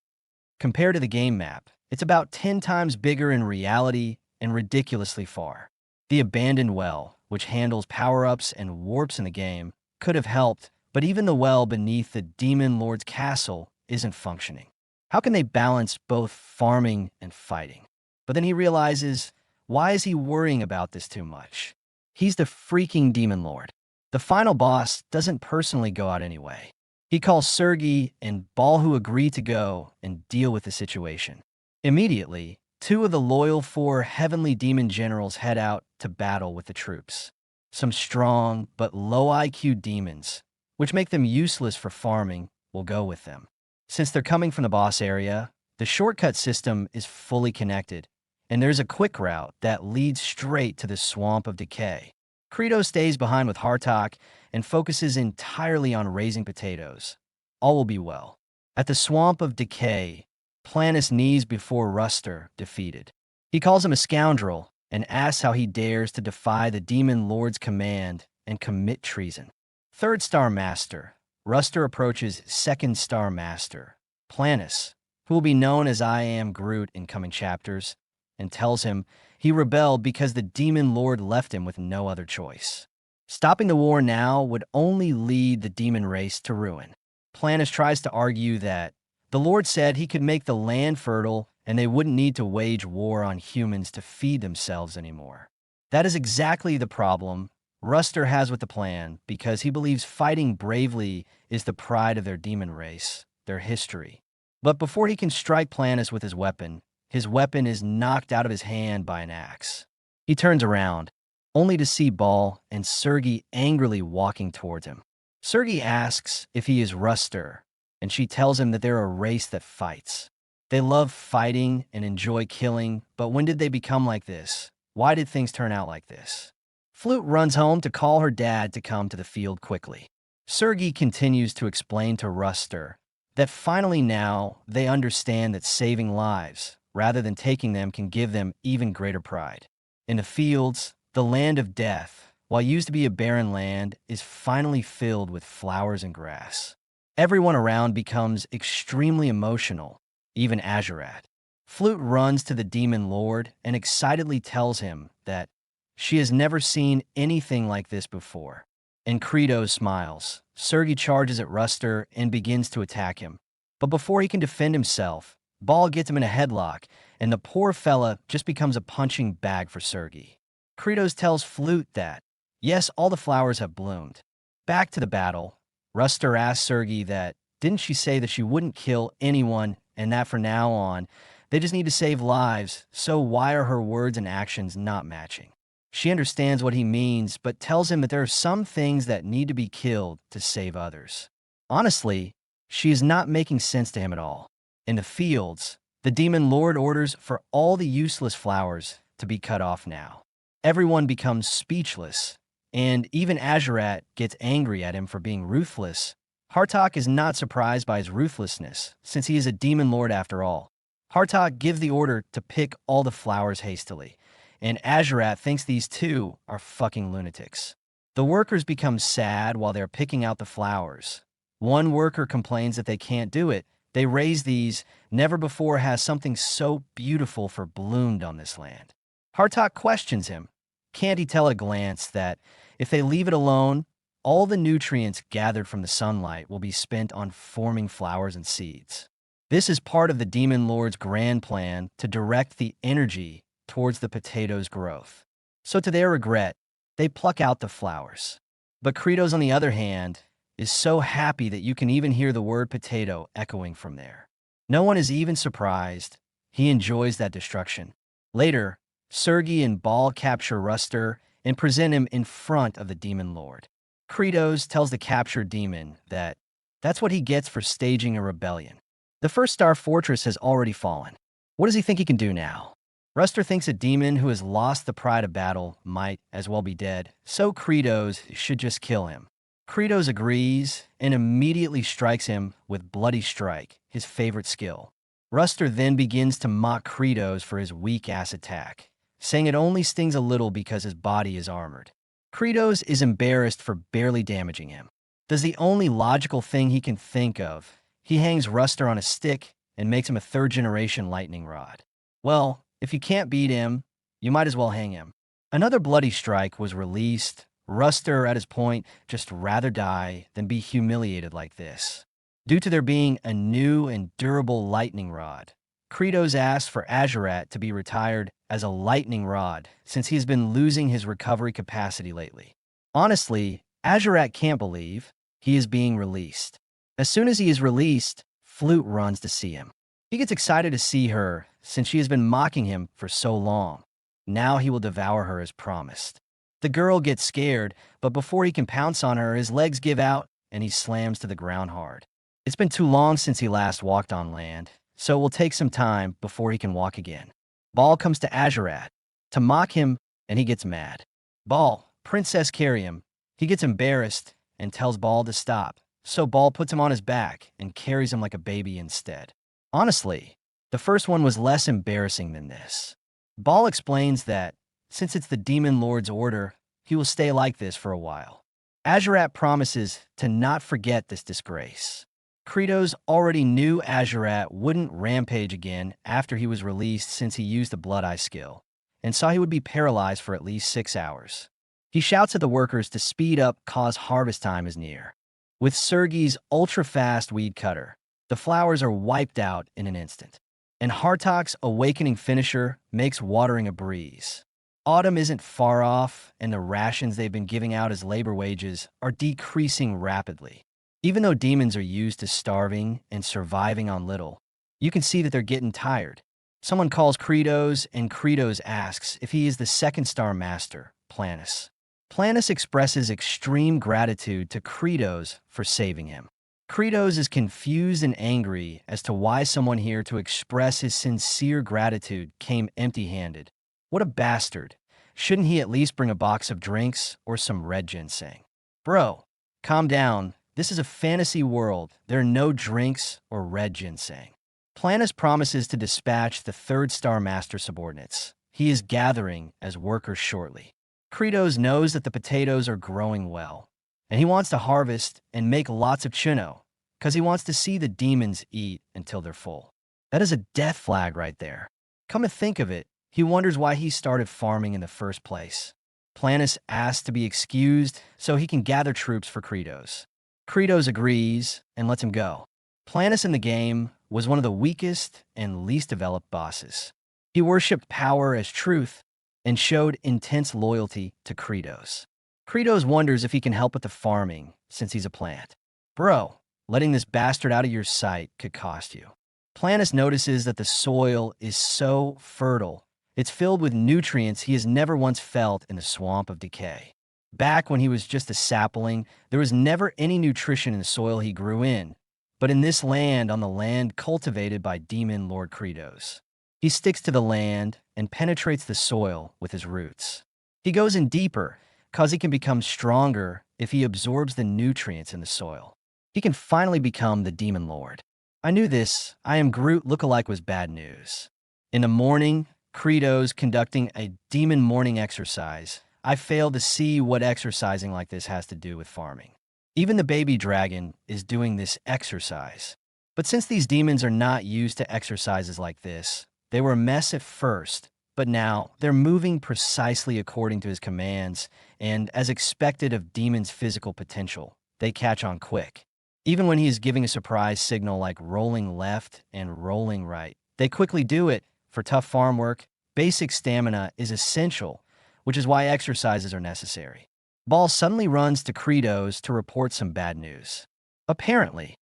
Compared to the game map, it's about 10 times bigger in reality and ridiculously far. The abandoned well, which handles power-ups and warps in the game, could have helped, but even the well beneath the Demon Lord's castle isn't functioning. How can they balance both farming and fighting? But then he realizes, why is he worrying about this too much? He's the freaking Demon Lord. The final boss doesn't personally go out anyway. He calls Sergi and Ball, who agree to go and deal with the situation. Immediately, 2 of the loyal 4 heavenly demon generals head out to battle with the troops. Some strong but low IQ demons, which make them useless for farming, will go with them. Since they're coming from the boss area, the shortcut system is fully connected, and there's a quick route that leads straight to the Swamp of Decay. Credo stays behind with Hartok and focuses entirely on raising potatoes. All will be well. At the Swamp of Decay, Planus knees before Ruster, defeated. He calls him a scoundrel and asks how he dares to defy the Demon Lord's command and commit treason. Third Star Master, Ruster approaches Second Star Master, Planus, who will be known as I Am Groot in coming chapters, and tells him he rebelled because the Demon Lord left him with no other choice. Stopping the war now would only lead the demon race to ruin. Planus tries to argue that the Lord said he could make the land fertile and they wouldn't need to wage war on humans to feed themselves anymore. That is exactly the problem Ruster has with the plan, because he believes fighting bravely is the pride of their demon race, their history. But before he can strike Planus with his weapon is knocked out of his hand by an axe. He turns around, only to see Ball and Sergei angrily walking towards him. Sergei asks if he is Ruster, and she tells him that they're a race that fights. They love fighting and enjoy killing, but when did they become like this? Why did things turn out like this? Flute runs home to call her dad to come to the field quickly. Sergei continues to explain to Ruster that finally now they understand that saving lives, rather than taking them, can give them even greater pride. In the fields, the land of death, while used to be a barren land, is finally filled with flowers and grass. Everyone around becomes extremely emotional, even Azurat. Flute runs to the Demon Lord and excitedly tells him that she has never seen anything like this before. And Credo smiles. Sergei charges at Ruster and begins to attack him. But before he can defend himself, Ball gets him in a headlock, and the poor fella just becomes a punching bag for Sergei. Credos tells Flute that, yes, all the flowers have bloomed. Back to the battle, Ruster asks Sergei that, didn't she say that she wouldn't kill anyone and that from now on, they just need to save lives, so why are her words and actions not matching? She understands what he means, but tells him that there are some things that need to be killed to save others. Honestly, she is not making sense to him at all. In the fields, the Demon Lord orders for all the useless flowers to be cut off now. Everyone becomes speechless, and even Azurat gets angry at him for being ruthless. Hartok is not surprised by his ruthlessness, since he is a Demon Lord after all. Hartok gives the order to pick all the flowers hastily, and Azurat thinks these two are fucking lunatics. The workers become sad while they're picking out the flowers. One worker complains that they can't do it. They raise these, never before has something so beautiful for bloomed on this land. Hartok questions him. Can't he tell at a glance that if they leave it alone, all the nutrients gathered from the sunlight will be spent on forming flowers and seeds? This is part of the Demon Lord's grand plan to direct the energy towards the potato's growth. So to their regret, they pluck out the flowers. But Credos, on the other hand, is so happy that you can even hear the word potato echoing from there. No one is even surprised. He enjoys that destruction. Later, Sergei and Ball capture Ruster and present him in front of the Demon Lord. Credos tells the captured demon that that's what he gets for staging a rebellion. The first star fortress has already fallen. What does he think he can do now? Ruster thinks a demon who has lost the pride of battle might as well be dead, so Credos should just kill him. Credos agrees and immediately strikes him with Bloody Strike, his favorite skill. Ruster then begins to mock Credos for his weak-ass attack, saying it only stings a little because his body is armored. Credos is embarrassed for barely damaging him. Does the only logical thing he can think of, he hangs Ruster on a stick and makes him a third-generation lightning rod. Well, if you can't beat him, you might as well hang him. Another Bloody Strike was released. Ruster, at his point, just rather die than be humiliated like this. Due to there being a new and durable lightning rod, Credos asked for Azurat to be retired as a lightning rod since he's been losing his recovery capacity lately. Honestly, Azurat can't believe he is being released. As soon as he is released, Flute runs to see him. He gets excited to see her since she has been mocking him for so long. Now he will devour her as promised. The girl gets scared, but before he can pounce on her, his legs give out and he slams to the ground hard. It's been too long since he last walked on land, so it will take some time before he can walk again. Ball comes to Azurat to mock him, and he gets mad. Ball, Princess carry him. He gets embarrassed and tells Ball to stop, so Ball puts him on his back and carries him like a baby instead. Honestly, the first one was less embarrassing than this. Ball explains that, since it's the Demon Lord's order, he will stay like this for a while. Azurat promises to not forget this disgrace. Kratos already knew Azurat wouldn't rampage again after he was released since he used the Blood Eye skill, and saw he would be paralyzed for at least 6 hours. He shouts at the workers to speed up cause harvest time is near. With Sergei's ultra-fast weed cutter, the flowers are wiped out in an instant. And Hartok's awakening finisher makes watering a breeze. Autumn isn't far off, and the rations they've been giving out as labor wages are decreasing rapidly. Even though demons are used to starving and surviving on little, you can see that they're getting tired. Someone calls Kratos, and Kratos asks if he is the second star master, Planus. Planus expresses extreme gratitude to Kratos for saving him. Kratos is confused and angry as to why someone here to express his sincere gratitude came empty-handed. What a bastard. Shouldn't he at least bring a box of drinks or some red ginseng? Bro, calm down. This is a fantasy world. There are no drinks or red ginseng. Planus promises to dispatch the third Star Master subordinates. He is gathering as workers shortly. Kratos knows that the potatoes are growing well, and he wants to harvest and make lots of chino, because he wants to see the demons eat until they're full. That is a death flag right there. Come to think of it, he wonders why he started farming in the first place. Planus asks to be excused so he can gather troops for Kratos. Kratos agrees and lets him go. Planus in the game was one of the weakest and least developed bosses. He worshipped power as truth and showed intense loyalty to Kratos. Kratos wonders if he can help with the farming since he's a plant. Bro, letting this bastard out of your sight could cost you. Planus notices that the soil is so fertile. It's filled with nutrients he has never once felt in the swamp of decay. Back when he was just a sapling, there was never any nutrition in the soil he grew in. But in this land, on the land cultivated by Demon Lord Kratos, he sticks to the land and penetrates the soil with his roots. He goes in deeper, cause he can become stronger if he absorbs the nutrients in the soil. He can finally become the Demon Lord. I knew this I am Groot lookalike was bad news. In the morning, Kratos conducting a demon morning exercise. I fail to see what exercising like this has to do with farming. Even the baby dragon is doing this exercise. But since these demons are not used to exercises like this, they were a mess at first, but now they're moving precisely according to his commands, and as expected of demons' physical potential, they catch on quick. Even when he is giving a surprise signal like rolling left and rolling right, they quickly do it. For tough farm work, basic stamina is essential, which is why exercises are necessary. Ball suddenly runs to Kratos to report some bad news. Apparently,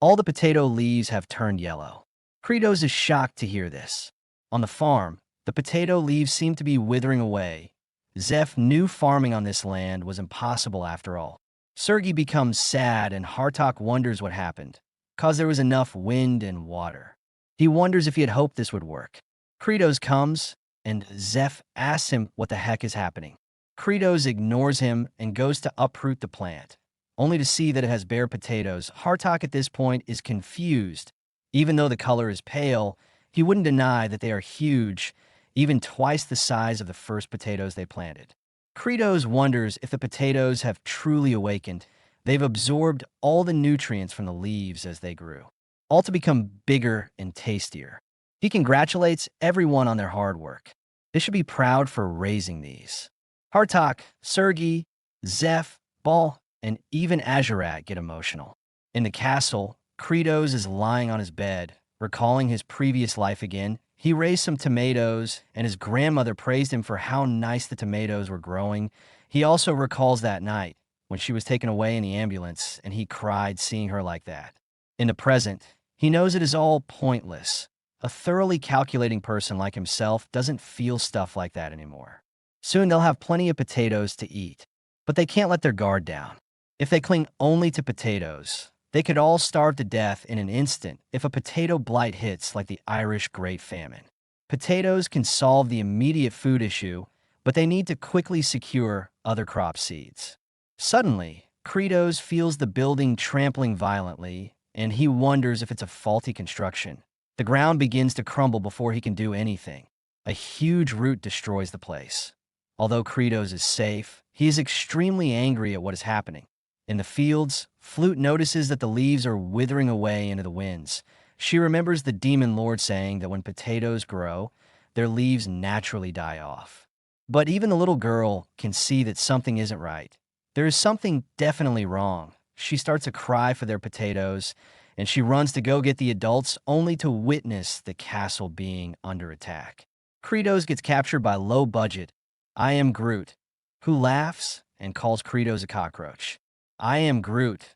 all the potato leaves have turned yellow. Kratos is shocked to hear this. On the farm, the potato leaves seem to be withering away. Zeph knew farming on this land was impossible after all. Sergei becomes sad and Hartok wonders what happened, cause there was enough wind and water. He wonders if he had hoped this would work. Kratos comes, and Zeph asks him what the heck is happening. Kratos ignores him and goes to uproot the plant, only to see that it has bare potatoes. Hartok at this point is confused. Even though the color is pale, he wouldn't deny that they are huge, even twice the size of the first potatoes they planted. Kratos wonders if the potatoes have truly awakened. They've absorbed all the nutrients from the leaves as they grew, all to become bigger and tastier. He congratulates everyone on their hard work. They should be proud for raising these. Hartok, Sergei, Zeph, Ball, and even Azurat get emotional. In the castle, Kratos is lying on his bed, recalling his previous life again. He raised some tomatoes, and his grandmother praised him for how nice the tomatoes were growing. He also recalls that night, when she was taken away in the ambulance, and he cried seeing her like that. In the present, he knows it is all pointless. A thoroughly calculating person like himself doesn't feel stuff like that anymore. Soon they'll have plenty of potatoes to eat. But they can't let their guard down. If they cling only to potatoes, they could all starve to death in an instant if a potato blight hits like the Irish Great Famine. Potatoes can solve the immediate food issue, but they need to quickly secure other crop seeds. Suddenly, Credos feels the building trampling violently, and he wonders if it's a faulty construction. The ground begins to crumble before he can do anything. A huge root destroys the place. Although Credos is safe, he is extremely angry at what is happening. In the fields, Flute notices that the leaves are withering away into the winds. She remembers the demon lord saying that when potatoes grow, their leaves naturally die off. But even the little girl can see that something isn't right. There is something definitely wrong. She starts to cry for their potatoes, and she runs to go get the adults only to witness the castle being under attack. Credos gets captured by low-budget I Am Groot, who laughs and calls Credos a cockroach. I Am Groot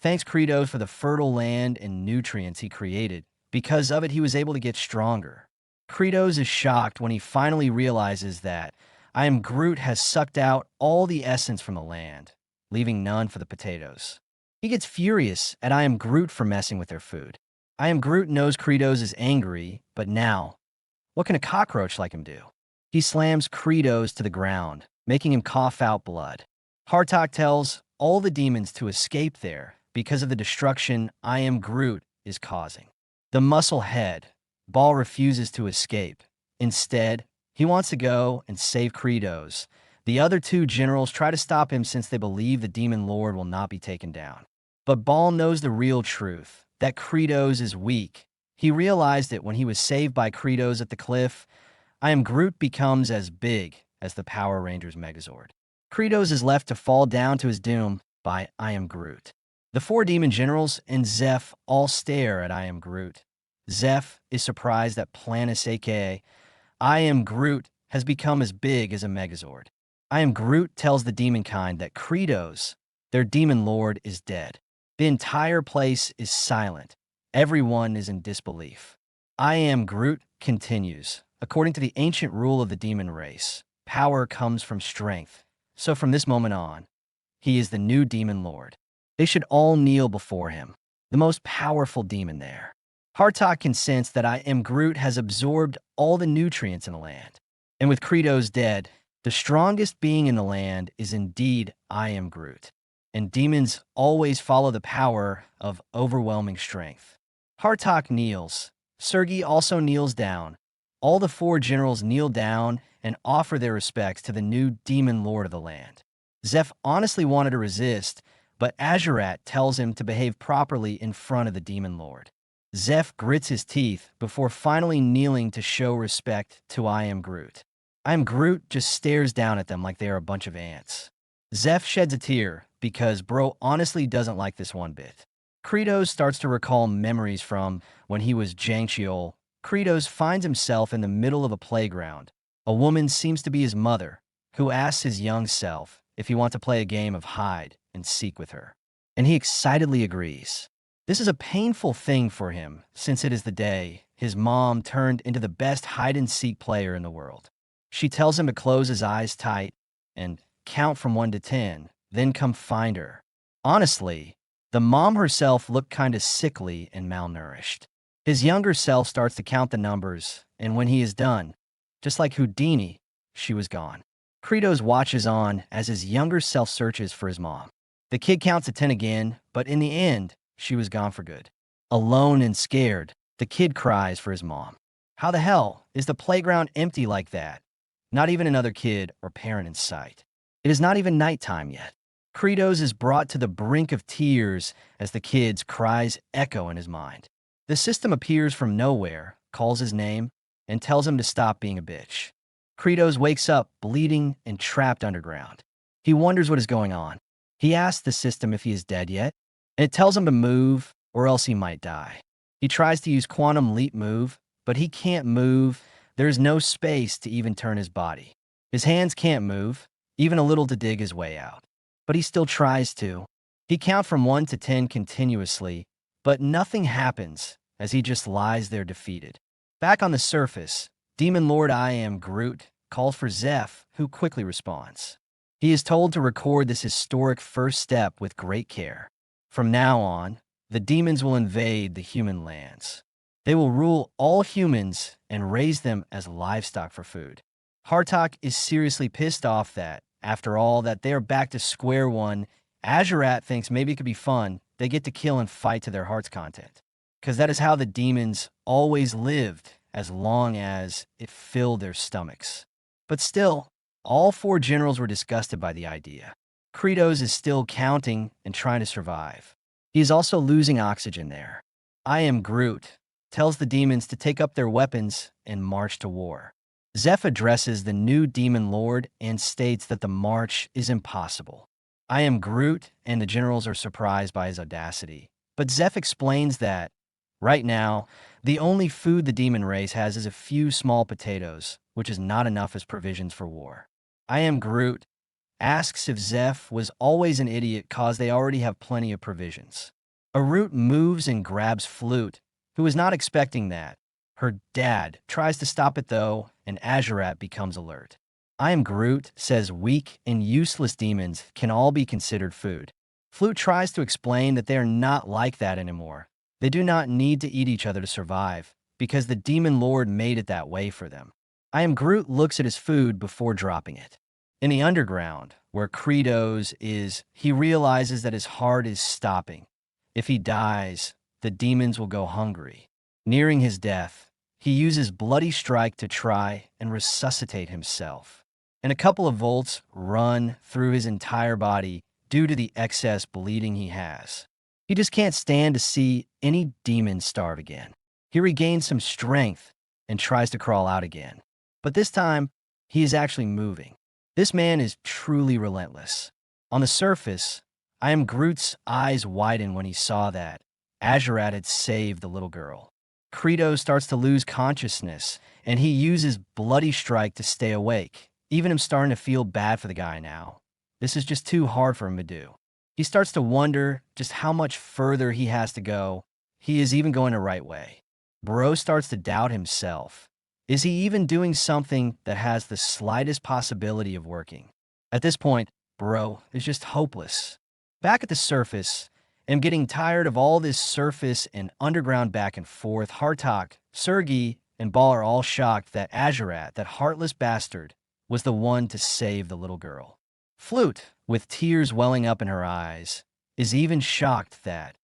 thanks Credos for the fertile land and nutrients he created. Because of it, he was able to get stronger. Credos is shocked when he finally realizes that I Am Groot has sucked out all the essence from the land, leaving none for the potatoes. He gets furious at I Am Groot for messing with their food. I Am Groot knows Credos is angry, but now, what can a cockroach like him do? He slams Credos to the ground, making him cough out blood. Hartok tells all the demons to escape there because of the destruction I Am Groot is causing. The muscle head, Ball, refuses to escape. Instead, he wants to go and save Credos. The other two generals try to stop him since they believe the demon lord will not be taken down. But Ball knows the real truth, that Credos is weak. He realized it when he was saved by Credos at the cliff. I Am Groot becomes as big as the Power Rangers Megazord. Credos is left to fall down to his doom by I Am Groot. The four demon generals and Zeph all stare at I Am Groot. Zeph is surprised that Planus, aka I Am Groot, has become as big as a Megazord. I Am Groot tells the demonkind that Credos, their demon lord, is dead. The entire place is silent. Everyone is in disbelief. I Am Groot continues. According to the ancient rule of the demon race, power comes from strength. So from this moment on, he is the new demon lord. They should all kneel before him, the most powerful demon there. Hartok can sense that I Am Groot has absorbed all the nutrients in the land. And with Credos dead, the strongest being in the land is indeed I Am Groot. And demons always follow the power of overwhelming strength. Hartok kneels. Sergei also kneels down. All the four generals kneel down and offer their respects to the new demon lord of the land. Zeph honestly wanted to resist, but Azurat tells him to behave properly in front of the demon lord. Zeph grits his teeth before finally kneeling to show respect to I Am Groot. I Am Groot just stares down at them like they are a bunch of ants. Zeph sheds a tear because bro honestly doesn't like this one bit. Credos starts to recall memories from when he was Jangchiol. Credos finds himself in the middle of a playground. A woman seems to be his mother, who asks his young self if he wants to play a game of hide and seek with her. And he excitedly agrees. This is a painful thing for him, since it is the day his mom turned into the best hide-and-seek player in the world. She tells him to close his eyes tight and count from 1 to 10, then come find her. Honestly, the mom herself looked kinda sickly and malnourished. His younger self starts to count the numbers, and when he is done, just like Houdini, she was gone. Credos watches on as his younger self searches for his mom. The kid counts to 10 again, but in the end, she was gone for good. Alone and scared, the kid cries for his mom. How the hell is the playground empty like that? Not even another kid or parent in sight. It is not even nighttime yet. Credos is brought to the brink of tears as the kid's cries echo in his mind. The system appears from nowhere, calls his name, and tells him to stop being a bitch. Credos wakes up bleeding and trapped underground. He wonders what is going on. He asks the system if he is dead yet, and it tells him to move or else he might die. He tries to use quantum leap move, but he can't move. There is no space to even turn his body. His hands can't move, even a little to dig his way out. But he still tries to. He counts from 1 to 10 continuously, but nothing happens as he just lies there defeated. Back on the surface, Demon Lord I Am Groot calls for Zeph, who quickly responds. He is told to record this historic first step with great care. From now on, the demons will invade the human lands. They will rule all humans and raise them as livestock for food. Hartok is seriously pissed off that, after all, that they are back to square one. Azurat thinks maybe it could be fun. They get to kill and fight to their heart's content. Because that is how the demons always lived, as long as it filled their stomachs. But still, all four generals were disgusted by the idea. Kratos is still counting and trying to survive. He is also losing oxygen there. I am Groot tells the demons to take up their weapons and march to war. Zeph addresses the new demon lord and states that the march is impossible. I am Groot, and the generals are surprised by his audacity. But Zeph explains that, right now, the only food the demon race has is a few small potatoes, which is not enough as provisions for war. I am Groot asks if Zeph was always an idiot cause they already have plenty of provisions. Arut moves and grabs Flute, who is not expecting that. Her dad tries to stop it though, and Azurat becomes alert. I am Groot says weak and useless demons can all be considered food. Flute tries to explain that they are not like that anymore. They do not need to eat each other to survive, because the demon lord made it that way for them. I am Groot looks at his food before dropping it. In the underground, where Kratos is, he realizes that his heart is stopping. If he dies, the demons will go hungry. Nearing his death, he uses Bloody Strike to try and resuscitate himself. And a couple of volts run through his entire body due to the excess bleeding he has. He just can't stand to see any demon starve again. He regains some strength and tries to crawl out again. But this time, he is actually moving. This man is truly relentless. On the surface, I am Groot's eyes widen when he saw that Azurat had saved the little girl. Kratos starts to lose consciousness, and he uses Bloody Strike to stay awake. Even him starting to feel bad for the guy now. This is just too hard for him to do. He starts to wonder just how much further he has to go. He is even going the right way. Bro starts to doubt himself. Is he even doing something that has the slightest possibility of working? At this point, Bro is just hopeless. Back at the surface, I'm getting tired of all this surface and underground back and forth. Hartok, Sergei, and Ball are all shocked that Azurat, that heartless bastard, was the one to save the little girl. Flute, with tears welling up in her eyes, is even shocked that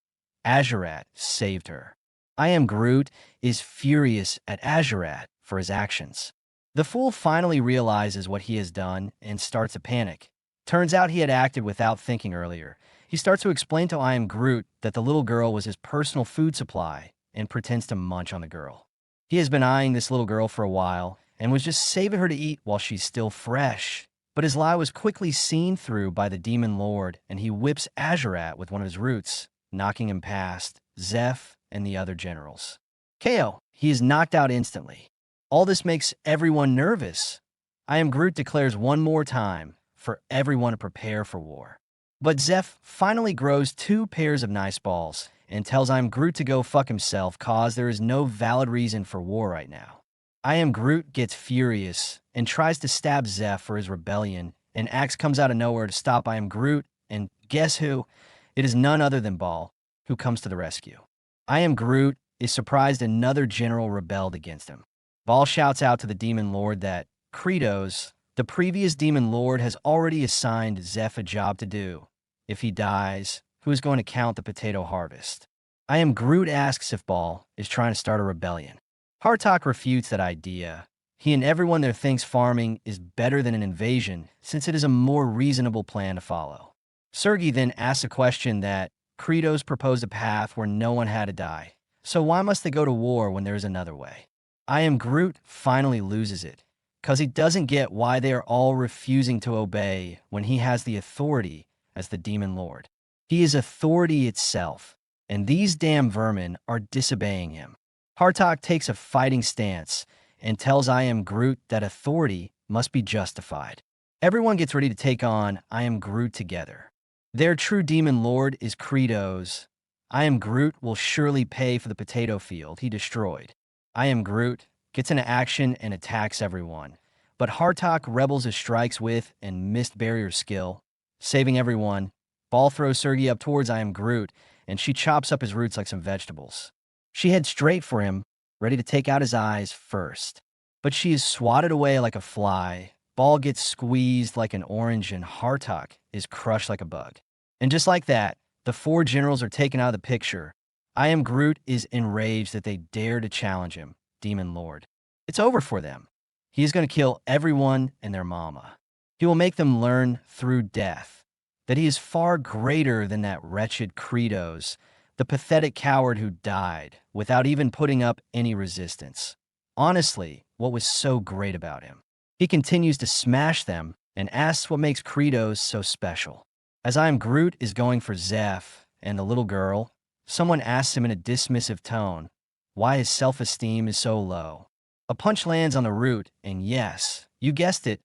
Azurat saved her. I am Groot is furious at Azurat for his actions. The fool finally realizes what he has done and starts to panic. Turns out he had acted without thinking earlier. He starts to explain to I am Groot that the little girl was his personal food supply and pretends to munch on the girl. He has been eyeing this little girl for a while and was just saving her to eat while she's still fresh. But his lie was quickly seen through by the demon lord, and he whips Azurat with one of his roots, knocking him past Zeph and the other generals. KO, he is knocked out instantly. All this makes everyone nervous. I am Groot declares one more time for everyone to prepare for war. But Zeph finally grows 2 pairs of nice balls and tells I am Groot to go fuck himself cause there is no valid reason for war right now. I am Groot gets furious and tries to stab Zeph for his rebellion, and Axe comes out of nowhere to stop I am Groot, and guess who? It is none other than Ball, who comes to the rescue. I am Groot is surprised another general rebelled against him. Ball shouts out to the demon lord that Kratos, the previous demon lord, has already assigned Zeph a job to do. If he dies, who is going to count the potato harvest? I am Groot asks if Ball is trying to start a rebellion. Hartok refutes that idea. He and everyone there thinks farming is better than an invasion since it is a more reasonable plan to follow. Sergei then asks a question that Kratos proposed a path where no one had to die. So why must they go to war when there is another way? I am Groot finally loses it, cause he doesn't get why they are all refusing to obey when he has the authority as the demon lord. He is authority itself, and these damn vermin are disobeying him. Hartok takes a fighting stance and tells I am Groot that authority must be justified. Everyone gets ready to take on I am Groot together. Their true demon lord is Kratos. I am Groot will surely pay for the potato field he destroyed. I am Groot gets into action and attacks everyone, but Hartok rebels his strikes with and missed barrier skill, saving everyone. Ball throws Sergei up towards I Am Groot, and she chops up his roots like some vegetables. She heads straight for him, ready to take out his eyes first. But she is swatted away like a fly. Ball gets squeezed like an orange, and Hartok is crushed like a bug. And just like that, the four generals are taken out of the picture. I Am Groot is enraged that they dare to challenge him, Demon Lord. It's over for them. He is going to kill everyone and their mama. He will make them learn through death that he is far greater than that wretched Kratos, the pathetic coward who died without even putting up any resistance. Honestly, what was so great about him? He continues to smash them and asks what makes Kratos so special. As I Am Groot is going for Zeph and the little girl, someone asks him in a dismissive tone why his self-esteem is so low. A punch lands on the root, and yes, you guessed it,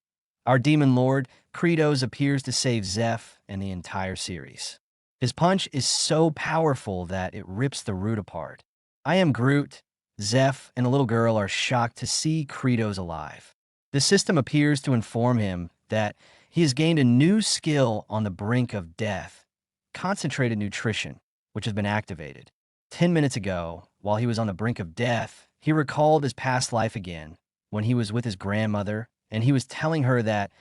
our Demon Lord, Kratos, appears to save Zeph and the entire series. His punch is so powerful that it rips the root apart. I Am Groot, Zeph, and the little girl are shocked to see Kratos alive. The system appears to inform him that he has gained a new skill on the brink of death, concentrated nutrition, which has been activated. 10 minutes ago, while he was on the brink of death, he recalled his past life again, when he was with his grandmother, and he was telling her that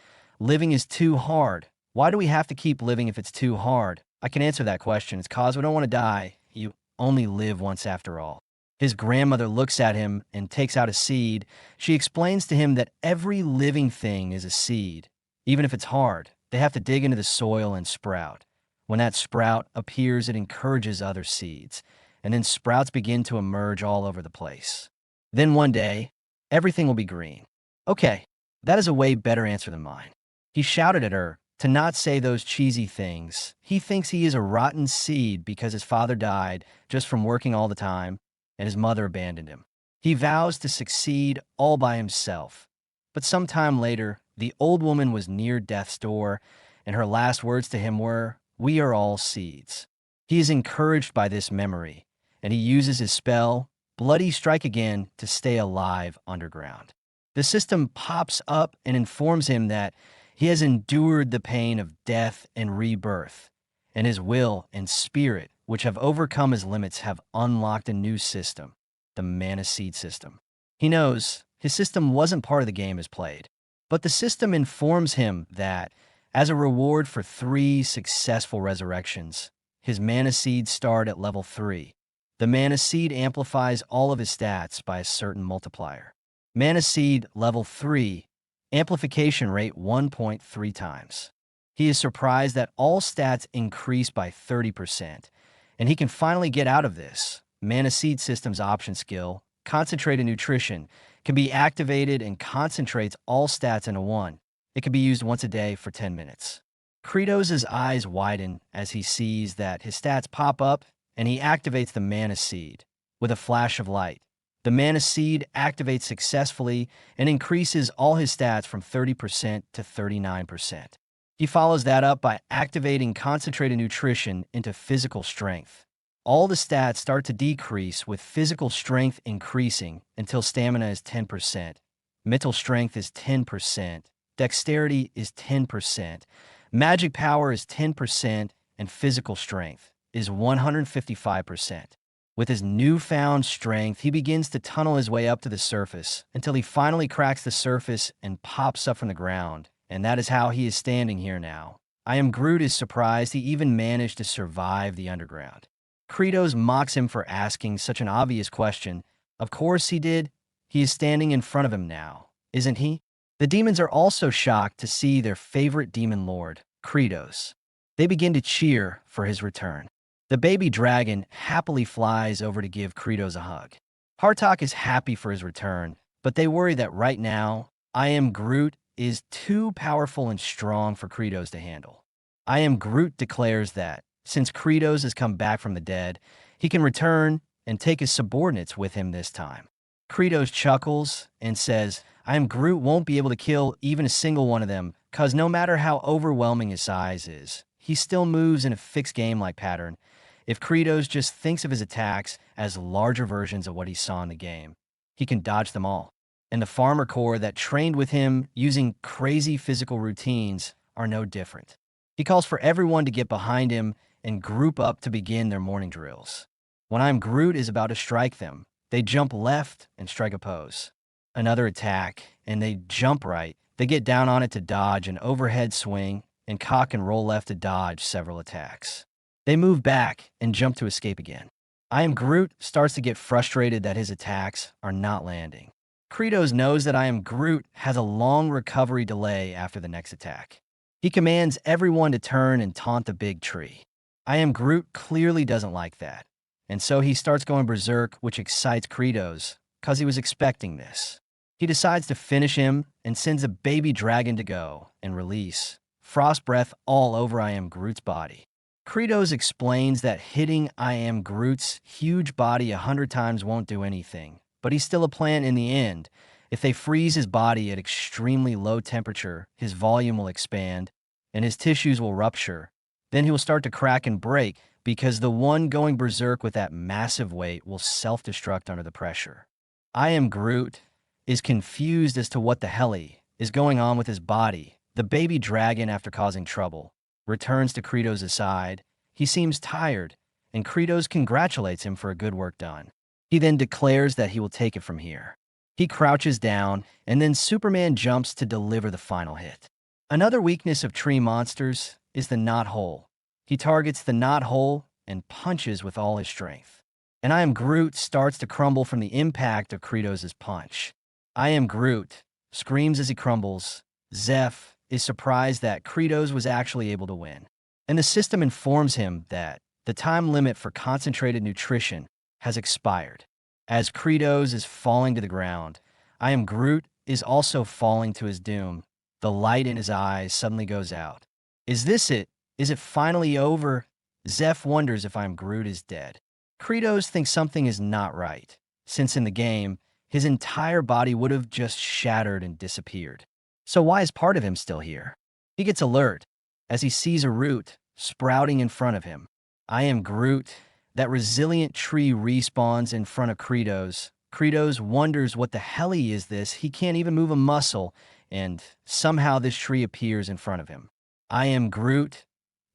living is too hard. Why do we have to keep living if it's too hard? I can answer that question. It's cause we don't want to die. You only live once after all. His grandmother looks at him and takes out a seed. She explains to him that every living thing is a seed. Even if it's hard, they have to dig into the soil and sprout. When that sprout appears, it encourages other seeds, and then sprouts begin to emerge all over the place. Then one day, everything will be green. Okay, that is a way better answer than mine. He shouted at her to not say those cheesy things. He thinks he is a rotten seed because his father died just from working all the time, and his mother abandoned him. He vows to succeed all by himself. But sometime later, the old woman was near death's door, and her last words to him were, "We are all seeds." He is encouraged by this memory, and he uses his spell, Bloody Strike Again, to stay alive underground. The system pops up and informs him that he has endured the pain of death and rebirth, and his will and spirit, which have overcome his limits, have unlocked a new system, the Mana Seed system. He knows his system wasn't part of the game as played, but the system informs him that, as a reward for 3 successful resurrections, his Mana Seeds start at level 3. The Mana Seed amplifies all of his stats by a certain multiplier. Mana Seed level 3, amplification rate 1.3 times. He is surprised that all stats increase by 30%, and he can finally get out of this. Mana Seed system's option skill, Concentrated Nutrition, can be activated and concentrates all stats into one. It can be used once a day for 10 minutes. Kratos' eyes widen as he sees that his stats pop up, and he activates the Mana Seed with a flash of light. The Mana Seed activates successfully and increases all his stats from 30% to 39%. He follows that up by activating Concentrated Nutrition into Physical Strength. All the stats start to decrease, with physical strength increasing until stamina is 10%, mental strength is 10%, dexterity is 10%, magic power is 10%, and physical strength is 155%. With his newfound strength, he begins to tunnel his way up to the surface until he finally cracks the surface and pops up from the ground, and that is how he is standing here now. I Am Groot is surprised he even managed to survive the underground. Kratos mocks him for asking such an obvious question. Of course he did. He is standing in front of him now, isn't he? The demons are also shocked to see their favorite demon lord, Kratos. They begin to cheer for his return. The baby dragon happily flies over to give Kratos a hug. Hartok is happy for his return, but they worry that right now, I Am Groot is too powerful and strong for Kratos to handle. I Am Groot declares that, since Kratos has come back from the dead, he can return and take his subordinates with him this time. Kratos chuckles and says, I Am Groot won't be able to kill even a single one of them, cause no matter how overwhelming his size is, he still moves in a fixed game-like pattern. If Kratos just thinks of his attacks as larger versions of what he saw in the game, he can dodge them all. and the farmer corps that trained with him using crazy physical routines are no different. He calls for everyone to get behind him and group up to begin their morning drills. When I Am Groot is about to strike them, they jump left and strike a pose. Another attack, and they jump right. They get down on it to dodge an overhead swing and cock and roll left to dodge several attacks. They move back and jump to escape again. I Am Groot starts to get frustrated that his attacks are not landing. Kratos knows that I Am Groot has a long recovery delay after the next attack. He commands everyone to turn and taunt the big tree. I Am Groot clearly doesn't like that, and so he starts going berserk, which excites Kratos, cause he was expecting this. He decides to finish him and sends a baby dragon to go and release frost breath all over I Am Groot's body. Kratos explains that hitting I Am Groot's huge body 100 times won't do anything, but he's still a plan in the end. If they freeze his body at extremely low temperature, his volume will expand and his tissues will rupture. Then he will start to crack and break because the one going berserk with that massive weight will self-destruct under the pressure. I Am Groot is confused as to what the hell is going on with his body. The baby dragon, after causing trouble, returns to Kratos' side. He seems tired, and Kratos congratulates him for a good work done. He then declares that he will take it from here. He crouches down, and then Superman jumps to deliver the final hit. Another weakness of tree monsters is the knot hole. He targets the knot hole and punches with all his strength. And I Am Groot starts to crumble from the impact of Kratos' punch. I Am Groot screams as he crumbles. Zeph is surprised that Kratos was actually able to win, and the system informs him that the time limit for concentrated nutrition has expired. As Kratos is falling to the ground, I Am Groot is also falling to his doom. The light in his eyes suddenly goes out. Is this it? Is it finally over? Zeph wonders if I Am Groot is dead. Kratos thinks something is not right, since in the game, his entire body would have just shattered and disappeared. So why is part of him still here? He gets alert as he sees a root sprouting in front of him. I Am Groot. That resilient tree respawns in front of Kratos. Kratos wonders what the hell is this. He can't even move a muscle, and somehow this tree appears in front of him. I Am Groot,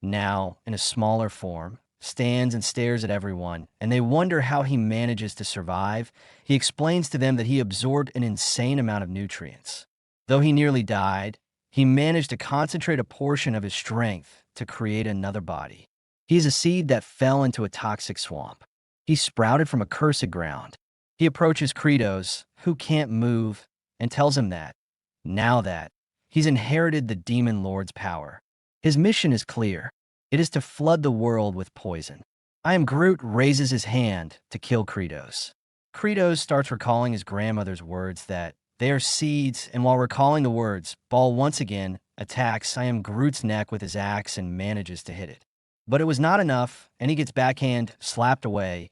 now in a smaller form, stands and stares at everyone, and they wonder how he manages to survive. He explains to them that he absorbed an insane amount of nutrients. Though he nearly died, he managed to concentrate a portion of his strength to create another body. He is a seed that fell into a toxic swamp. He sprouted from a cursed ground. He approaches Kratos, who can't move, and tells him that, now that he's inherited the Demon Lord's power, his mission is clear. It is to flood the world with poison. I Am Groot raises his hand to kill Kratos. Kratos starts recalling his grandmother's words that they are seeds, and while recalling the words, Ball once again attacks I Am Groot's neck with his axe and manages to hit it. But it was not enough, and he gets backhand slapped away.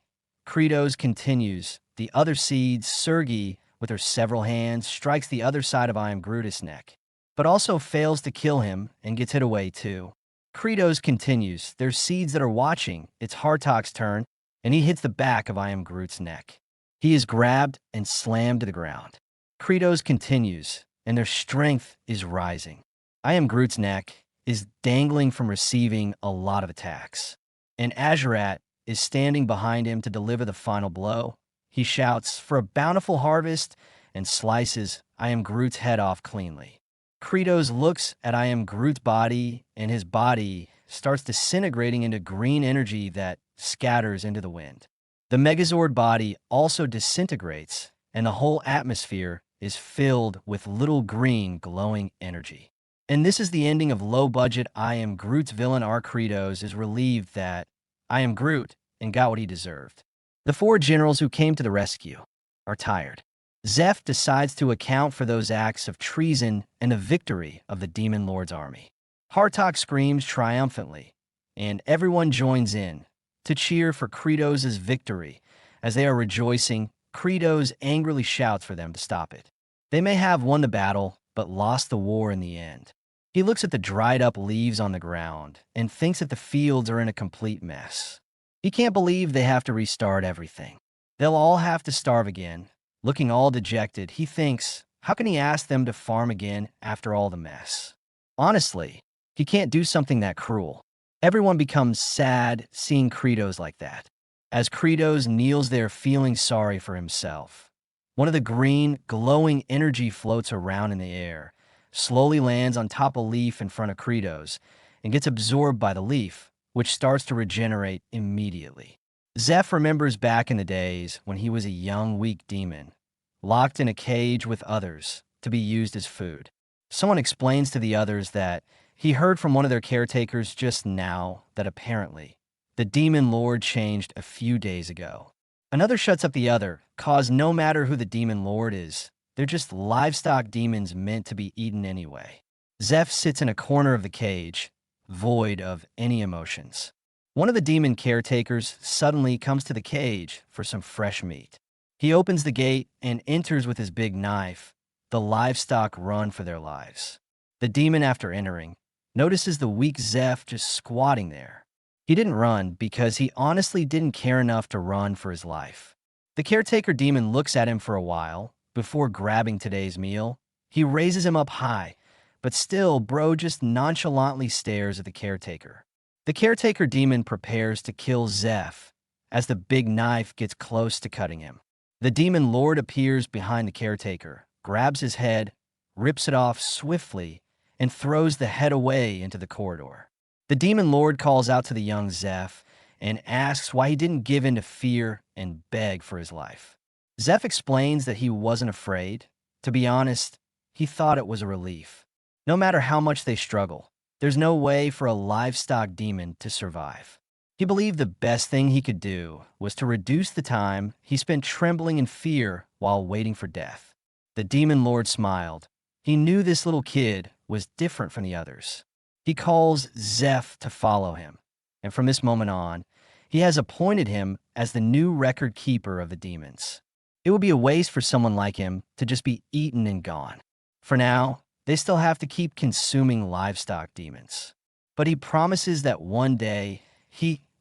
Kratos continues. The other seed, Sergi, with her several hands, strikes the other side of I Am Groot's neck, but also fails to kill him and gets hit away too. Kratos continues. There's seeds that are watching. It's Hartok's turn, and he hits the back of I Am Groot's neck. He is grabbed and slammed to the ground. Kratos continues, and their strength is rising. I Am Groot's neck is dangling from receiving a lot of attacks, and Azurat is standing behind him to deliver the final blow. He shouts for a bountiful harvest and slices I Am Groot's head off cleanly. Kratos looks at I Am Groot's body, and his body starts disintegrating into green energy that scatters into the wind. The Megazord body also disintegrates, and the whole atmosphere is filled with little green glowing energy. And this is the ending of low-budget I Am Groot's villain arc. Kratos is relieved that I Am Groot and got what he deserved. The four generals who came to the rescue are tired. Zeph decides to account for those acts of treason and the victory of the Demon Lord's army. Hartok screams triumphantly, and everyone joins in to cheer for Kratos' victory. As they are rejoicing, Kratos angrily shouts for them to stop it. They may have won the battle, but lost the war in the end. He looks at the dried-up leaves on the ground and thinks that the fields are in a complete mess. He can't believe they have to restart everything. They'll all have to starve again, Looking all dejected, he thinks, how can he ask them to farm again after all the mess? Honestly, he can't do something that cruel. Everyone becomes sad seeing Kratos like that. As Kratos kneels there feeling sorry for himself, one of the green, glowing energy floats around in the air, slowly lands on top of a leaf in front of Kratos, and gets absorbed by the leaf, which starts to regenerate immediately. Zeph remembers back in the days when he was a young, weak demon, locked in a cage with others to be used as food. Someone explains to the others that he heard from one of their caretakers just now that apparently the demon lord changed a few days ago. Another shuts up the other, cause no matter who the demon lord is, they're just livestock demons meant to be eaten anyway. Zeph sits in a corner of the cage, void of any emotions. One of the demon caretakers suddenly comes to the cage for some fresh meat. He opens the gate and enters with his big knife. The livestock run for their lives. The demon, after entering, notices the weak Zeph just squatting there. He didn't run because he honestly didn't care enough to run for his life. The caretaker demon looks at him for a while before grabbing today's meal. He raises him up high, but still, bro just nonchalantly stares at the caretaker. The caretaker demon prepares to kill Zeph as the big knife gets close to cutting him. The demon lord appears behind the caretaker, grabs his head, rips it off swiftly, and throws the head away into the corridor. The demon lord calls out to the young Zeph and asks why he didn't give in to fear and beg for his life. Zeph explains that he wasn't afraid. To be honest, he thought it was a relief. No matter how much they struggle, there's no way for a livestock demon to survive. He believed the best thing he could do was to reduce the time he spent trembling in fear while waiting for death. The demon lord smiled. He knew this little kid was different from the others. He calls Zeph to follow him, and from this moment on, he has appointed him as the new record keeper of the demons. It would be a waste for someone like him to just be eaten and gone. For now, they still have to keep consuming livestock demons. But he promises that one day,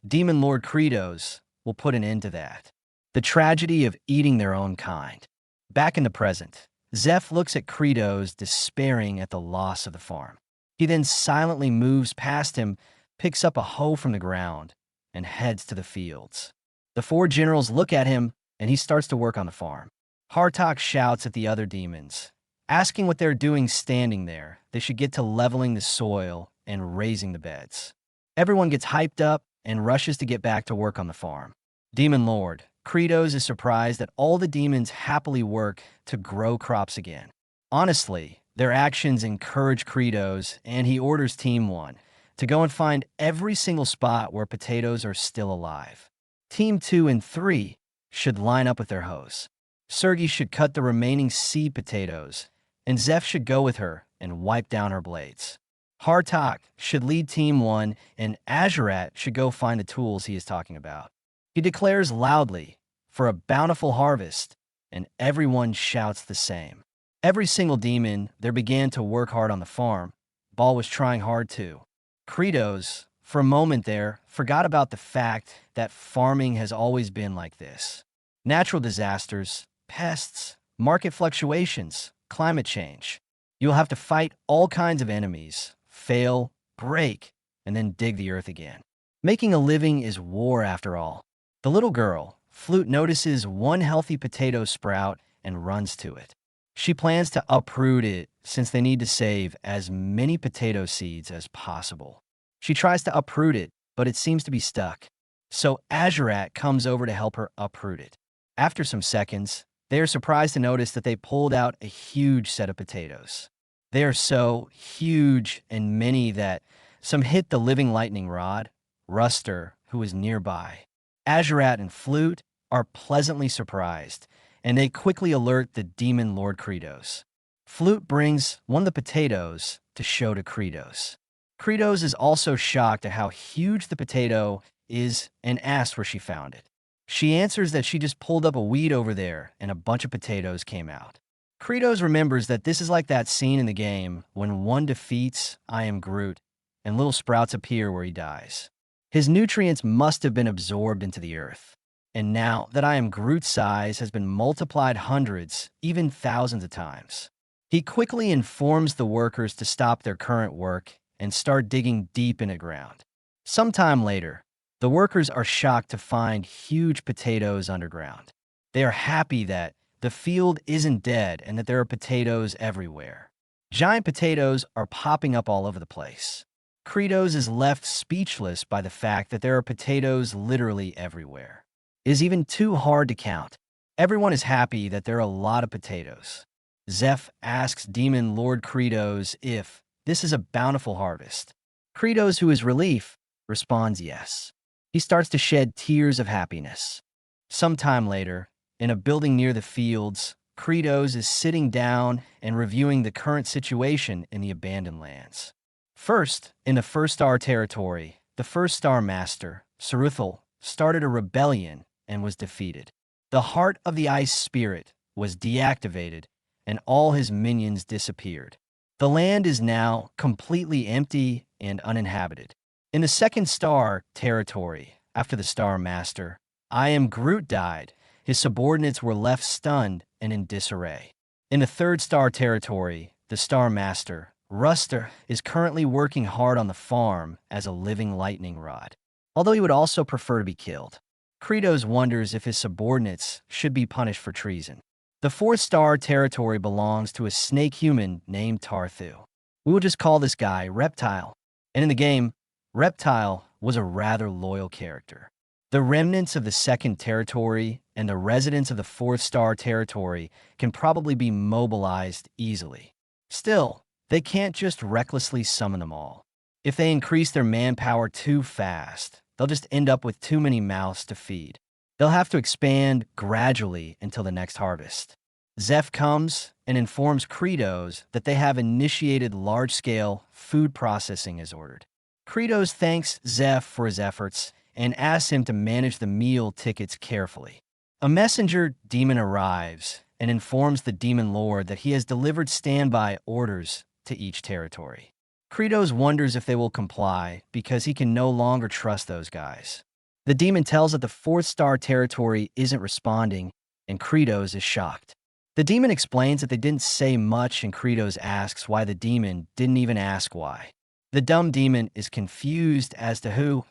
Demon Lord Kratos, will put an end to that. The tragedy of eating their own kind. Back in the present, Zeph looks at Kratos, despairing at the loss of the farm. He then silently moves past him, picks up a hoe from the ground, and heads to the fields. The four generals look at him, and he starts to work on the farm. Hartok shouts at the other demons, asking what they're doing standing there. They should get to leveling the soil and raising the beds. Everyone gets hyped up and rushes to get back to work on the farm. Demon Lord Kratos is surprised that all the demons happily work to grow crops again. Honestly, their actions encourage Kratos, and he orders Team 1 to go and find every single spot where potatoes are still alive. Team 2 and 3 should line up with their hoes. Sergei should cut the remaining seed potatoes, and Zeph should go with her and wipe down her blades. Hartok should lead Team 1, and Azurat should go find the tools he is talking about. He declares loudly for a bountiful harvest, and everyone shouts the same. Every single demon there began to work hard on the farm. Ball was trying hard too. Kratos, for a moment there, forgot about the fact that farming has always been like this. Natural disasters, pests, market fluctuations, climate change. You'll have to fight all kinds of enemies, fail, break, and then dig the earth again. Making a living is war after all. The little girl, Flute, notices one healthy potato sprout and runs to it. She plans to uproot it since they need to save as many potato seeds as possible. She tries to uproot it, but it seems to be stuck. So Azurat comes over to help her uproot it. After some seconds, they are surprised to notice that they pulled out a huge set of potatoes. They are so huge and many that some hit the living lightning rod, Ruster, who is nearby. Azurat and Flute are pleasantly surprised, and they quickly alert the demon Lord Kratos. Flute brings one of the potatoes to show to Kratos. Kratos is also shocked at how huge the potato is and asks where she found it. She answers that she just pulled up a weed over there and a bunch of potatoes came out. Kratos remembers that this is like that scene in the game when one defeats I Am Groot and little sprouts appear where he dies. His nutrients must have been absorbed into the earth. and now that I am Groot's size has been multiplied hundreds, even thousands of times. He quickly informs the workers to stop their current work and start digging deep in the ground. Sometime later, the workers are shocked to find huge potatoes underground. They are happy that the field isn't dead and that there are potatoes everywhere. Giant potatoes are popping up all over the place. Kratos is left speechless by the fact that there are potatoes literally everywhere. It is even too hard to count. Everyone is happy that there are a lot of potatoes. Zeph asks Demon Lord Kratos if this is a bountiful harvest. Kratos, who is relief, responds yes. He starts to shed tears of happiness. Sometime later, in a building near the fields, Kratos is sitting down and reviewing the current situation in the abandoned lands. First, in the First Star territory, the First Star Master, Saruthal, started a rebellion and was defeated. The Heart of the Ice Spirit was deactivated, and all his minions disappeared. The land is now completely empty and uninhabited. In the Second Star territory, after the Star Master, I Am Groot died, his subordinates were left stunned and in disarray. In the Third Star territory, the Star Master, Ruster, is currently working hard on the farm as a living lightning rod, although he would also prefer to be killed. Kratos wonders if his subordinates should be punished for treason. The Fourth Star territory belongs to a snake human named Tarthu. We will just call this guy Reptile. And in the game, Reptile was a rather loyal character. The remnants of the Second Territory and the residents of the Fourth Star territory can probably be mobilized easily. Still, they can't just recklessly summon them all. If they increase their manpower too fast, they'll just end up with too many mouths to feed. They'll have to expand gradually until the next harvest. Zeph comes and informs Kratos that they have initiated large-scale food processing as ordered. Kratos thanks Zeph for his efforts and asks him to manage the meal tickets carefully. A messenger demon arrives and informs the demon lord that he has delivered standby orders to each territory. Kratos wonders if they will comply because he can no longer trust those guys. The demon tells that the Fourth Star territory isn't responding, and Kratos is shocked. The demon explains that they didn't say much, and Kratos asks why the demon didn't even ask why. The dumb demon is confused as to who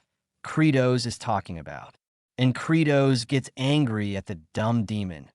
Kratos is talking about, and Kratos gets angry at the dumb demon.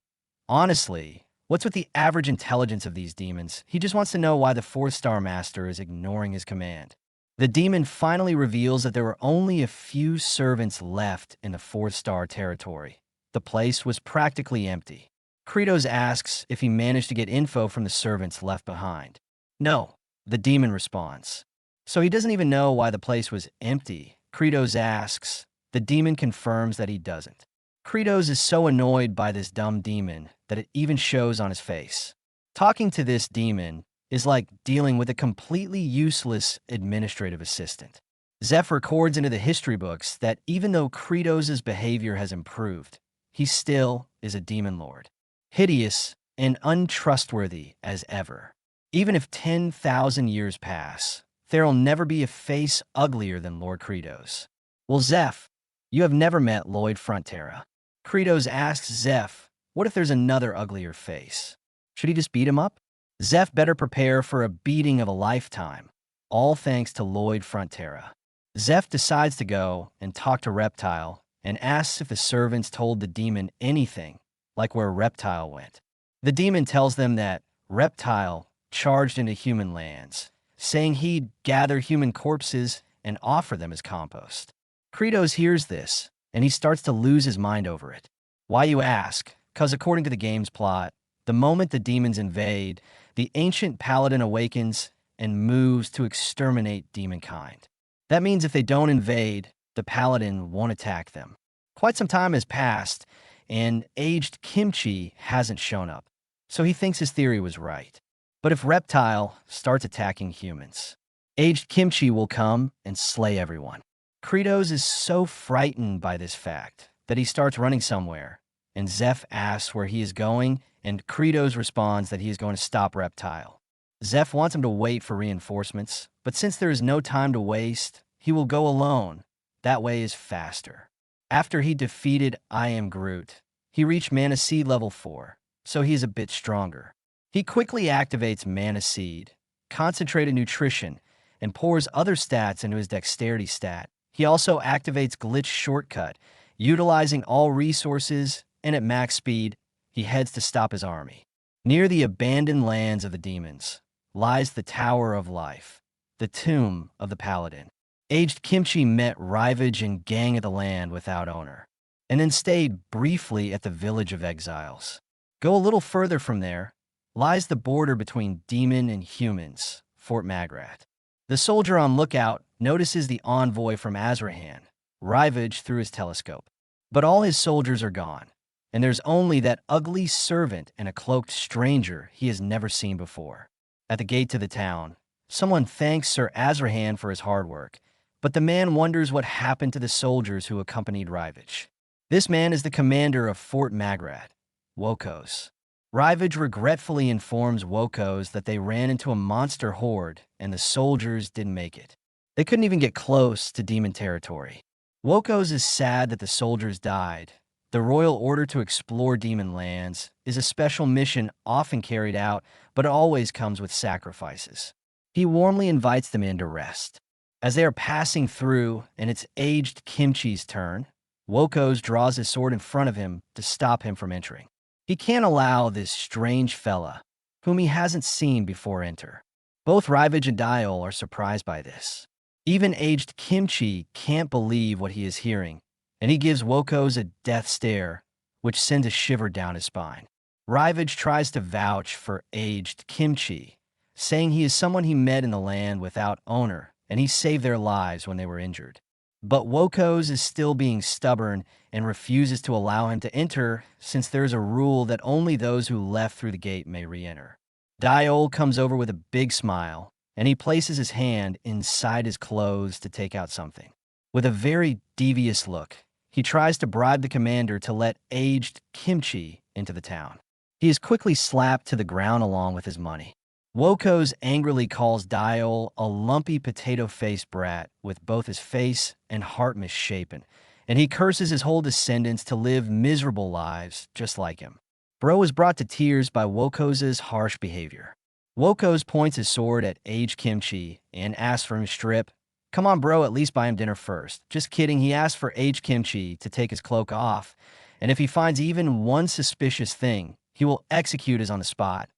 Honestly, what's with the average intelligence of these demons? He just wants to know why the Fourth Star Master is ignoring his command. The demon finally reveals that there were only a few servants left in the Fourth Star territory. The place was practically empty. Kratos asks if he managed to get info from the servants left behind. No, the demon responds. So he doesn't even know why the place was empty. Kratos asks. The demon confirms that he doesn't. Kratos is so annoyed by this dumb demon that it even shows on his face. Talking to this demon is like dealing with a completely useless administrative assistant. Zeph records into the history books that even though Kratos' behavior has improved, he still is a demon lord. Hideous and untrustworthy as ever. Even if 10,000 years pass, there'll never be a face uglier than Lord Kratos. Well, Zeph, you have never met Lloyd Frontera. Kratos asks Zeph, what if there's another uglier face? Should he just beat him up? Zeph better prepare for a beating of a lifetime, all thanks to Lloyd Frontera. Zeph decides to go and talk to Reptile and asks if the servants told the demon anything, like where Reptile went. The demon tells them that Reptile charged into human lands, saying he'd gather human corpses and offer them as compost. Kratos hears this, and he starts to lose his mind over it. Why, you ask? Because according to the game's plot, the moment the demons invade, the ancient paladin awakens and moves to exterminate demonkind. That means if they don't invade, the paladin won't attack them. Quite some time has passed, and aged Kimchi hasn't shown up, so he thinks his theory was right. But if Reptile starts attacking humans, aged Kimchi will come and slay everyone. Kratos is so frightened by this fact that he starts running somewhere, and Zeph asks where he is going, and Kratos responds that he is going to stop Reptile. Zeph wants him to wait for reinforcements, but since there is no time to waste, he will go alone. That way is faster. After he defeated I Am Groot, he reached Mana Seed level 4, so he is a bit stronger. He quickly activates Mana Seed, Concentrated Nutrition, and pours other stats into his Dexterity stat. He also activates Glitch Shortcut, utilizing all resources, and at max speed, he heads to stop his army. Near the abandoned lands of the demons lies the Tower of Life, the tomb of the Paladin. Aged Kimchi met Rivage and gang of the land without owner, and then stayed briefly at the Village of Exiles. Go a little further from there lies the border between demon and humans, Fort Magrat. The soldier on lookout notices the envoy from Azrahan, Rivage, through his telescope. But all his soldiers are gone, and there's only that ugly servant and a cloaked stranger he has never seen before. At the gate to the town, someone thanks Sir Azrahan for his hard work, but the man wonders what happened to the soldiers who accompanied Rivage. This man is the commander of Fort Magrat, Wokos. Rivage regretfully informs Wokos that they ran into a monster horde and the soldiers didn't make it. They couldn't even get close to demon territory. Wokos is sad that the soldiers died. The royal order to explore demon lands is a special mission often carried out, but it always comes with sacrifices. He warmly invites them in to rest. As they are passing through and it's aged Kimchi's turn, Wokos draws his sword in front of him to stop him from entering. He can't allow this strange fella, whom he hasn't seen before, enter. Both Rivage and Dial are surprised by this. Even aged Kimchi can't believe what he is hearing, and he gives Wokos a death stare, which sends a shiver down his spine. Rivage tries to vouch for aged Kimchi, saying he is someone he met in the land without owner, and he saved their lives when they were injured. But Wokos is still being stubborn and refuses to allow him to enter, since there's a rule that only those who left through the gate may re-enter. Diol comes over with a big smile, and he places his hand inside his clothes to take out something. With a very devious look, he tries to bribe the commander to let aged Kimchi into the town. He is quickly slapped to the ground along with his money. Wokos angrily calls Diol a lumpy potato-faced brat with both his face and heart misshapen, and he curses his whole descendants to live miserable lives just like him. Bro is brought to tears by Wokos' harsh behavior. Wokos points his sword at aged Kimchi and asks for him to strip. Come on, bro, at least buy him dinner first. Just kidding, he asks for aged Kimchi to take his cloak off, and if he finds even one suspicious thing, he will execute us on the spot.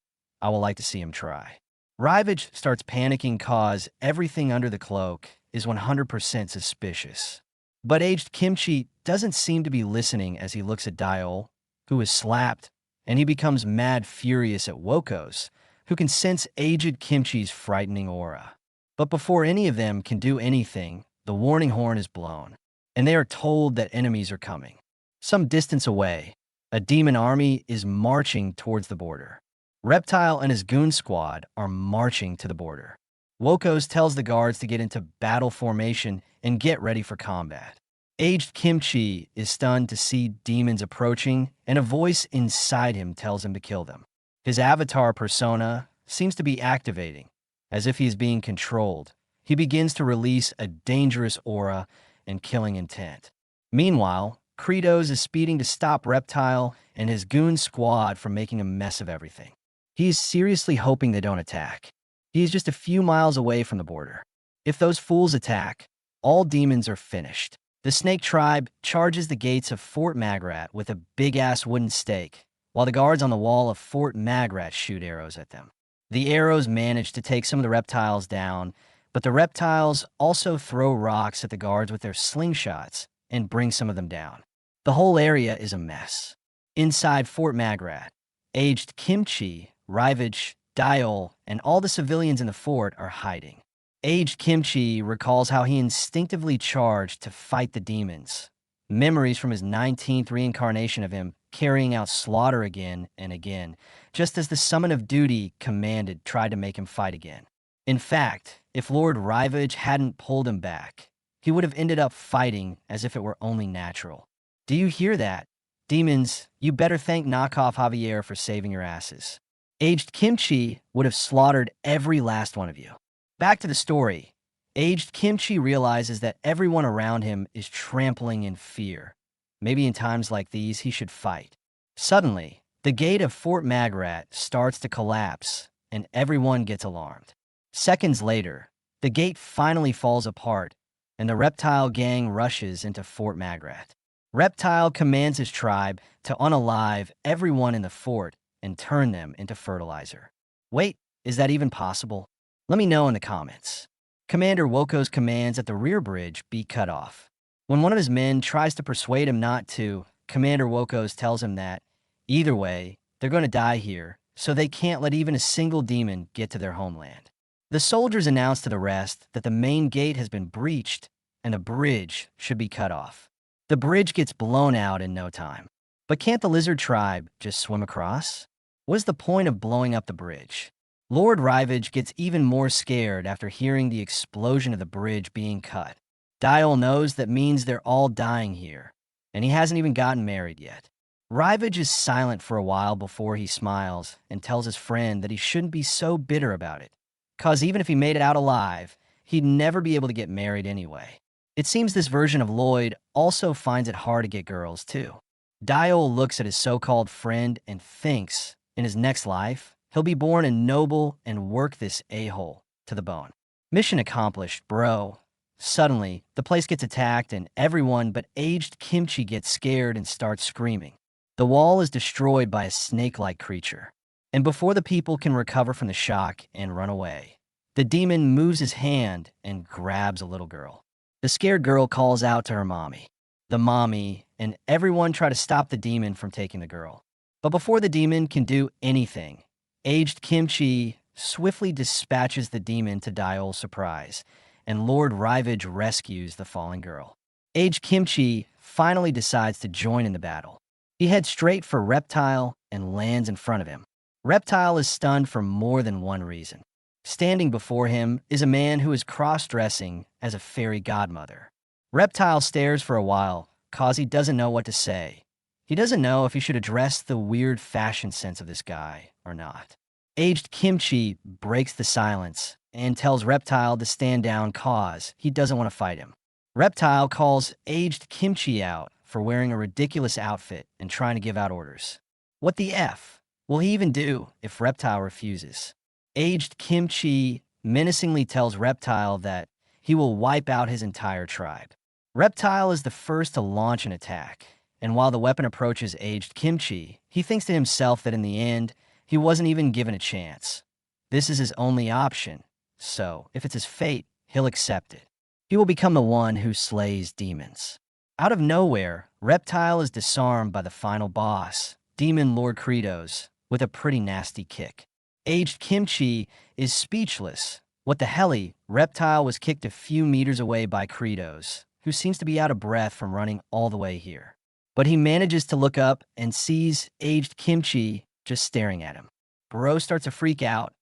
I would like to see him try. Rivage starts panicking cause everything under the cloak is 100% suspicious. But aged Kimchi doesn't seem to be listening as he looks at Diol, who is slapped, and he becomes mad furious at Wokos, who can sense aged Kimchi's frightening aura. But before any of them can do anything, the warning horn is blown, and they are told that enemies are coming. Some distance away, a demon army is marching towards the border. Reptile and his goon squad are marching to the border. Wokos tells the guards to get into battle formation and get ready for combat. Aged Kimchi is stunned to see demons approaching, and a voice inside him tells him to kill them. His avatar persona seems to be activating, as if he is being controlled. He begins to release a dangerous aura and killing intent. Meanwhile, Kratos is speeding to stop Reptile and his goon squad from making a mess of everything. He is seriously hoping they don't attack. He is just a few miles away from the border. If those fools attack, all demons are finished. The Snake Tribe charges the gates of Fort Magrat with a big-ass wooden stake, while the guards on the wall of Fort Magrat shoot arrows at them. The arrows manage to take some of the reptiles down, but the reptiles also throw rocks at the guards with their slingshots and bring some of them down. The whole area is a mess. Inside Fort Magrat, aged Kimchi, Rivage, Diol, and all the civilians in the fort are hiding. Aged Kimchi recalls how he instinctively charged to fight the demons. Memories from his 19th reincarnation of him carrying out slaughter again and again, just as the summon of duty commanded tried to make him fight again. In fact, if Lord Rivage hadn't pulled him back, he would have ended up fighting as if it were only natural. Do you hear that? Demons, you better thank knockoff Javier for saving your asses. Aged Kimchi would have slaughtered every last one of you. Back to the story. Aged Kimchi realizes that everyone around him is trampling in fear. Maybe in times like these he should fight. Suddenly, the gate of Fort Magrat starts to collapse, and everyone gets alarmed. Seconds later, the gate finally falls apart, and the reptile gang rushes into Fort Magrat. Reptile commands his tribe to unalive everyone in the fort and turn them into fertilizer. Wait, is that even possible? Let me know in the comments. Commander Woko's commands that the rear bridge be cut off. When one of his men tries to persuade him not to, Commander Woko's tells him that, either way, they're going to die here, so they can't let even a single demon get to their homeland. The soldiers announce to the rest that the main gate has been breached and the bridge should be cut off. The bridge gets blown out in no time. But can't the lizard tribe just swim across? What is the point of blowing up the bridge? Lord Rivage gets even more scared after hearing the explosion of the bridge being cut. Dial knows that means they're all dying here, and he hasn't even gotten married yet. Rivage is silent for a while before he smiles and tells his friend that he shouldn't be so bitter about it, cause even if he made it out alive, he'd never be able to get married anyway. It seems this version of Lloyd also finds it hard to get girls, too. Dial looks at his so-called friend and thinks, in his next life, he'll be born a noble and work this a-hole to the bone. Mission accomplished, bro. Suddenly, the place gets attacked and everyone but aged Kimchi gets scared and starts screaming. The wall is destroyed by a snake-like creature. And before the people can recover from the shock and run away, the demon moves his hand and grabs a little girl. The scared girl calls out to her mommy. The mommy and everyone try to stop the demon from taking the girl. But before the demon can do anything, aged Kimchi swiftly dispatches the demon to Dial's surprise, and Lord Rivage rescues the fallen girl. Aged Kimchi finally decides to join in the battle. He heads straight for Reptile and lands in front of him. Reptile is stunned for more than one reason. Standing before him is a man who is cross-dressing as a fairy godmother. Reptile stares for a while, cause he doesn't know what to say. He doesn't know if he should address the weird fashion sense of this guy or not. Aged Kimchi breaks the silence and tells Reptile to stand down cause he doesn't want to fight him. Reptile calls aged Kimchi out for wearing a ridiculous outfit and trying to give out orders. What the F will he even do if Reptile refuses? Aged Kimchi menacingly tells Reptile that he will wipe out his entire tribe. Reptile is the first to launch an attack, and while the weapon approaches aged Kimchi, he thinks to himself that in the end, he wasn't even given a chance. This is his only option, so if it's his fate, he'll accept it. He will become the one who slays demons. Out of nowhere, Reptile is disarmed by the final boss, Demon Lord Credos, with a pretty nasty kick. Aged Kimchi is speechless. What the helly, Reptile was kicked a few meters away by Credos, who seems to be out of breath from running all the way here. But he manages to look up and sees aged Kimchi just staring at him. Bro starts to freak out.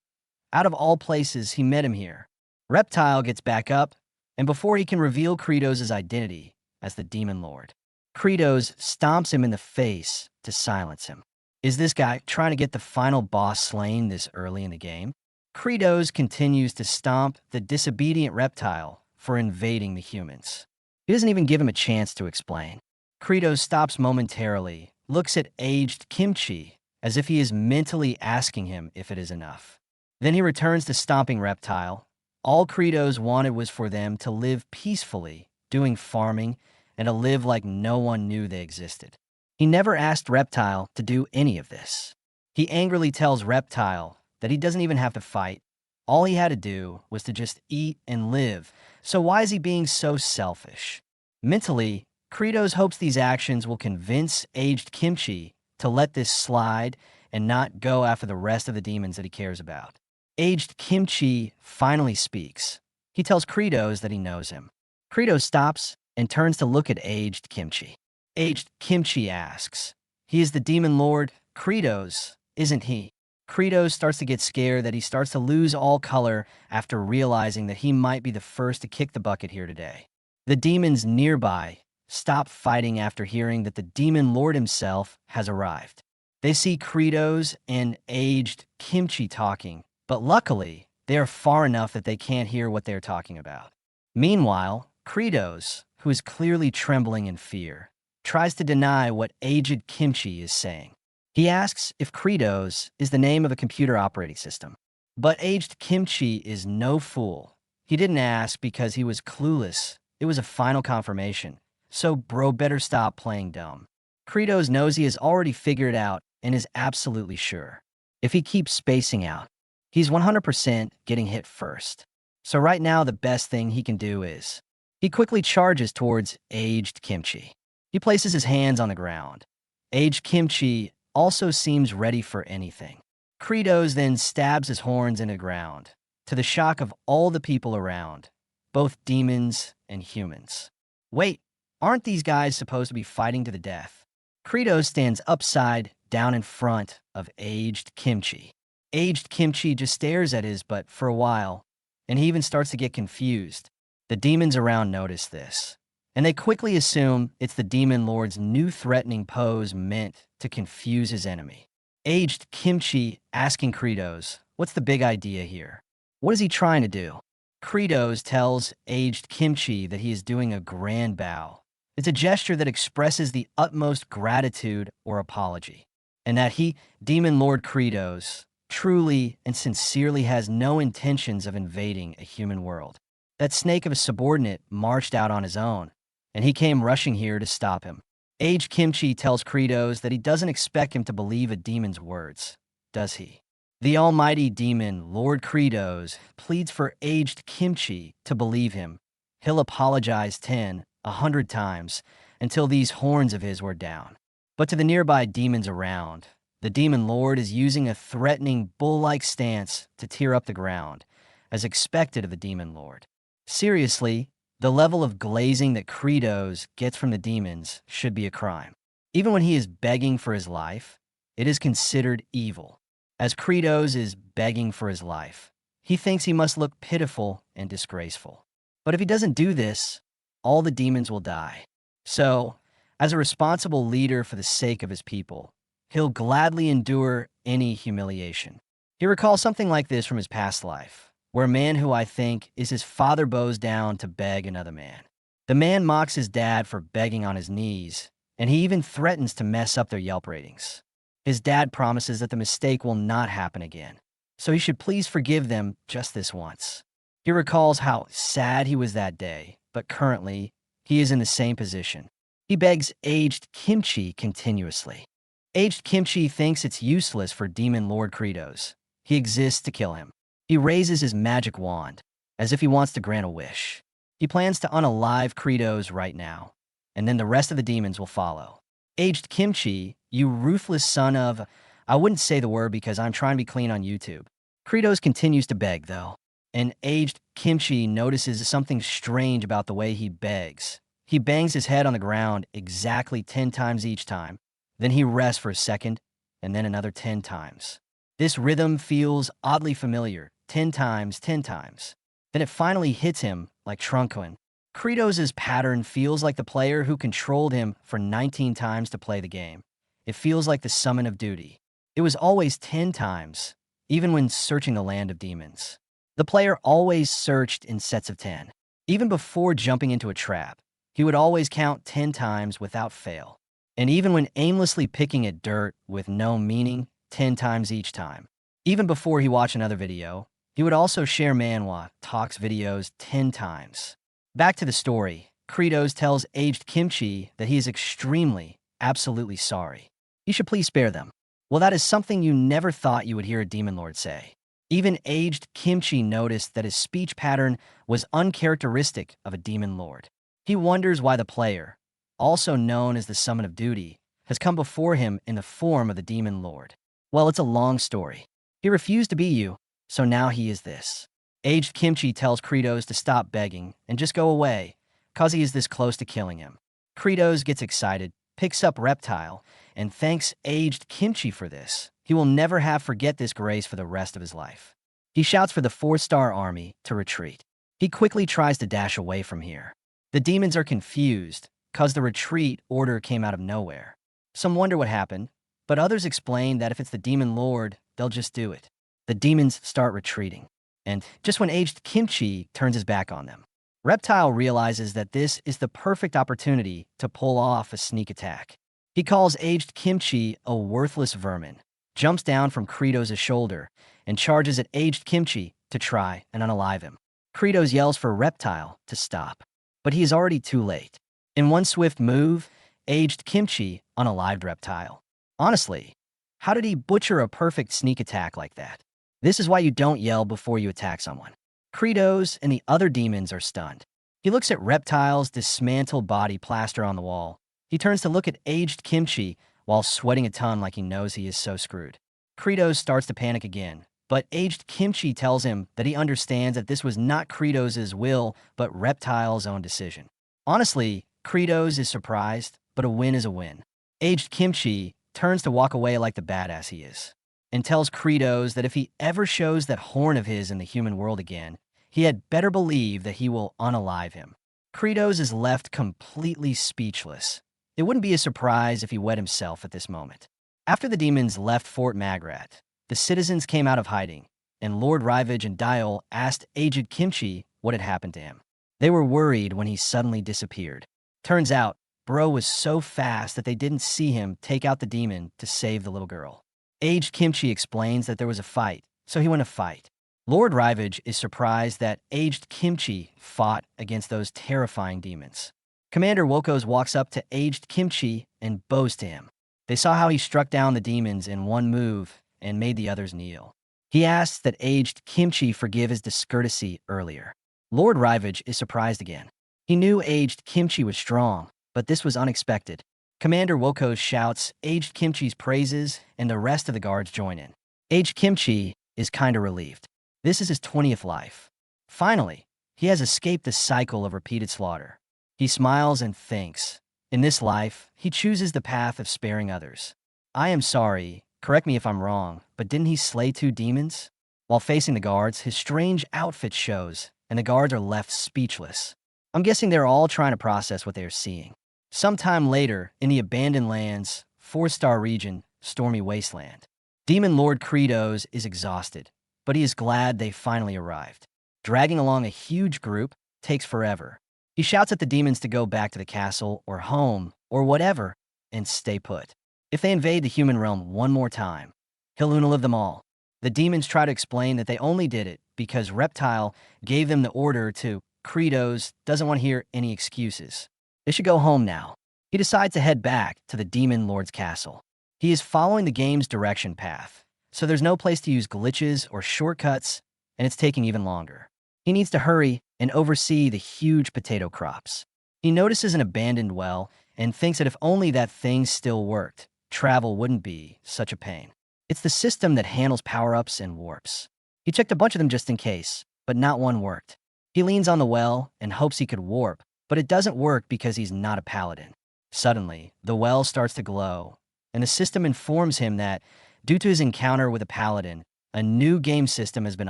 Out of all places, he met him here. Reptile gets back up, and before he can reveal Credos' identity as the Demon Lord, Credos stomps him in the face to silence him. Is this guy trying to get the final boss slain this early in the game? Credos continues to stomp the disobedient Reptile for invading the humans. He doesn't even give him a chance to explain. Credos stops momentarily, looks at aged Kimchi as if he is mentally asking him if it is enough. Then he returns to stomping Reptile. All Credos wanted was for them to live peacefully, doing farming, and to live like no one knew they existed. He never asked Reptile to do any of this. He angrily tells Reptile that he doesn't even have to fight. All he had to do was to just eat and live, so why is he being so selfish? Mentally, Credos hopes these actions will convince aged Kimchi to let this slide and not go after the rest of the demons that he cares about. Aged Kimchi finally speaks. He tells Credos that he knows him. Credos stops and turns to look at aged Kimchi. Aged Kimchi asks, "He is the Demon Lord, Credos, isn't he?" Credos starts to get scared that he starts to lose all color after realizing that he might be the first to kick the bucket here today. The demons nearby stop fighting after hearing that the Demon Lord himself has arrived. They see Credos and aged Kimchi talking, but luckily, they are far enough that they can't hear what they're talking about. Meanwhile, Credos, who is clearly trembling in fear, tries to deny what aged Kimchi is saying. He asks if Credos is the name of a computer operating system. But aged Kimchi is no fool. He didn't ask because he was clueless. It was a final confirmation. So bro better stop playing dumb. Credos knows he has already figured it out and is absolutely sure. If he keeps spacing out, he's 100% getting hit first. So right now the best thing he can do is he quickly charges towards aged Kimchi. He places his hands on the ground. Aged Kimchi also seems ready for anything. Credos then stabs his horns into the ground, to the shock of all the people around, both demons and humans. Wait, aren't these guys supposed to be fighting to the death? Credos stands upside down in front of aged Kimchi. Aged Kimchi just stares at his butt for a while, and he even starts to get confused. The demons around notice this, and they quickly assume it's the demon lord's new threatening pose meant to confuse his enemy. Aged Kimchi asking Credos, what's the big idea here? What is he trying to do? Credos tells aged Kimchi that he is doing a grand bow. It's a gesture that expresses the utmost gratitude or apology, and that he, Demon Lord Credos, truly and sincerely has no intentions of invading a human world. That snake of a subordinate marched out on his own, and he came rushing here to stop him. Aged Kimchi tells Credos that he doesn't expect him to believe a demon's words, does he? The almighty demon, Lord Credos, pleads for aged Kimchi to believe him. He'll apologize 100 times, until these horns of his were down. But to the nearby demons around, the demon lord is using a threatening bull-like stance to tear up the ground, as expected of the demon lord. Seriously, the level of glazing that Credos gets from the demons should be a crime. Even when he is begging for his life, it is considered evil. As Credos is begging for his life, he thinks he must look pitiful and disgraceful. But if he doesn't do this, all the demons will die. So, as a responsible leader for the sake of his people, he'll gladly endure any humiliation. He recalls something like this from his past life, where a man who I think is his father bows down to beg another man. The man mocks his dad for begging on his knees, and he even threatens to mess up their Yelp ratings. His dad promises that the mistake will not happen again, so he should please forgive them just this once. He recalls how sad he was that day, but currently, he is in the same position. He begs aged Kimchi continuously. Aged Kimchi thinks it's useless for Demon Lord Credos. He exists to kill him. He raises his magic wand, as if he wants to grant a wish. He plans to unalive Credos right now, and then the rest of the demons will follow. Aged Kimchi, you ruthless son of... I wouldn't say the word because I'm trying to be clean on YouTube. Credos continues to beg, though, and aged Kimchi notices something strange about the way he begs. He bangs his head on the ground exactly 10 times each time. Then he rests for a second, and then another 10 times. This rhythm feels oddly familiar, 10 times, 10 times. Then it finally hits him like Trunkun. Credos' pattern feels like the player who controlled him for 19 times to play the game. It feels like the summon of duty. It was always 10 times, even when searching the land of demons. The player always searched in sets of 10. Even before jumping into a trap, he would always count 10 times without fail. And even when aimlessly picking at dirt with no meaning, 10 times each time. Even before he watched another video, he would also share Manhwa talks videos 10 times. Back to the story, Credos tells aged Kimchi that he is extremely, absolutely sorry. You should please spare them. Well, that is something you never thought you would hear a demon lord say. Even aged Kimchi noticed that his speech pattern was uncharacteristic of a demon lord. He wonders why the player, also known as the Summon of Duty, has come before him in the form of the demon lord. Well, it's a long story. He refused to be you, so now he is this. Aged Kimchi tells Credos to stop begging and just go away, cause he is this close to killing him. Credos gets excited, picks up Reptile, and thanks aged Kimchi for this. He will never have forget this grace for the rest of his life. He shouts for the 4-star army to retreat. He quickly tries to dash away from here. The demons are confused, cause the retreat order came out of nowhere. Some wonder what happened, but others explain that if it's the demon lord, they'll just do it. The demons start retreating, and just when aged Kimchi turns his back on them, Reptile realizes that this is the perfect opportunity to pull off a sneak attack. He calls aged Kimchi a worthless vermin, jumps down from Kratos' shoulder, and charges at aged Kimchi to try and unalive him. Kratos yells for Reptile to stop, but he is already too late. In one swift move, aged Kimchi unalived Reptile. Honestly, how did he butcher a perfect sneak attack like that? This is why you don't yell before you attack someone. Kratos and the other demons are stunned. He looks at Reptile's dismantled body plaster on the wall. He turns to look at aged Kimchi while sweating a ton like he knows he is so screwed. Kratos starts to panic again, but aged Kimchi tells him that he understands that this was not Kratos' will, but Reptile's own decision. Honestly, Kratos is surprised, but a win is a win. Aged Kimchi turns to walk away like the badass he is, and tells Kratos that if he ever shows that horn of his in the human world again, he had better believe that he will unalive him. Kratos is left completely speechless. It wouldn't be a surprise if he wet himself at this moment. After the demons left Fort Magrat, the citizens came out of hiding, and Lord Rivage and Dial asked aged Kimchi what had happened to him. They were worried when he suddenly disappeared. Turns out, Bro was so fast that they didn't see him take out the demon to save the little girl. Aged Kimchi explains that there was a fight, so he went to fight. Lord Rivage is surprised that aged Kimchi fought against those terrifying demons. Commander Wokos walks up to aged Kimchi and bows to him. They saw how he struck down the demons in one move and made the others kneel. He asks that aged Kimchi forgive his discourtesy earlier. Lord Rivage is surprised again. He knew aged Kimchi was strong, but this was unexpected. Commander Wokos shouts aged Kimchi's praises, and the rest of the guards join in. Aged Kimchi is kinda relieved. This is his 20th life. Finally, he has escaped the cycle of repeated slaughter. He smiles and thinks. In this life, he chooses the path of sparing others. I am sorry, correct me if I'm wrong, but didn't he slay 2 demons? While facing the guards, his strange outfit shows, and the guards are left speechless. I'm guessing they're all trying to process what they are seeing. Sometime later, in the abandoned lands, 4-star region, Stormy Wasteland, Demon Lord Kratos is exhausted, but he is glad they finally arrived. Dragging along a huge group takes forever. He shouts at the demons to go back to the castle or home or whatever and stay put. If they invade the human realm one more time, he'll unalive them all. The demons try to explain that they only did it because Reptile gave them the order to. Kratos doesn't want to hear any excuses. They should go home now. He decides to head back to the Demon Lord's castle. He is following the game's direction path, so there's no place to use glitches or shortcuts, and it's taking even longer. He needs to hurry and oversee the huge potato crops. He notices an abandoned well and thinks that if only that thing still worked, travel wouldn't be such a pain. It's the system that handles power-ups and warps. He checked a bunch of them just in case, but not one worked. He leans on the well and hopes he could warp, but it doesn't work because he's not a paladin. Suddenly, the well starts to glow, and the system informs him that, due to his encounter with a paladin, a new game system has been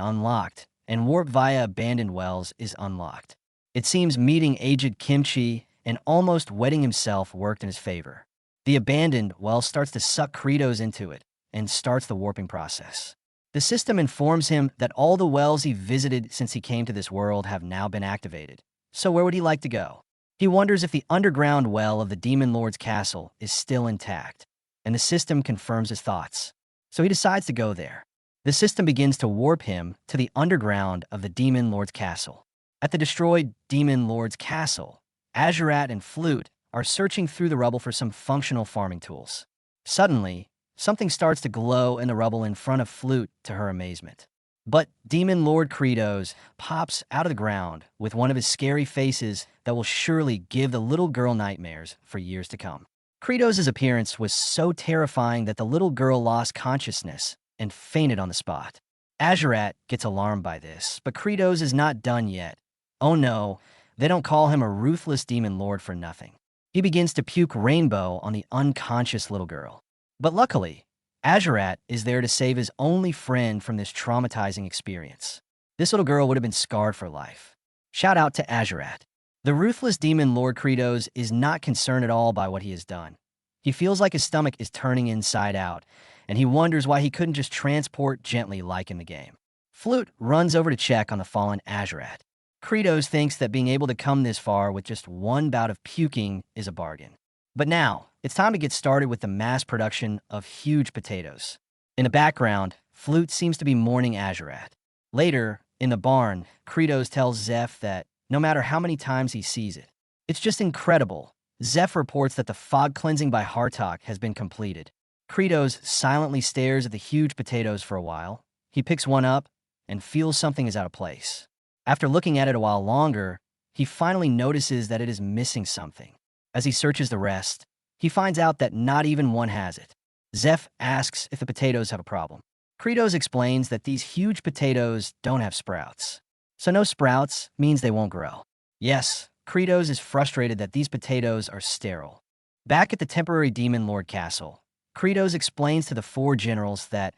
unlocked, and warp via abandoned wells is unlocked. It seems meeting aged Kimchi and almost wetting himself worked in his favor. The abandoned well starts to suck Kratos into it, and starts the warping process. The system informs him that all the wells he visited since he came to this world have now been activated. So where would he like to go? He wonders if the underground well of the Demon Lord's castle is still intact, and the system confirms his thoughts. So he decides to go there. The system begins to warp him to the underground of the Demon Lord's castle. At the destroyed Demon Lord's castle, Azurat and Flute are searching through the rubble for some functional farming tools. Suddenly, something starts to glow in the rubble in front of Flute to her amazement. But Demon Lord Kratos pops out of the ground with one of his scary faces that will surely give the little girl nightmares for years to come. Kratos' appearance was so terrifying that the little girl lost consciousness and fainted on the spot. Azurat gets alarmed by this, but Kratos is not done yet. Oh no, they don't call him a ruthless demon lord for nothing. He begins to puke rainbow on the unconscious little girl. But luckily, Azurat is there to save his only friend from this traumatizing experience. This little girl would have been scarred for life. Shout out to Azurat. The ruthless demon Lord Kratos is not concerned at all by what he has done. He feels like his stomach is turning inside out, and he wonders why he couldn't just transport gently like in the game. Flute runs over to check on the fallen Azurat. Kratos thinks that being able to come this far with just one bout of puking is a bargain. But now, it's time to get started with the mass production of huge potatoes. In the background, Flute seems to be mourning Azurat. Later, in the barn, Kratos tells Zeph that no matter how many times he sees it, it's just incredible. Zeph reports that the fog cleansing by Hartok has been completed. Kratos silently stares at the huge potatoes for a while. He picks one up and feels something is out of place. After looking at it a while longer, he finally notices that it is missing something. As he searches the rest, he finds out that not even one has it. Zeph asks if the potatoes have a problem. Kratos explains that these huge potatoes don't have sprouts. So no sprouts means they won't grow. Yes, Kratos is frustrated that these potatoes are sterile. Back at the temporary Demon Lord castle, Kratos explains to the four generals that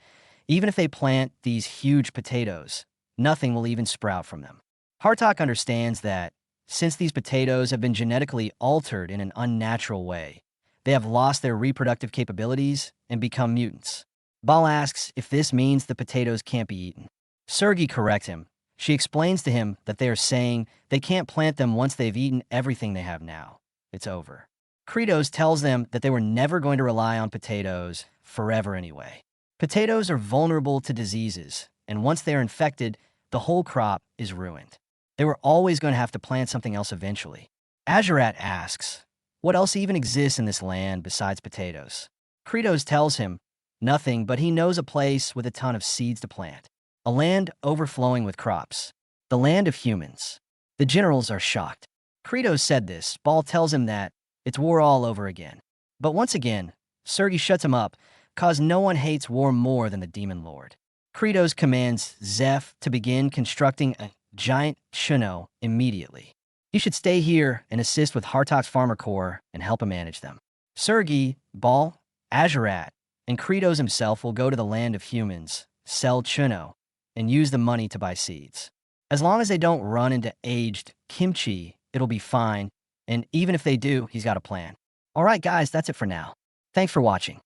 even if they plant these huge potatoes, nothing will even sprout from them. Hartok understands that since these potatoes have been genetically altered in an unnatural way, they have lost their reproductive capabilities and become mutants. Bal asks if this means the potatoes can't be eaten. Sergei corrects him. She explains to him that they are saying they can't plant them once they've eaten everything they have now. It's over. Kratos tells them that they were never going to rely on potatoes forever anyway. Potatoes are vulnerable to diseases, and once they are infected, the whole crop is ruined. They were always going to have to plant something else eventually. Azurat asks, what else even exists in this land besides potatoes? Kratos tells him, nothing, but he knows a place with a ton of seeds to plant. A land overflowing with crops. The land of humans. The generals are shocked. Kratos said this. Bal tells him that it's war all over again. But once again, Sergei shuts him up, cause no one hates war more than the Demon Lord. Kratos commands Zeph to begin constructing a giant Shounen immediately. He should stay here and assist with Hartok's farmer corps and help him manage them. Sergei, Bal, Azurat, and Kratos himself will go to the land of humans, sell Shounen, and use the money to buy seeds. As long as they don't run into aged kimchi, it'll be fine, and even if they do, he's got a plan. Alright guys, that's it for now. Thanks for watching.